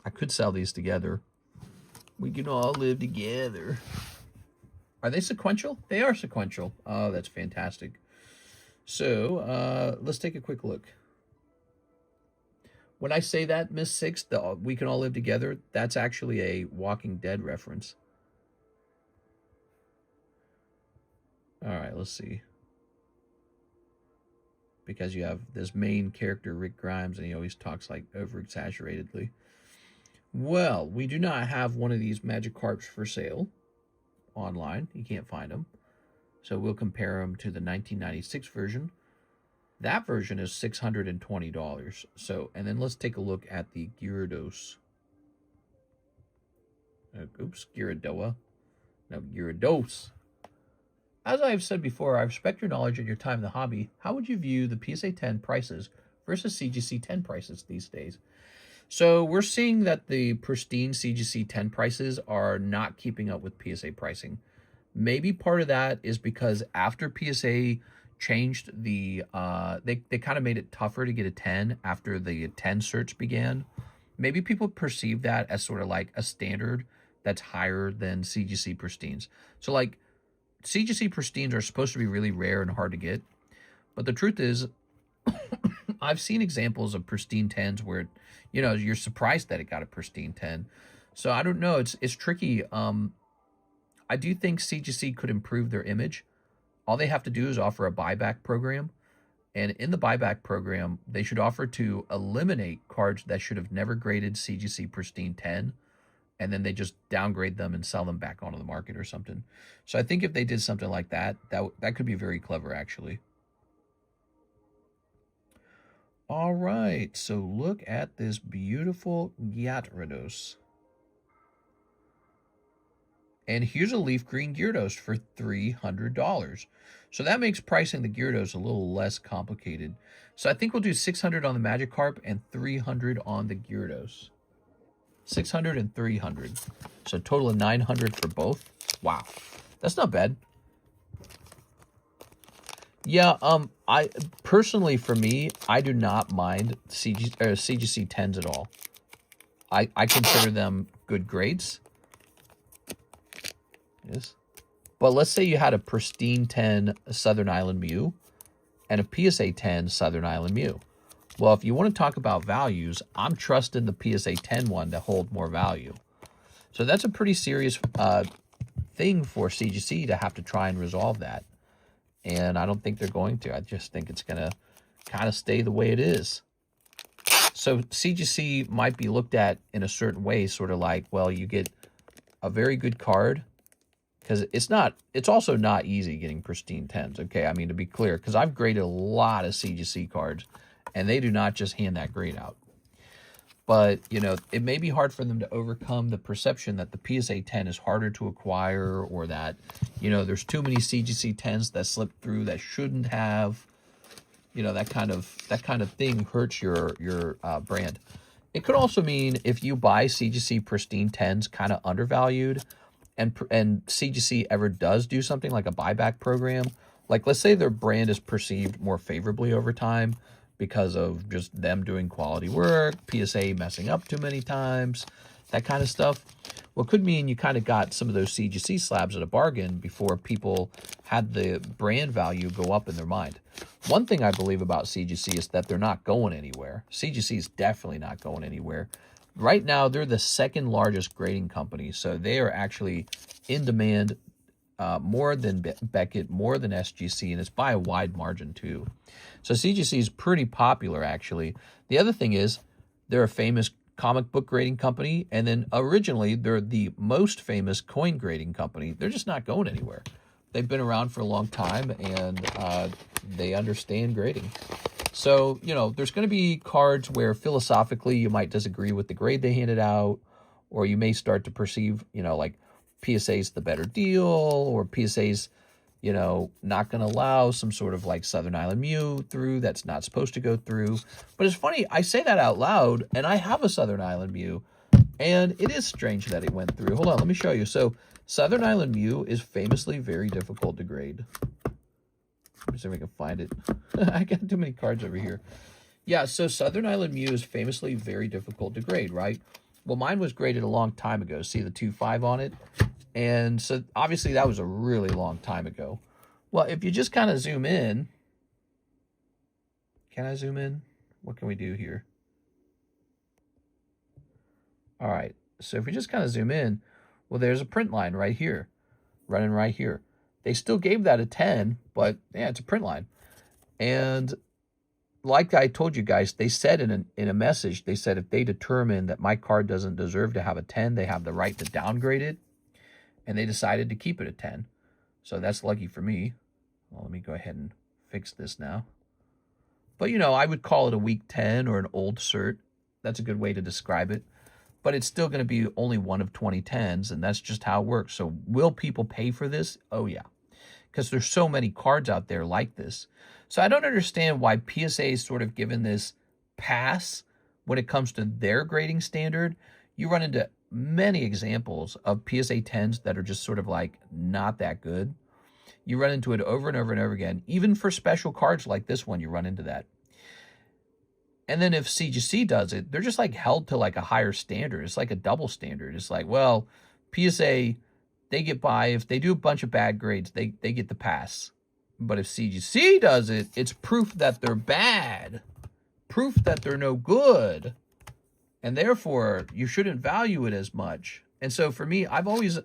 [SPEAKER 1] I could sell these together. We can all live together. Are they sequential? They are sequential. Oh, that's fantastic. So, let's take a quick look. When I say that, Miss Six, we can all live together, that's actually a Walking Dead reference. All right, let's see. Because you have this main character, Rick Grimes, and he always talks like over-exaggeratedly. Well, we do not have one of these Magikarps for sale online. You can't find them. So we'll compare them to the 1996 version. That version is $620. So, and then let's take a look at the Gyarados. Oops, Gyaradoa. No, Gyarados. As I have said before, I respect your knowledge and your time in the hobby. How would you view the PSA 10 prices versus CGC 10 prices these days? So we're seeing that the pristine CGC 10 prices are not keeping up with PSA pricing. Maybe part of that is because after PSA changed the, they kind of made it tougher to get a 10 after the 10 search began. Maybe people perceive that as sort of like a standard that's higher than CGC pristines. So like CGC pristines are supposed to be really rare and hard to get. But the truth is, I've seen examples of pristine 10s where, you know, you're surprised that it got a pristine 10. So I don't know. It's tricky. I do think CGC could improve their image. All they have to do is offer a buyback program. And in the buyback program, they should offer to eliminate cards that should have never graded CGC pristine 10. And then they just downgrade them and sell them back onto the market or something. So I think if they did something like that, that could be very clever, actually. All right, so look at this beautiful Gyarados. And here's a leaf green Gyarados for $300. So that makes pricing the Gyarados a little less complicated. So I think we'll do $600 on the Magikarp and $300 on the Gyarados. $600 and $300. So a total of $900 for both. Wow, that's not bad. Yeah, I personally, for me, I do not mind CGC 10s at all. I consider them good grades. Yes. But let's say you had a pristine 10 Southern Island Mew and a PSA 10 Southern Island Mew. Well, if you want to talk about values, I'm trusting the PSA 10 one to hold more value. So that's a pretty serious thing for CGC to have to try and resolve that. And I don't think they're going to. I just think it's going to kind of stay the way it is. So CGC might be looked at in a certain way, sort of like, well, you get a very good card. Because it's also not easy getting pristine 10s, okay? I mean, to be clear, because I've graded a lot of CGC cards, and they do not just hand that grade out. But, you know, it may be hard for them to overcome the perception that the PSA 10 is harder to acquire, or that, you know, there's too many CGC 10s that slip through that shouldn't have. You know, that kind of thing hurts your brand. It could also mean if you buy CGC pristine 10s kind of undervalued, and CGC ever does do something like a buyback program, like let's say their brand is perceived more favorably over time because of just them doing quality work, PSA messing up too many times, that kind of stuff. Well, it could mean you kind of got some of those CGC slabs at a bargain before people had the brand value go up in their mind. One thing I believe about CGC is that they're not going anywhere. CGC is definitely not going anywhere. Right now, they're the second largest grading company, so they are actually in demand more than Beckett, more than SGC, and it's by a wide margin, too. So CGC is pretty popular, actually. The other thing is they're a famous comic book grading company, and then originally they're the most famous coin grading company. They're just not going anywhere. They've been around for a long time, and they understand grading. So, you know, there's going to be cards where philosophically you might disagree with the grade they handed out, or you may start to perceive, you know, like PSA's the better deal, or PSA's, you know, not going to allow some sort of like Southern Island Mew through that's not supposed to go through. But it's funny, I say that out loud, and I have a Southern Island Mew, and it is strange that it went through. Hold on, let me show you. So Southern Island Mew is famously very difficult to grade. Let me see if I can find it. I got too many cards over here. Yeah, so Southern Island Mew is famously very difficult to grade, right? Well, mine was graded a long time ago. See the 2.5 on it? And so obviously that was a really long time ago. Well, if you just kind of zoom in. Can I zoom in? What can we do here? All right, so if we just kind of zoom in, well, there's a print line right here, running right here. They still gave that a 10, but yeah, it's a print line. And like I told you guys, they said in a message, they said if they determine that my card doesn't deserve to have a 10, they have the right to downgrade it. And they decided to keep it at 10. So that's lucky for me. Well, let me go ahead and fix this now. But, you know, I would call it a weak 10 or an old cert. That's a good way to describe it. But it's still going to be only one of 20 10s, and that's just how it works. So will people pay for this? Oh, yeah. Because there's so many cards out there like this. So I don't understand why PSA is sort of given this pass when it comes to their grading standard. You run into many examples of PSA 10s that are just sort of like not that good. You run into it over and over and over again. Even for special cards like this one, you run into that. And then if CGC does it, they're just like held to like a higher standard. It's like a double standard. It's like, well, PSA, they get by. If they do a bunch of bad grades, they get the pass. But if CGC does it, it's proof that they're bad. Proof that they're no good. And therefore, you shouldn't value it as much. And so for me, I've always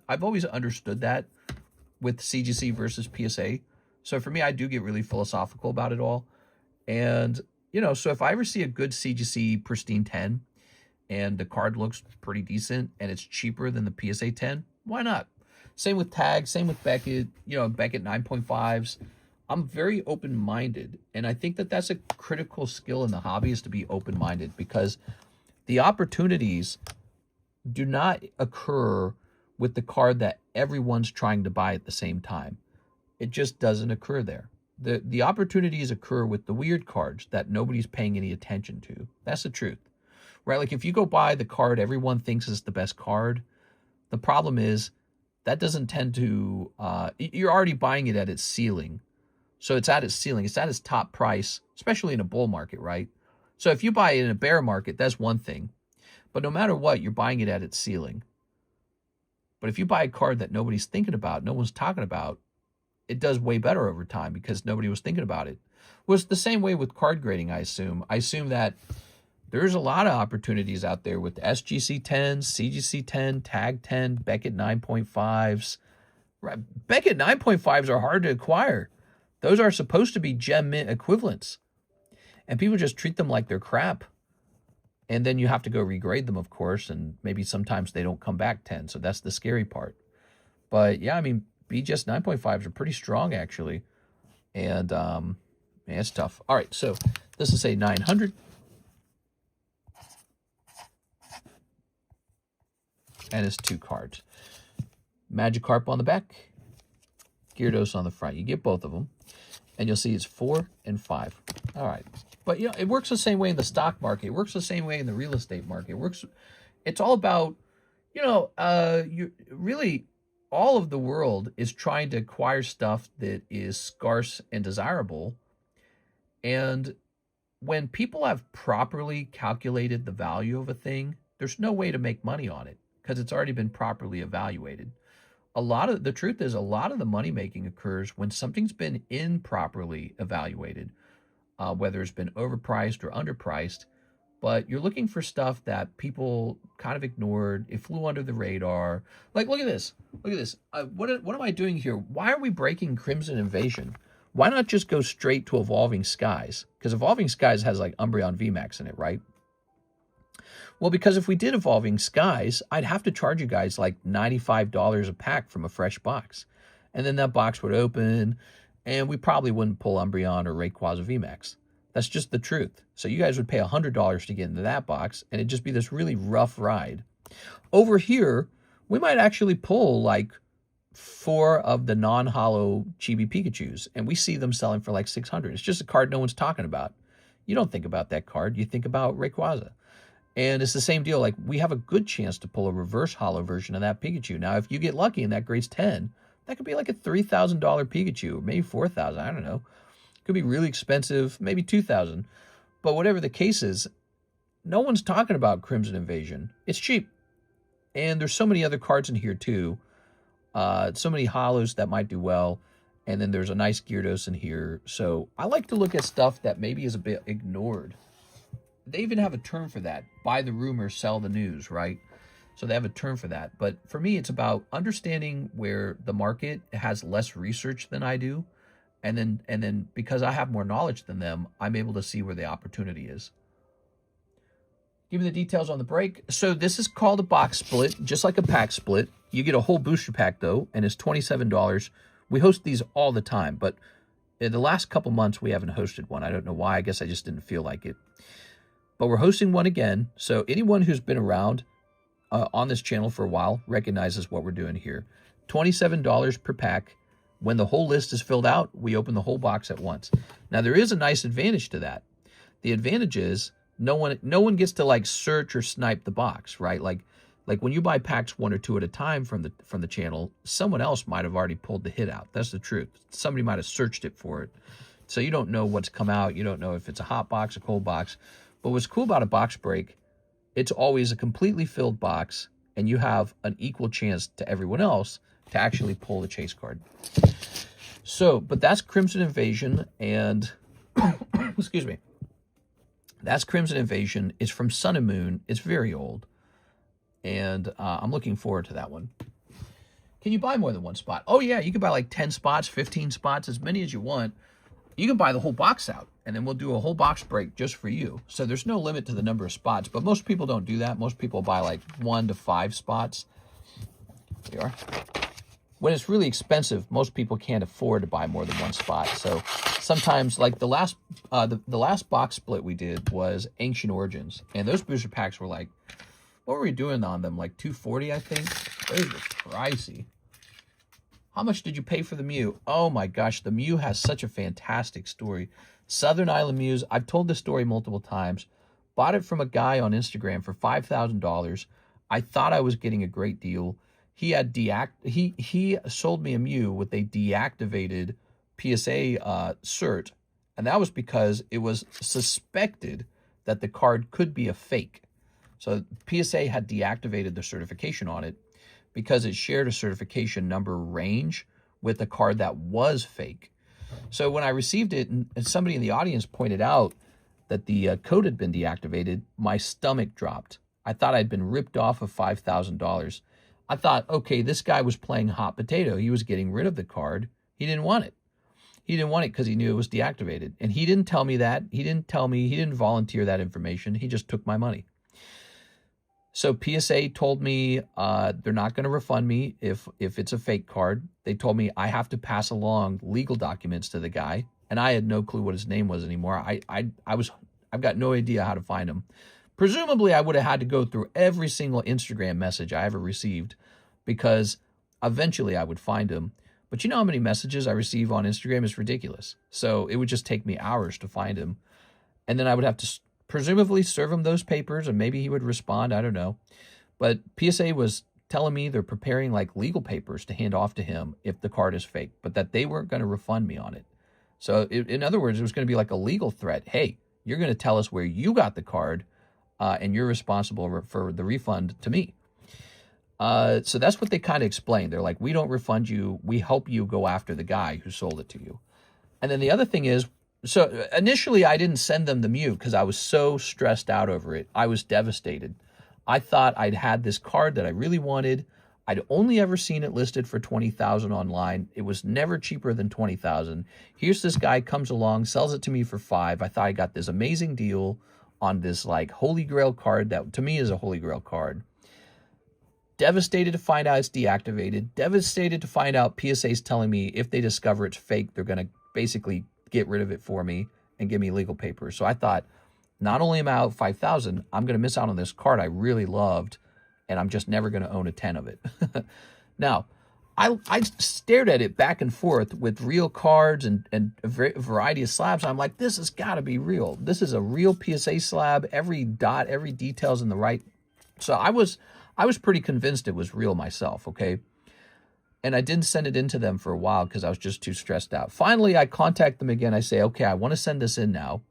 [SPEAKER 1] understood that with CGC versus PSA. So for me, I do get really philosophical about it all. And, you know, so if I ever see a good CGC pristine 10 and the card looks pretty decent and it's cheaper than the PSA 10, why not? Same with Tag, same with Beckett, you know, Beckett 9.5s. I'm very open-minded. And I think that that's a critical skill in the hobby, is to be open-minded, because the opportunities do not occur with the card that everyone's trying to buy at the same time. It just doesn't occur there. The opportunities occur with the weird cards that nobody's paying any attention to. That's the truth, right? Like if you go buy the card everyone thinks is the best card, the problem is that doesn't tend to, you're already buying it at its ceiling. So it's at its ceiling. It's at its top price, especially in a bull market, right? So if you buy it in a bear market, that's one thing. But no matter what, you're buying it at its ceiling. But if you buy a card that nobody's thinking about, no one's talking about, it does way better over time because nobody was thinking about it. Well, it's the same way with card grading, I assume. I assume that there's a lot of opportunities out there with SGC 10s, CGC 10, Tag 10, Beckett 9.5s. Right? Beckett 9.5s are hard to acquire. Those are supposed to be gem mint equivalents. And people just treat them like they're crap. And then you have to go regrade them, of course, and maybe sometimes they don't come back 10. So that's the scary part. But yeah, I mean, BGS 9.5s are pretty strong, actually. And man, it's tough. All right, so this is a 900. And it's 2 cards. Magikarp on the back, Gyarados on the front. You get both of them. And you'll see it's 4 and 5. All right. But, you know, it works the same way in the stock market. It works the same way in the real estate market. It works. It's all about, you know, you really, all of the world is trying to acquire stuff that is scarce and desirable. And when people have properly calculated the value of a thing, there's no way to make money on it because it's already been properly evaluated. The truth is a lot of the money making occurs when something's been improperly evaluated, whether it's been overpriced or underpriced. But you're looking for stuff that people kind of ignored. It flew under the radar. Like, look at this. Look at this. What am I doing here? Why are we breaking Crimson Invasion? Why not just go straight to Evolving Skies? Because Evolving Skies has like Umbreon VMAX in it, right? Well, because if we did Evolving Skies, I'd have to charge you guys like $95 a pack from a fresh box. And then that box would open, and we probably wouldn't pull Umbreon or Rayquaza VMAX. That's just the truth. So you guys would pay $100 to get into that box, and it'd just be this really rough ride. Over here, we might actually pull like 4 of the non-holo Chibi Pikachus, and we see them selling for like 600. It's just a card no one's talking about. You don't think about that card. You think about Rayquaza. And it's the same deal. Like, we have a good chance to pull a reverse holo version of that Pikachu. Now, if you get lucky and that grades 10, that could be like a $3,000 Pikachu, or maybe $4,000. I don't know. It could be really expensive, maybe $2,000. But whatever the case is, no one's talking about Crimson Invasion. It's cheap. And there's so many other cards in here, too. So many holos that might do well. And then there's a nice Gyarados in here. So I like to look at stuff that maybe is a bit ignored. They even have a term for that. Buy the rumor, sell the news, right? So they have a term for that. But for me, it's about understanding where the market has less research than I do. And then because I have more knowledge than them, I'm able to see where the opportunity is. Give me the details on the break. So this is called a box split, just like a pack split. You get a whole booster pack, though, and it's $27. We host these all the time, but in the last couple months, we haven't hosted one. I don't know why. I guess I just didn't feel like it. But we're hosting one again. So anyone who's been around on this channel for a while recognizes what we're doing here. $27 per pack. When the whole list is filled out, we open the whole box at once. Now, there is a nice advantage to that. The advantage is no one gets to like search or snipe the box, right? Like when you buy packs 1 or 2 at a time from the channel, someone else might have already pulled the hit out. That's the truth. Somebody might have searched it for it. So you don't know what's come out. You don't know if it's a hot box, a cold box. But what's cool about a box break, it's always a completely filled box, and you have an equal chance to everyone else to actually pull the chase card. So, but that's Crimson Invasion, and excuse me. That's Crimson Invasion. It's from Sun and Moon. It's very old, and I'm looking forward to that one. Can you buy more than one spot? Oh, yeah, you can buy like 10 spots, 15 spots, as many as you want. You can buy the whole box out, and then we'll do a whole box break just for you. So there's no limit to the number of spots, but most people don't do that. Most people buy like 1 to 5 spots. There you are. When it's really expensive, most people can't afford to buy more than 1 spot. So sometimes, like the last box split we did was Ancient Origins, and those booster packs were like, what were we doing on them? Like $240, I think. Those were pricey. How much did you pay for the Mew? Oh my gosh, the Mew has such a fantastic story. Southern Island Mews, I've told this story multiple times. Bought it from a guy on Instagram for $5,000. I thought I was getting a great deal. He had he sold me a Mew with a deactivated PSA cert, and that was because it was suspected that the card could be a fake. So PSA had deactivated the certification on it because it shared a certification number range with a card that was fake. So when I received it, and somebody in the audience pointed out that the code had been deactivated, my stomach dropped. I thought I'd been ripped off of $5,000. I thought, okay, this guy was playing hot potato. He was getting rid of the card. He didn't want it. He didn't want it because he knew it was deactivated. And he didn't tell me that. He didn't volunteer that information. He just took my money. So PSA told me they're not going to refund me if it's a fake card. They told me I have to pass along legal documents to the guy, and I had no clue what his name was anymore. I've got no idea how to find him. Presumably, I would have had to go through every single Instagram message I ever received, because eventually I would find him. But you know how many messages I receive on Instagram? It's ridiculous. So it would just take me hours to find him, and then I would have to presumably serve him those papers, and maybe he would respond. I don't know. But PSA was telling me they're preparing like legal papers to hand off to him if the card is fake, but that they weren't going to refund me on it. So in other words, it was going to be like a legal threat. Hey, you're going to tell us where you got the card, and you're responsible for the refund to me. So that's what they kind of explained. They're like, we don't refund you. We help you go after the guy who sold it to you. And then the other thing is, so initially I didn't send them the Mew because I was so stressed out over it. I was devastated. I thought I'd had this card that I really wanted. I'd only ever seen it listed for $20,000 online. It was never cheaper than $20,000. Here's this guy comes along, sells it to me for $5,000. I thought I got this amazing deal on this like Holy Grail card that to me is a Holy Grail card. Devastated to find out it's deactivated. Devastated to find out PSA's telling me if they discover it's fake, they're going to basically get rid of it for me and give me legal papers. So I thought, not only am I out $5,000, I'm going to miss out on this card I really loved, and I'm just never going to own a 10 of it. Now, I stared at it back and forth with real cards and a variety of slabs. I'm like, this has got to be real. This is a real PSA slab. Every dot, every detail's in the right. So I was pretty convinced it was real myself, okay? And I didn't send it in to them for a while because I was just too stressed out. Finally, I contact them again. I say, okay, I want to send this in now.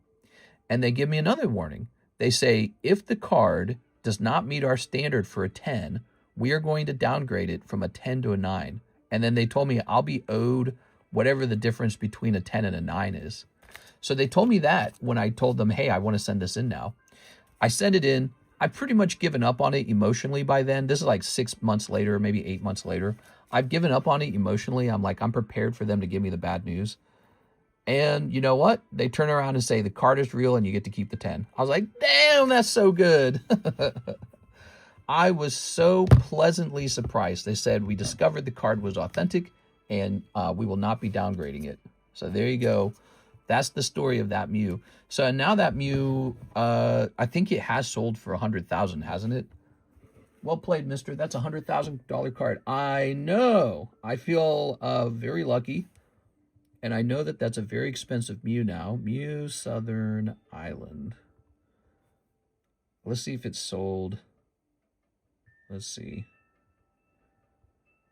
[SPEAKER 1] And they give me another warning. They say, if the card does not meet our standard for a 10, we are going to downgrade it from a 10 to a 9. And then they told me I'll be owed whatever the difference between a 10 and a 9 is. So they told me that when I told them, hey, I want to send this in now. I send it in. I've pretty much given up on it emotionally by then. This is like 6 months later, maybe 8 months later. I've given up on it emotionally. I'm like, I'm prepared for them to give me the bad news. And you know what? They turn around and say, the card is real and you get to keep the 10. I was like, damn, that's so good. I was so pleasantly surprised. They said, we discovered the card was authentic and we will not be downgrading it. So there you go. That's the story of that Mew. So now that Mew, I think it has sold for $100,000, hasn't it? Well played, mister. That's a $100,000 card. I know. I feel very lucky. And I know that that's a very expensive Mew now. Mew Southern Island. Let's see if it's sold. Let's see.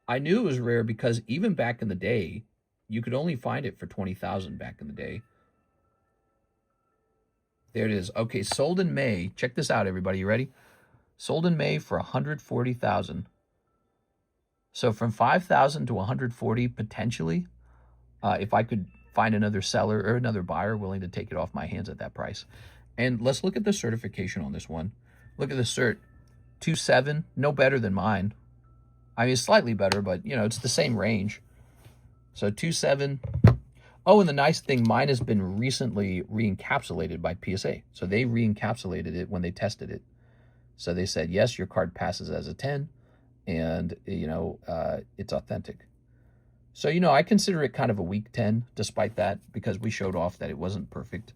[SPEAKER 1] I knew it was rare because even back in the day, you could only find it for $20,000 back in the day. There it is. Okay, sold in May. Check this out, everybody. You ready? Sold in May for $140,000. So from $5,000 to $140,000 potentially, if I could find another seller or another buyer willing to take it off my hands at that price. And let's look at the certification on this one. Look at the cert. 2.7, no better than mine. I mean, it's slightly better, but, you know, it's the same range. So 2.7. Oh, and the nice thing, mine has been recently re-encapsulated by PSA. So they re-encapsulated it when they tested it. So they said, yes, your card passes as a 10, and, you know, it's authentic. So, you know, I consider it kind of a weak 10, despite that, because we showed off that it wasn't perfect.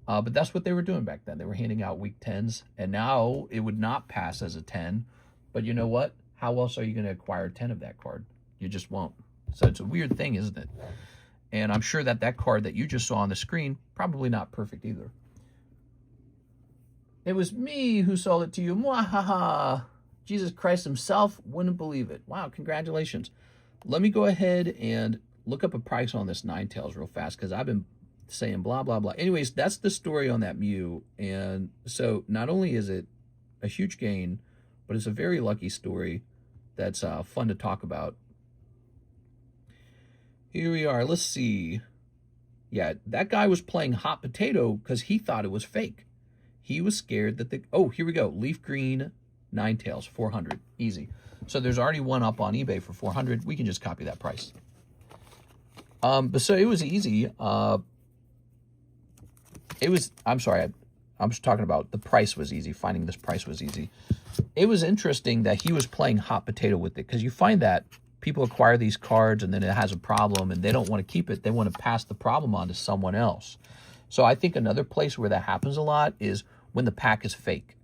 [SPEAKER 1] But that's what they were doing back then. They were handing out weak 10s, and now it would not pass as a 10. But you know what? How else are you going to acquire 10 of that card? You just won't. So it's a weird thing, isn't it? And I'm sure that that card that you just saw on the screen, probably not perfect either. It was me who sold it to you. Mwahaha. Jesus Christ himself wouldn't believe it. Wow, congratulations. Let me go ahead and look up a price on this Ninetales real fast because I've been saying blah, blah, blah. Anyways, that's the story on that Mew. And so not only is it a huge gain, but it's a very lucky story that's fun to talk about. Here we are. Let's see. Yeah, that guy was playing hot potato because he thought it was fake. He was scared that the... Oh, here we go. Leaf green Ninetales, 400. Easy. So there's already one up on eBay for 400. We can just copy that price. But so it was easy. I'm sorry. I'm just talking about the price was easy. Finding this price was easy. It was interesting that he was playing hot potato with it because you find that people acquire these cards and then it has a problem and they don't want to keep it. They want to pass the problem on to someone else. So I think another place where that happens a lot is when the pack is fake.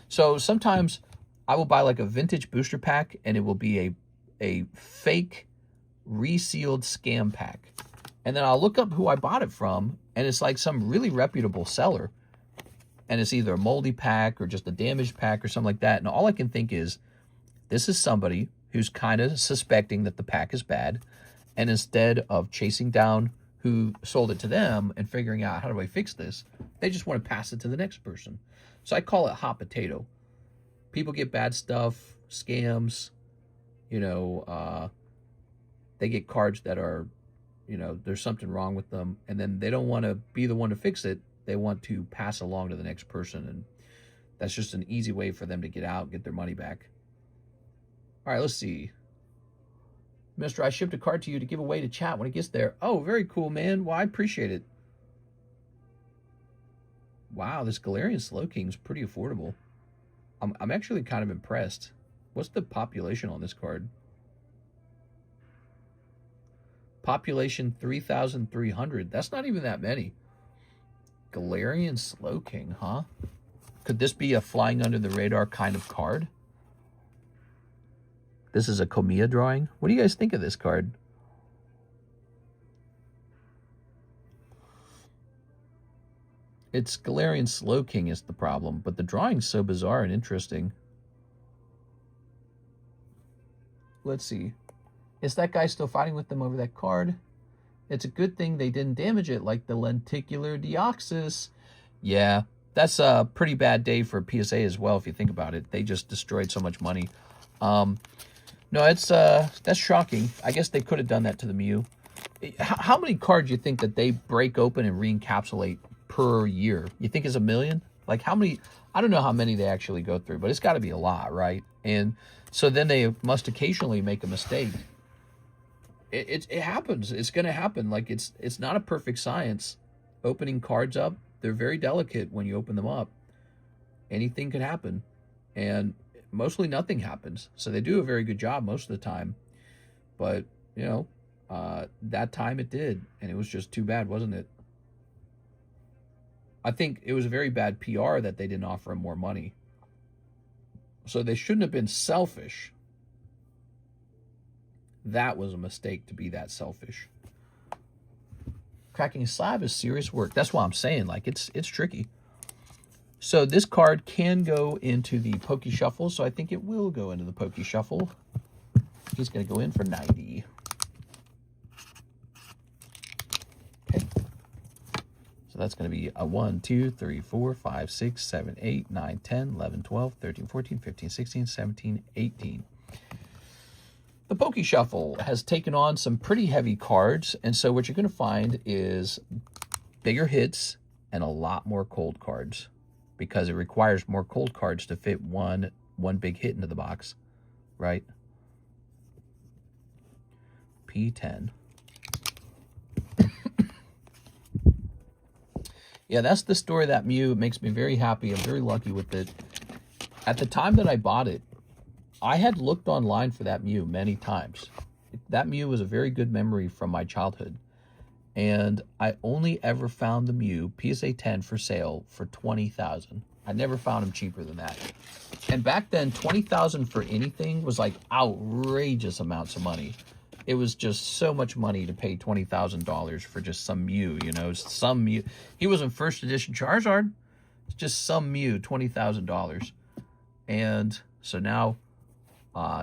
[SPEAKER 1] So sometimes I will buy like a vintage booster pack and it will be a fake resealed scam pack. And then I'll look up who I bought it from and it's like some really reputable seller. And it's either a moldy pack or just a damaged pack or something like that. And all I can think is this is somebody who's kind of suspecting that the pack is bad. And instead of chasing down who sold it to them and figuring out how do I fix this, they just want to pass it to the next person. So I call it hot potato. People get bad stuff, scams, you know, they get cards that are, you know, there's something wrong with them. And then they don't want to be the one to fix it. They want to pass along to the next person. And that's just an easy way for them to get out and get their money back. All right, let's see. Mister, I shipped a card to you to give away to chat when it gets there. Oh, very cool, man. Well, I appreciate it. Wow, this Galarian Slowking is pretty affordable. I'm actually kind of impressed. What's the population on this card? Population 3,300. That's not even that many. Galarian Slowking, huh? Could this be a flying under the radar kind of card? This is a Komiya drawing. What do you guys think of this card? It's Galarian Slowking is the problem, but the drawing's so bizarre and interesting. Let's see. Is that guy still fighting with them over that card? It's a good thing they didn't damage it like the Lenticular Deoxys. Yeah, that's a pretty bad day for PSA as well, if you think about it. They just destroyed so much money. No, it's that's shocking. I guess they could have done that to the Mew. How many cards do you think that they break open and re-encapsulate per year? You think it's 1 million? Like how many? I don't know how many they actually go through, but it's got to be a lot, right? And so then they must occasionally make a mistake. It happens. It's going to happen. Like it's not a perfect science. Opening cards up, they're very delicate when you open them up. Anything could happen, and mostly nothing happens. So they do a very good job most of the time. But you know, that time it did, and it was just too bad, wasn't it? I think it was a very bad PR that they didn't offer him more money. So they shouldn't have been selfish. That was a mistake to be that selfish. Cracking a slab is serious work. That's what I'm saying. Like it's tricky. So this card can go into the Poke Shuffle. So I think it will go into the Poke Shuffle. He's going to go in for 90. Okay. So that's going to be a 1, 2, 3, 4, 5, 6, 7, 8, 9, 10, 11, 12, 13, 14, 15, 16, 17, 18. The Poke Shuffle has taken on some pretty heavy cards, and so what you're going to find is bigger hits and a lot more cold cards because it requires more cold cards to fit one big hit into the box, right? P10. Yeah, that's the story of that Mew. It makes me very happy. I'm very lucky with it. At the time that I bought it, I had looked online for that Mew many times. That Mew was a very good memory from my childhood. And I only ever found the Mew PSA 10 for sale for $20,000. I never found him cheaper than that. And back then, $20,000 for anything was like outrageous amounts of money. It was just so much money to pay $20,000 for just some Mew, you know, some Mew. He wasn't first edition Charizard. It's just some Mew, $20,000. And so now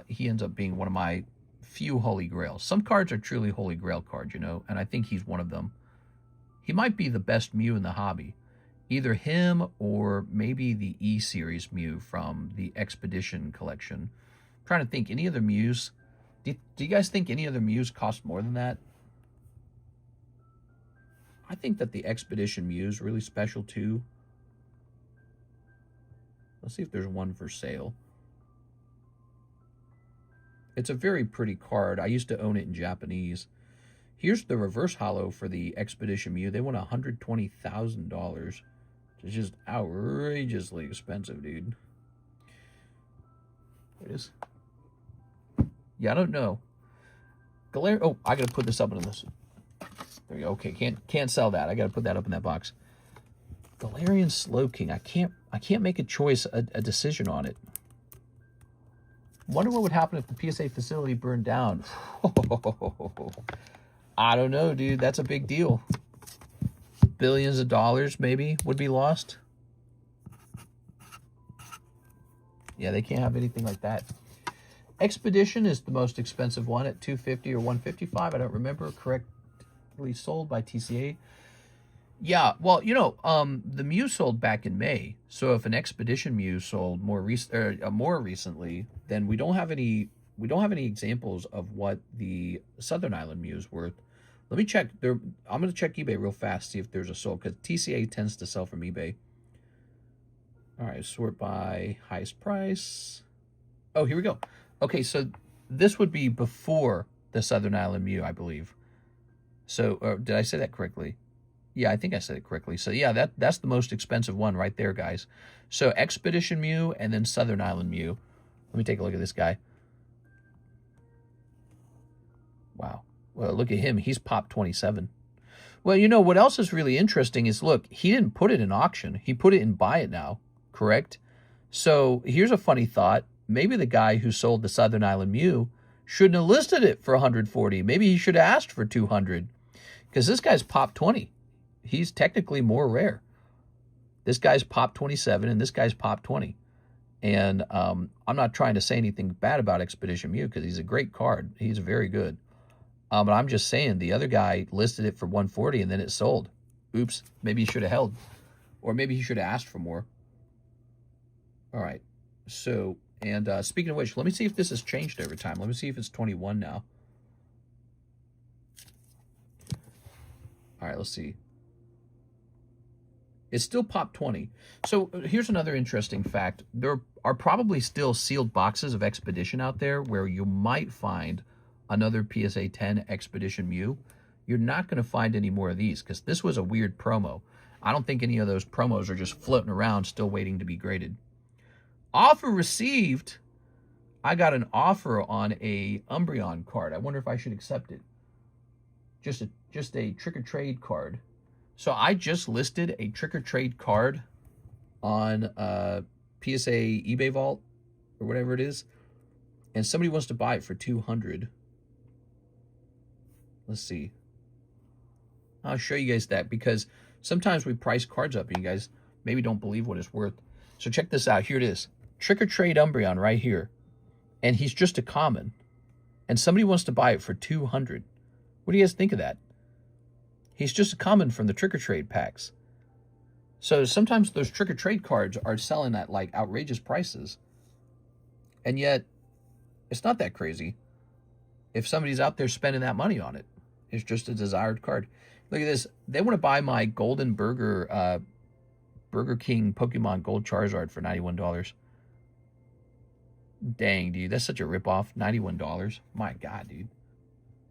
[SPEAKER 1] he ends up being one of my few holy grails. Some cards are truly holy grail cards, you know, and I think he's one of them. He might be the best Mew in the hobby. Either him or maybe the E-Series Mew from the Expedition collection. I'm trying to think, any other Mews? Do you guys think any other Mews cost more than that? I think that the Expedition Mew is really special too. Let's see if there's one for sale. It's a very pretty card. I used to own it in Japanese. Here's the reverse holo for the Expedition Mew. They want $120,000. It's just outrageously expensive, dude. It is. Yeah, I don't know. Oh, I gotta put this up in this. There you go. Okay, can't sell that. I gotta put that up in that box. Galarian Slowking. I can't make a choice, a decision on it. Wonder what would happen if the PSA facility burned down. I don't know, dude. That's a big deal. Billions of dollars maybe would be lost. Yeah, they can't have anything like that. Expedition is the most expensive one at $250 or $155. I don't remember. Correctly sold by TCA. Yeah, well, you know, the Mew sold back in May. So if an Expedition Mew sold more recently, then we don't have any examples of what the Southern Island Mew is worth. Let me check. I'm going to check eBay real fast, see if there's a sold, because TCA tends to sell from eBay. All right, sort by highest price. Oh, here we go. Okay, so this would be before the Southern Island Mew, I believe. So, did I say that correctly? Yeah, I think I said it correctly. So, yeah, that's the most expensive one right there, guys. So, Expedition Mew and then Southern Island Mew. Let me take a look at this guy. Wow. Well, look at him. He's popped 27. Well, you know, what else is really interesting is, look, he didn't put it in auction. He put it in buy it now, correct? So, here's a funny thought. maybe the guy who sold the Southern Island Mew shouldn't have listed it for 140. Maybe he should have asked for 200, because this guy's pop 20. He's technically more rare. This guy's pop 27 and this guy's pop 20. And I'm not trying to say anything bad about Expedition Mew, because he's a great card. He's very good. But I'm just saying the other guy listed it for 140 and then it sold. Oops, maybe he should have held. Or maybe he should have asked for more. All right. So, and speaking of which, let me see if this has changed over time. Let me see if it's 21 now. All right, let's see. It's still pop 20. So here's another interesting fact. There are probably still sealed boxes of Expedition out there where you might find another PSA 10 Expedition Mew. You're not going to find any more of these, because this was a weird promo. I don't think any of those promos are just floating around still waiting to be graded. Offer received. I got an offer on a Umbreon card. I wonder if I should accept it. Just a trick or trade card. So I just listed a trick or trade card on PSA eBay Vault or whatever it is, and somebody wants to buy it for 200. Let's see. I'll show you guys that, because sometimes we price cards up and you guys maybe don't believe what it's worth. So check this out. Here it is. Trick or trade Umbreon right here. And he's just a common. And somebody wants to buy it for 200. What do you guys think of that? He's just a common from the trick or trade packs. So sometimes those trick or trade cards are selling at like outrageous prices. And yet it's not that crazy if somebody's out there spending that money on it. It's just a desired card. Look at this. They want to buy my Golden Burger King Pokemon Gold Charizard for $91. Dang, dude. That's such a ripoff. $91. My God, dude.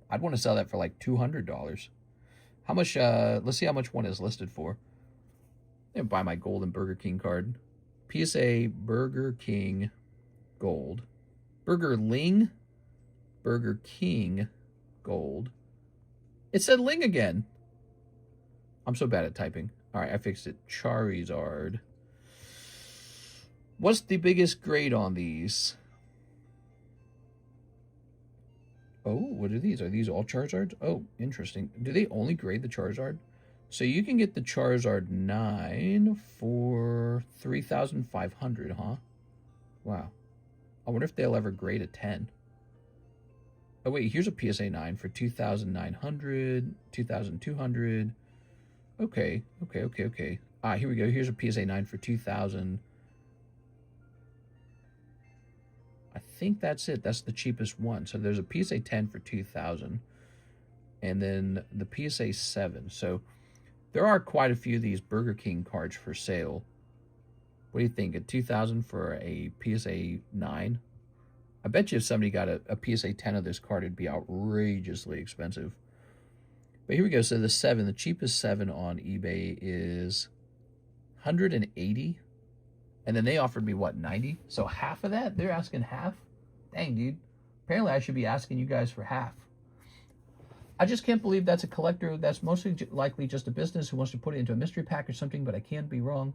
[SPEAKER 1] I'd want to sell that for like $200. How much, let's see how much one is listed for. I'm going to buy my Golden Burger King card. PSA Burger King Gold. Burger Ling. Burger King Gold. It said Ling again. I'm so bad at typing. All right, I fixed it. Charizard. What's the biggest grade on these? Oh, what are these? Are these all Charizards? Oh, interesting. Do they only grade the Charizard? So you can get the Charizard 9 for 3,500, huh? Wow. I wonder if they'll ever grade a 10. Oh, wait, here's a PSA 9 for 2,900, 2,200. Okay. Ah, here we go. Here's a PSA 9 for 2,000. I think that's it. That's the cheapest one. So there's a PSA 10 for 2,000. And then the PSA 7. So there are quite a few of these Burger King cards for sale. What do you think? A 2,000 for a PSA 9? I bet you if somebody got a PSA 10 of this card, it'd be outrageously expensive. But here we go. So the 7, the cheapest 7 on eBay is 180. And then they offered me, what, 90? So half of that? They're asking half? Dang, dude. Apparently I should be asking you guys for half. I just can't believe that's a collector. That's mostly likely just a business who wants to put it into a mystery pack or something, but I can't be wrong.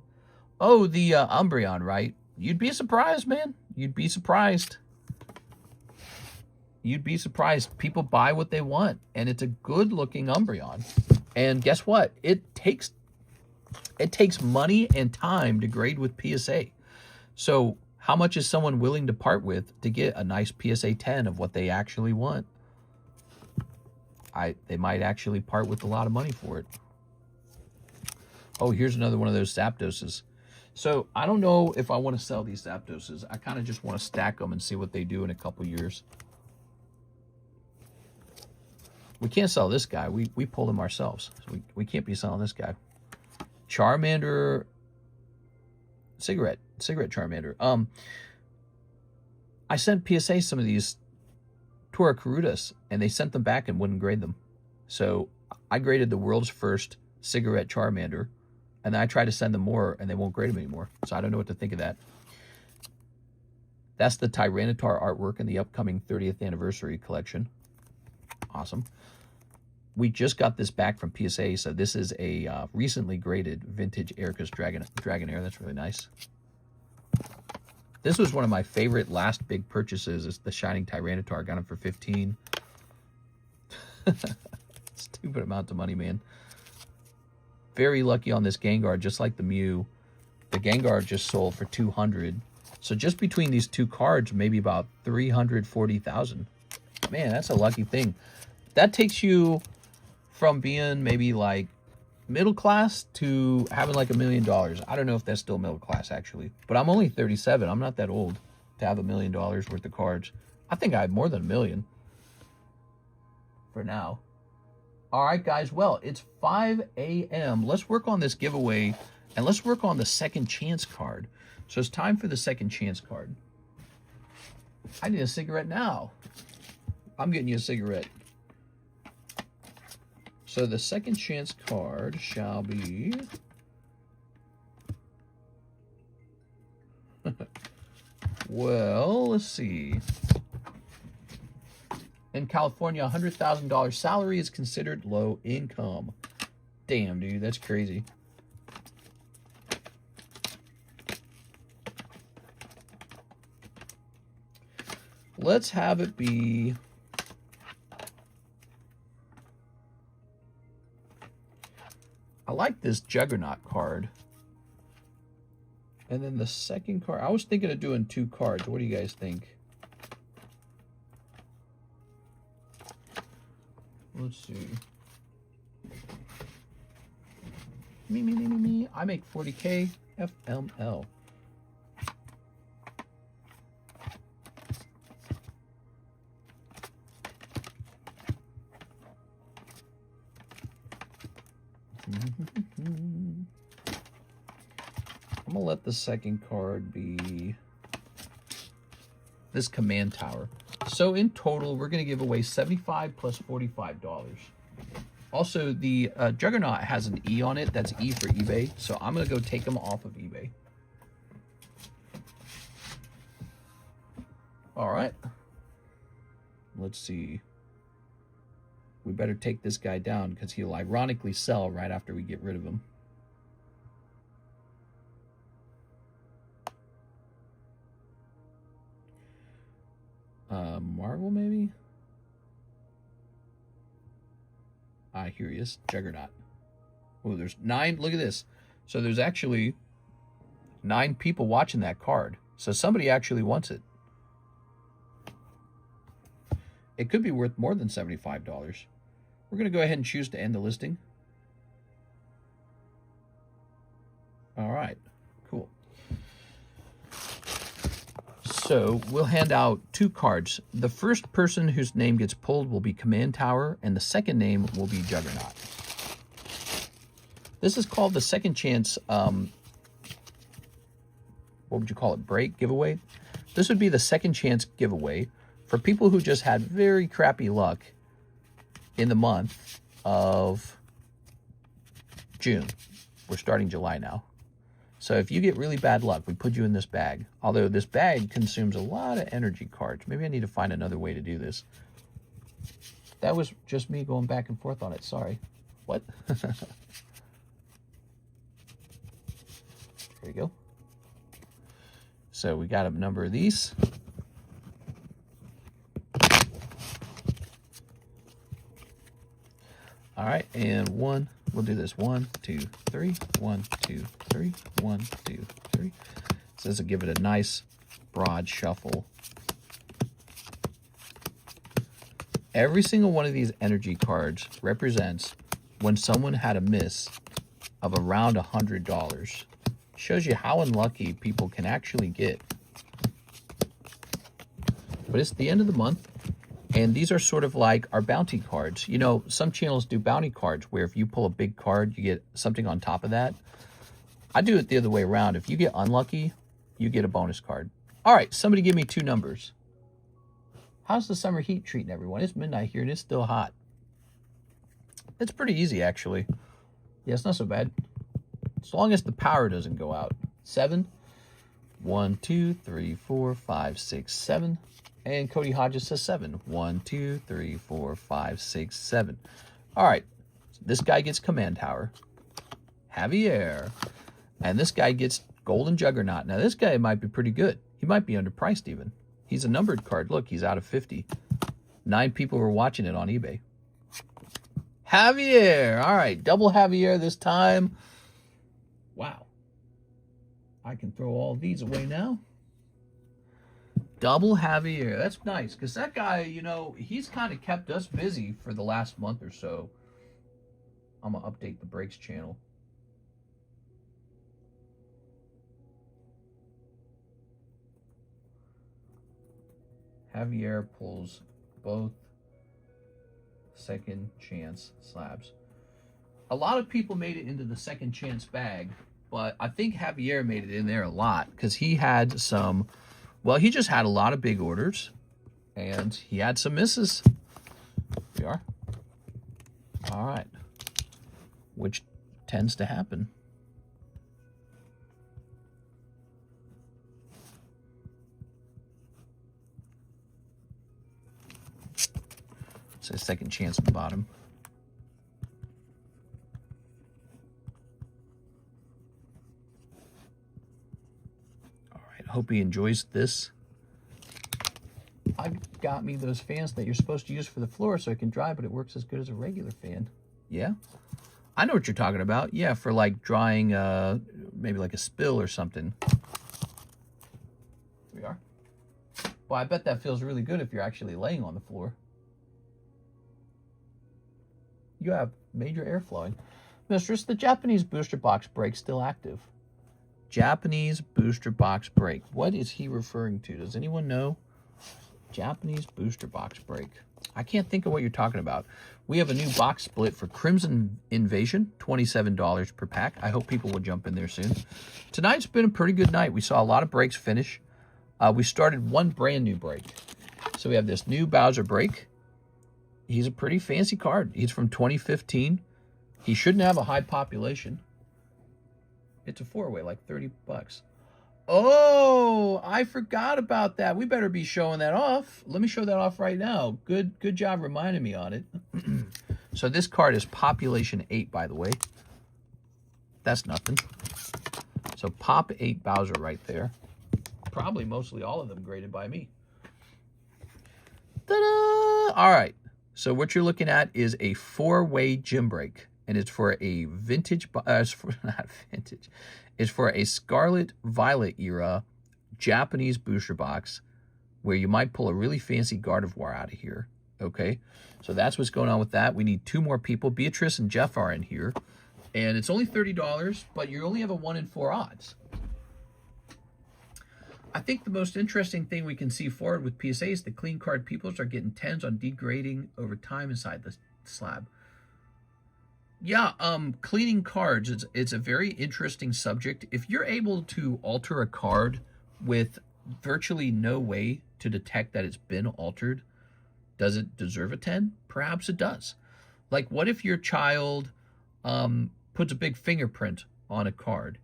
[SPEAKER 1] Oh, the Umbreon, right? You'd be surprised, man. You'd be surprised. You'd be surprised. People buy what they want, and it's a good-looking Umbreon. And guess what? It takes money and time to grade with PSA. So how much is someone willing to part with to get a nice PSA 10 of what they actually want? They might actually part with a lot of money for it. Oh, here's another one of those Zapdoses. So I don't know if I want to sell these Zapdoses. I kind of just want to stack them and see what they do in a couple years. We can't sell this guy. We pulled him ourselves. So we can't be selling this guy. Charmander. Cigarette Charmander. I sent PSA some of these Torakarutas, and they sent them back and wouldn't grade them. So I graded the world's first Cigarette Charmander, and then I tried to send them more, and they won't grade them anymore. So I don't know what to think of that. That's the Tyranitar artwork in the upcoming 30th anniversary collection. Awesome. We just got this back from PSA, so this is a recently graded vintage Erica's Dragonair. That's really nice. This was one of my favorite last big purchases, is the Shining Tyranitar. I got him for 15. Stupid amount of money, man. Very lucky on this Gengar, just like the Mew. The Gengar just sold for 200. So just between these two cards, maybe about 340,000. Man, that's a lucky thing. That takes you from being maybe like middle class to having like $1 million. I don't know if that's still middle class, actually. But I'm only 37. I'm not that old to have $1 million worth of cards. I think I have more than $1 million for now. All right, guys. Well, it's 5 a.m. Let's work on this giveaway, and let's work on the second chance card. So it's time for the second chance card. I need a cigarette now. I'm getting you a cigarette. So the second chance card shall be... well, let's see. In California, $100,000 salary is considered low income. Damn, dude, that's crazy. Let's have it be... I like this Juggernaut card. And then the second card, I was thinking of doing 2 cards. What do you guys think? Let's see. Me. I make 40K FML. I'm gonna let the second card be this Command Tower. So in total, we're gonna give away $75 plus $45. Also, the Juggernaut has an E on it. That's E for eBay. So I'm gonna go take them off of eBay. All right. Let's see. We better take this guy down because he'll ironically sell right after we get rid of him. Marvel, maybe? Here he is. Juggernaut. Oh, there's 9. Look at this. So there's actually 9 people watching that card. So somebody actually wants it. It could be worth more than $75. We're going to go ahead and choose to end the listing. All right, cool. So we'll hand out 2 cards. The first person whose name gets pulled will be Command Tower, and the second name will be Juggernaut. This is called the second chance, what would you call it, break, giveaway? This would be the second chance giveaway for people who just had very crappy luck in the month of June. We're starting July now. So if you get really bad luck, we put you in this bag. Although this bag consumes a lot of energy cards. Maybe I need to find another way to do this. That was just me going back and forth on it. Sorry. What? There you go. So we got a number of these. All right, and we'll do this 1, 2, 3, 1, 2, 3, 1, 2, 3. So this will give it a nice broad shuffle. Every single one of these energy cards represents when someone had a miss of around $100. Shows you how unlucky people can actually get. But it's the end of the month. And these are sort of like our bounty cards. You know, some channels do bounty cards where if you pull a big card, you get something on top of that. I do it the other way around. If you get unlucky, you get a bonus card. All right, somebody give me 2 numbers. How's the summer heat treating everyone? It's midnight here and it's still hot. It's pretty easy, actually. Yeah, it's not so bad. As long as the power doesn't go out. 7. 1, 2, 3, 4, 5, 6, 7. And Cody Hodges says 7. 1, 2, 3, 4, 5, 6, 7. All right. This guy gets Command Tower. Javier. And this guy gets Golden Juggernaut. Now, this guy might be pretty good. He might be underpriced even. He's a numbered card. Look, he's out of 50. 9 people were watching it on eBay. Javier. All right, double Javier this time. Wow. I can throw all these away now. Double Javier. That's nice, because that guy, you know, he's kind of kept us busy for the last month or so. I'm going to update the breaks channel. Javier pulls both second chance slabs. A lot of people made it into the second chance bag, but I think Javier made it in there a lot because he had some, well, he just had a lot of big orders and he had some misses. Here we are. All right. Which tends to happen. Says second chance at the bottom. All right, hope he enjoys this. I got me those fans that you're supposed to use for the floor so it can dry, but it works as good as a regular fan. Yeah, I know what you're talking about. Yeah, for like drying maybe like a spill or something. Here we are. Well, I bet that feels really good if you're actually laying on the floor. You have major air flowing. Mistress, the Japanese booster box break still active. Japanese booster box break. What is he referring to? Does anyone know? Japanese booster box break. I can't think of what you're talking about. We have a new box split for Crimson Invasion, $27 per pack. I hope people will jump in there soon. Tonight's been a pretty good night. We saw a lot of breaks finish. We started one brand new break. So we have this new Bowser break. He's a pretty fancy card. He's from 2015. He shouldn't have a high population. It's a 4-way, like 30 bucks. Oh, I forgot about that. We better be showing that off. Let me show that off right now. Good job reminding me on it. So this card is population 8, by the way. That's nothing. So pop 8 Bowser right there. Probably mostly all of them graded by me. Ta-da! All right. So what you're looking at is a 4-way gym break, and it's for a vintage, not vintage, it's for a Scarlet Violet era Japanese booster box where you might pull a really fancy Gardevoir out of here, okay? So that's what's going on with that. We need 2 more people. Beatrice and Jeff are in here, and it's only $30, but you only have a 1 in 4 odds. I think the most interesting thing we can see forward with PSA is the clean card peoples are getting 10s on degrading over time inside the slab. Yeah, cleaning cards, it's a very interesting subject. If you're able to alter a card with virtually no way to detect that it's been altered, does it deserve a 10? Perhaps it does. Like, what if your child puts a big fingerprint on a card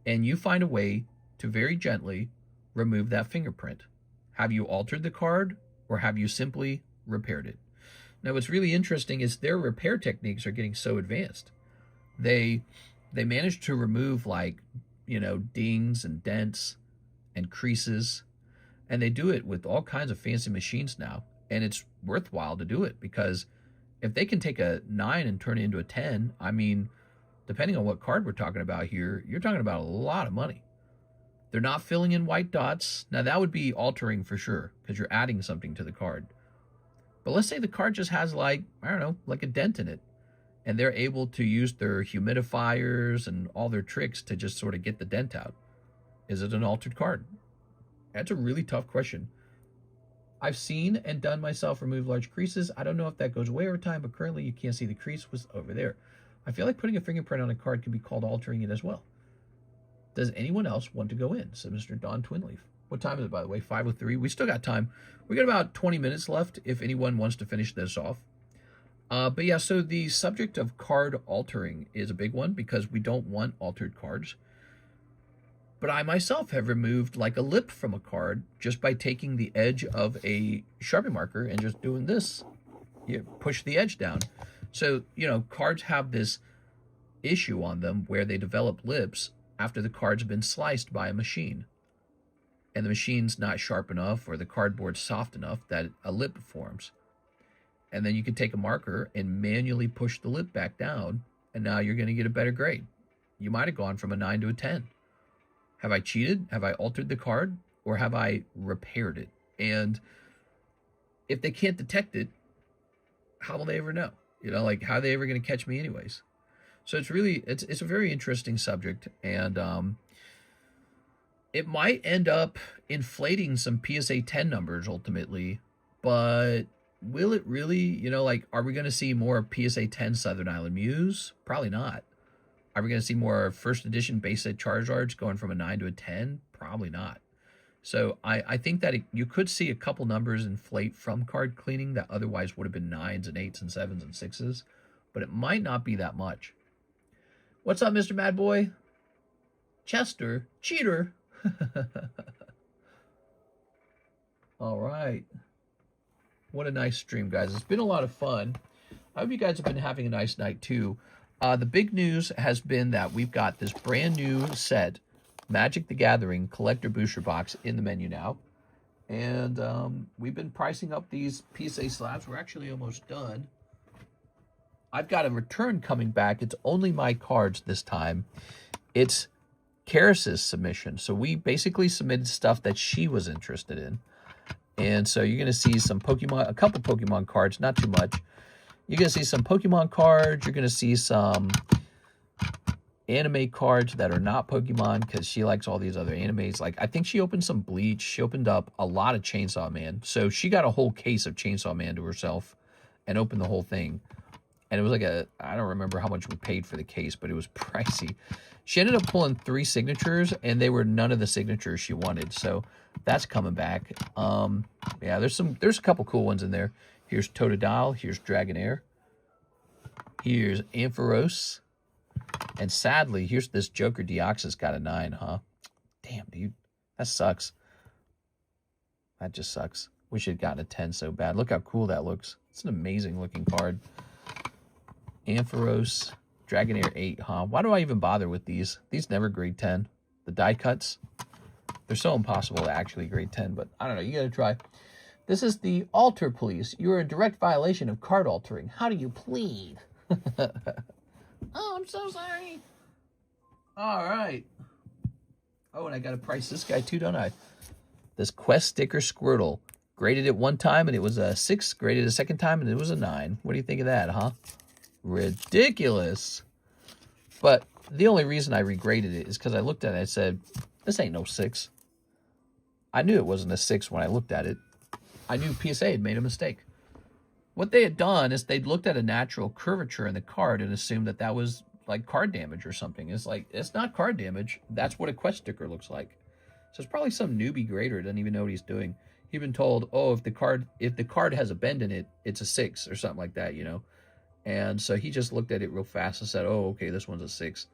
[SPEAKER 1] and you find a way to very gently remove that fingerprint? Have you altered the card or have you simply repaired it? Now, what's really interesting is their repair techniques are getting so advanced. They managed to remove, like, you know, dings and dents and creases, and they do it with all kinds of fancy machines now. And it's worthwhile to do it because if they can take a 9 and turn it into a 10, I mean, depending on what card we're talking about here, you're talking about a lot of money. They're not filling in white dots. Now, that would be altering for sure because you're adding something to the card. But let's say the card just has, like, I don't know, like a dent in it. And they're able to use their humidifiers and all their tricks to just sort of get the dent out. Is it an altered card? That's a really tough question. I've seen and done myself remove large creases. I don't know if that goes away over time, but currently you can't see the crease was over there. I feel like putting a fingerprint on a card can be called altering it as well. Does anyone else want to go in? Said Mr. Don Twinleaf. What time is it, by the way? 5:03. We still got time. We got about 20 minutes left if anyone wants to finish this off. But yeah, so the subject of card altering is a big one because we don't want altered cards. But I myself have removed like a lip from a card just by taking the edge of a Sharpie marker and just doing this. You push the edge down. So, you know, cards have this issue on them where they develop lips after the card's been sliced by a machine. and the machine's not sharp enough or the cardboard's soft enough that a lip forms. And then you can take a marker and manually push the lip back down, and now you're going to get a better grade. You might have gone from a 9 to a 10. Have I cheated? Have I altered the card? Or have I repaired it? And if they can't detect it, how will they ever know? You know, like, how are they ever going to catch me anyways? So it's really, it's a very interesting subject, and it might end up inflating some PSA 10 numbers ultimately, but will it really, you know, like, are we going to see more PSA 10 Southern Island Mews? Probably not. Are we going to see more first edition base set Charizards going from a 9 to a 10? Probably not. So I think that you could see a couple numbers inflate from card cleaning that otherwise would have been 9s and 8s and 7s and 6s, but it might not be that much. What's up, Mr. Mad Boy? Chester, cheater. All right. What a nice stream, guys. It's been a lot of fun. I hope you guys have been having a nice night, too. The big news has been that we've got this brand new set, Magic the Gathering Collector Booster Box, in the menu now. And we've been pricing up these PSA slabs. We're actually almost done. I've got a return coming back. It's only my cards this time. It's Karis's submission. So we basically submitted stuff that she was interested in. And so you're going to see some Pokemon, a couple Pokemon cards, not too much. You're going to see some Pokemon cards. You're going to see some anime cards that are not Pokemon because she likes all these other animes. Like, I think she opened some Bleach. She opened up a lot of Chainsaw Man. So she got a whole case of Chainsaw Man to herself and opened the whole thing. And it was like I don't remember how much we paid for the case, but it was pricey. She ended up pulling 3 signatures, and they were none of the signatures she wanted. So that's coming back. Yeah, there's a couple cool ones in there. Here's Totodile. Here's Dragonair. Here's Ampharos. And sadly, here's this Joker Deoxys got a 9, huh? Damn, dude. That sucks. That just sucks. Wish it had gotten a 10 so bad. Look how cool that looks. It's an amazing looking card. Ampharos, Dragonair 8, huh? Why do I even bother with these? These never grade 10. The die cuts, they're so impossible to actually grade 10, but I don't know. You got to try. This is the Alter Police. You are in direct violation of card altering. How do you plead? Oh, I'm so sorry. All right. Oh, and I got to price this guy too, don't I? This Quest Sticker Squirtle. Graded it one time and it was a 6. Graded a second time and it was a 9. What do you think of that, huh? Ridiculous. But the only reason I regraded it is because I looked at it and said, this ain't no 6. I knew it wasn't a 6 when I looked at it. I knew PSA had made a mistake. What they had done is they'd looked at a natural curvature in the card and assumed that that was like card damage or something. It's like, it's not card damage. That's what a Quest sticker looks like. So it's probably some newbie grader doesn't even know what he's doing. He'd been told, oh, if the card has a bend in it, it's a 6 or something like that, you know. And so he just looked at it real fast and said, oh, okay, this one's a 6.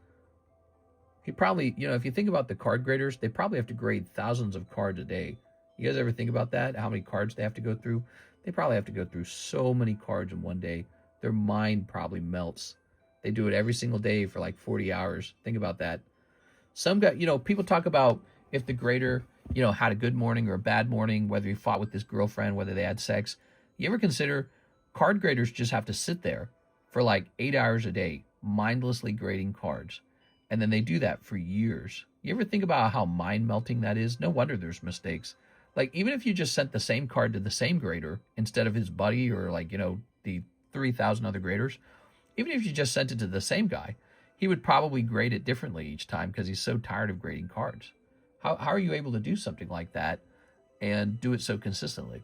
[SPEAKER 1] He probably, you know, if you think about the card graders, they probably have to grade thousands of cards a day. You guys ever think about that? How many cards they have to go through? They probably have to go through so many cards in one day. Their mind probably melts. They do it every single day for like 40 hours. Think about that. Some guy, you know, people talk about if the grader, you know, had a good morning or a bad morning, whether he fought with his girlfriend, whether they had sex. You ever consider card graders just have to sit there for like 8 hours a day, mindlessly grading cards. And then they do that for years. You ever think about how mind-melting that is? No wonder there's mistakes. Like, even if you just sent the same card to the same grader instead of his buddy or, like, you know, the 3,000 other graders, even if you just sent it to the same guy, he would probably grade it differently each time because he's so tired of grading cards. How are you able to do something like that and do it so consistently?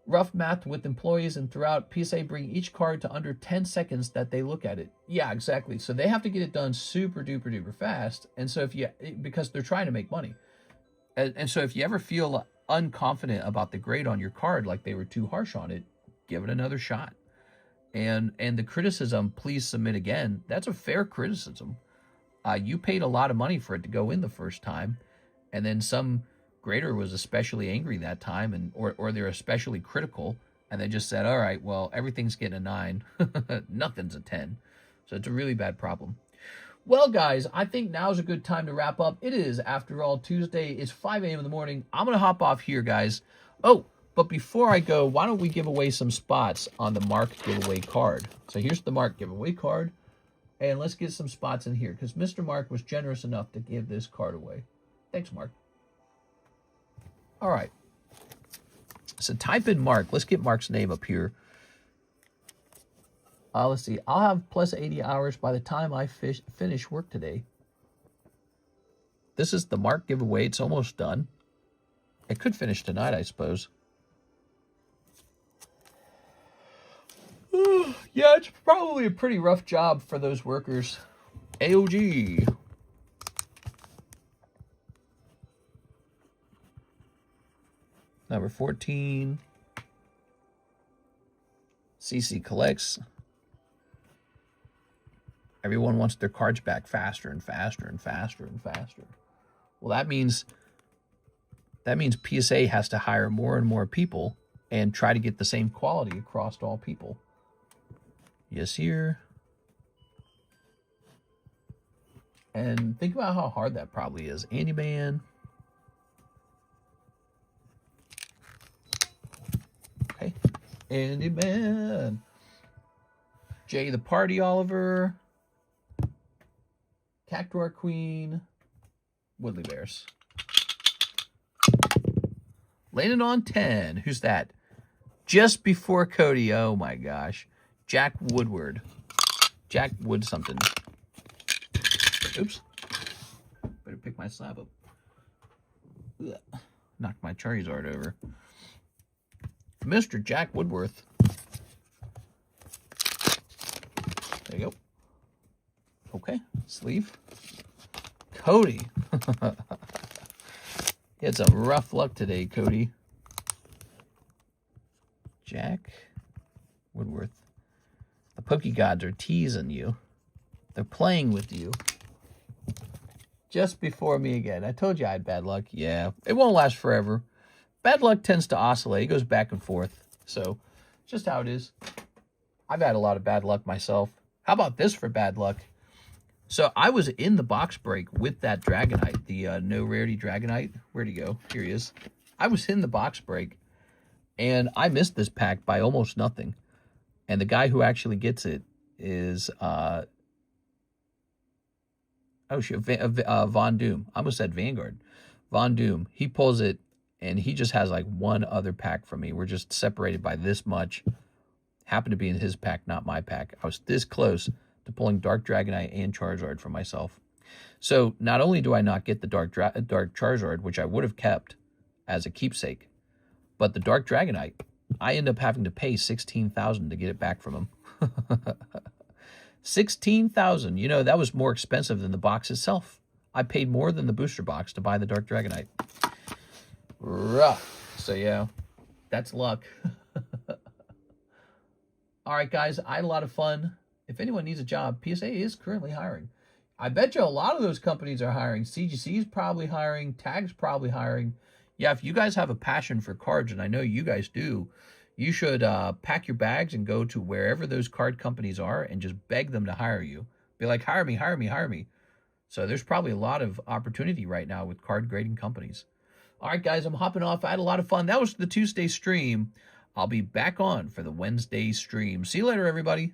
[SPEAKER 1] Rough math with employees and throughout, PSA bring each card to under 10 seconds that they look at it. Yeah, exactly. So they have to get it done super duper duper fast. And so because they're trying to make money. And so if you ever feel unconfident about the grade on your card, like they were too harsh on it, give it another shot. And the criticism, please submit again, that's a fair criticism. You paid a lot of money for it to go in the first time. And then some grader was especially angry that time, or they're especially critical, and they just said, all right, well, everything's getting a 9. Nothing's a 10. So it's a really bad problem. Well, guys, I think now's a good time to wrap up. It is, after all, Tuesday. It's 5 a.m. in the morning. I'm going to hop off here, guys. Oh, but before I go, why don't we give away some spots on the Mark giveaway card? So here's the Mark giveaway card. And let's get some spots in here, because Mr. Mark was generous enough to give this card away. Thanks, Mark. All right. So type in Mark. Let's get Mark's name up here. Let's see. I'll have plus 80 hours by the time I finish work today. This is the Mark giveaway. It's almost done. It could finish tonight, I suppose. Yeah, it's probably a pretty rough job for those workers. AOG. Number 14. CC collects. Everyone wants their cards back faster and faster and faster and faster. Well, that means PSA has to hire more and more people and try to get the same quality across all people. Yes, here. And think about how hard that probably is. Andy Man. Okay. Andy Man. Jay the Party Oliver. Cactuar Queen. Woodley Bears. Landed on 10. Who's that? Just before Cody. Oh my gosh. Jack Woodward. Jack Wood something. Oops. Better pick my slab up. Ugh. Knocked my Charizard over. Mr. Jack Woodworth. There you go. Okay. Sleeve. Cody. You had some rough luck today, Cody. Jack Woodworth. The Poke Gods are teasing you. They're playing with you. Just before me again. I told you I had bad luck. Yeah, it won't last forever. Bad luck tends to oscillate. It goes back and forth. So, just how it is. I've had a lot of bad luck myself. How about this for bad luck? So, I was in the box break with that Dragonite, the no rarity Dragonite. Where'd he go? Here he is. I was in the box break, and I missed this pack by almost nothing. And the guy who actually gets it is, oh shit, Von Doom. I almost said Vanguard. Von Doom. He pulls it, and he just has like one other pack from me. We're just separated by this much. Happened to be in his pack, not my pack. I was this close to pulling Dark Dragonite and Charizard for myself. So not only do I not get the Dark Charizard, which I would have kept as a keepsake, but the Dark Dragonite, I end up having to pay $16,000 to get it back from him. $16,000. You know, that was more expensive than the box itself. I paid more than the booster box to buy the Dark Dragonite. Rough. So, yeah, that's luck. All right, guys, I had a lot of fun. If anyone needs a job, PSA is currently hiring. I bet you a lot of those companies are hiring. CGC is probably hiring. Tag's probably hiring. Yeah, if you guys have a passion for cards, and I know you guys do, you should pack your bags and go to wherever those card companies are and just beg them to hire you. Be like, hire me, hire me, hire me. So there's probably a lot of opportunity right now with card grading companies. All right, guys, I'm hopping off. I had a lot of fun. That was the Tuesday stream. I'll be back on for the Wednesday stream. See you later, everybody.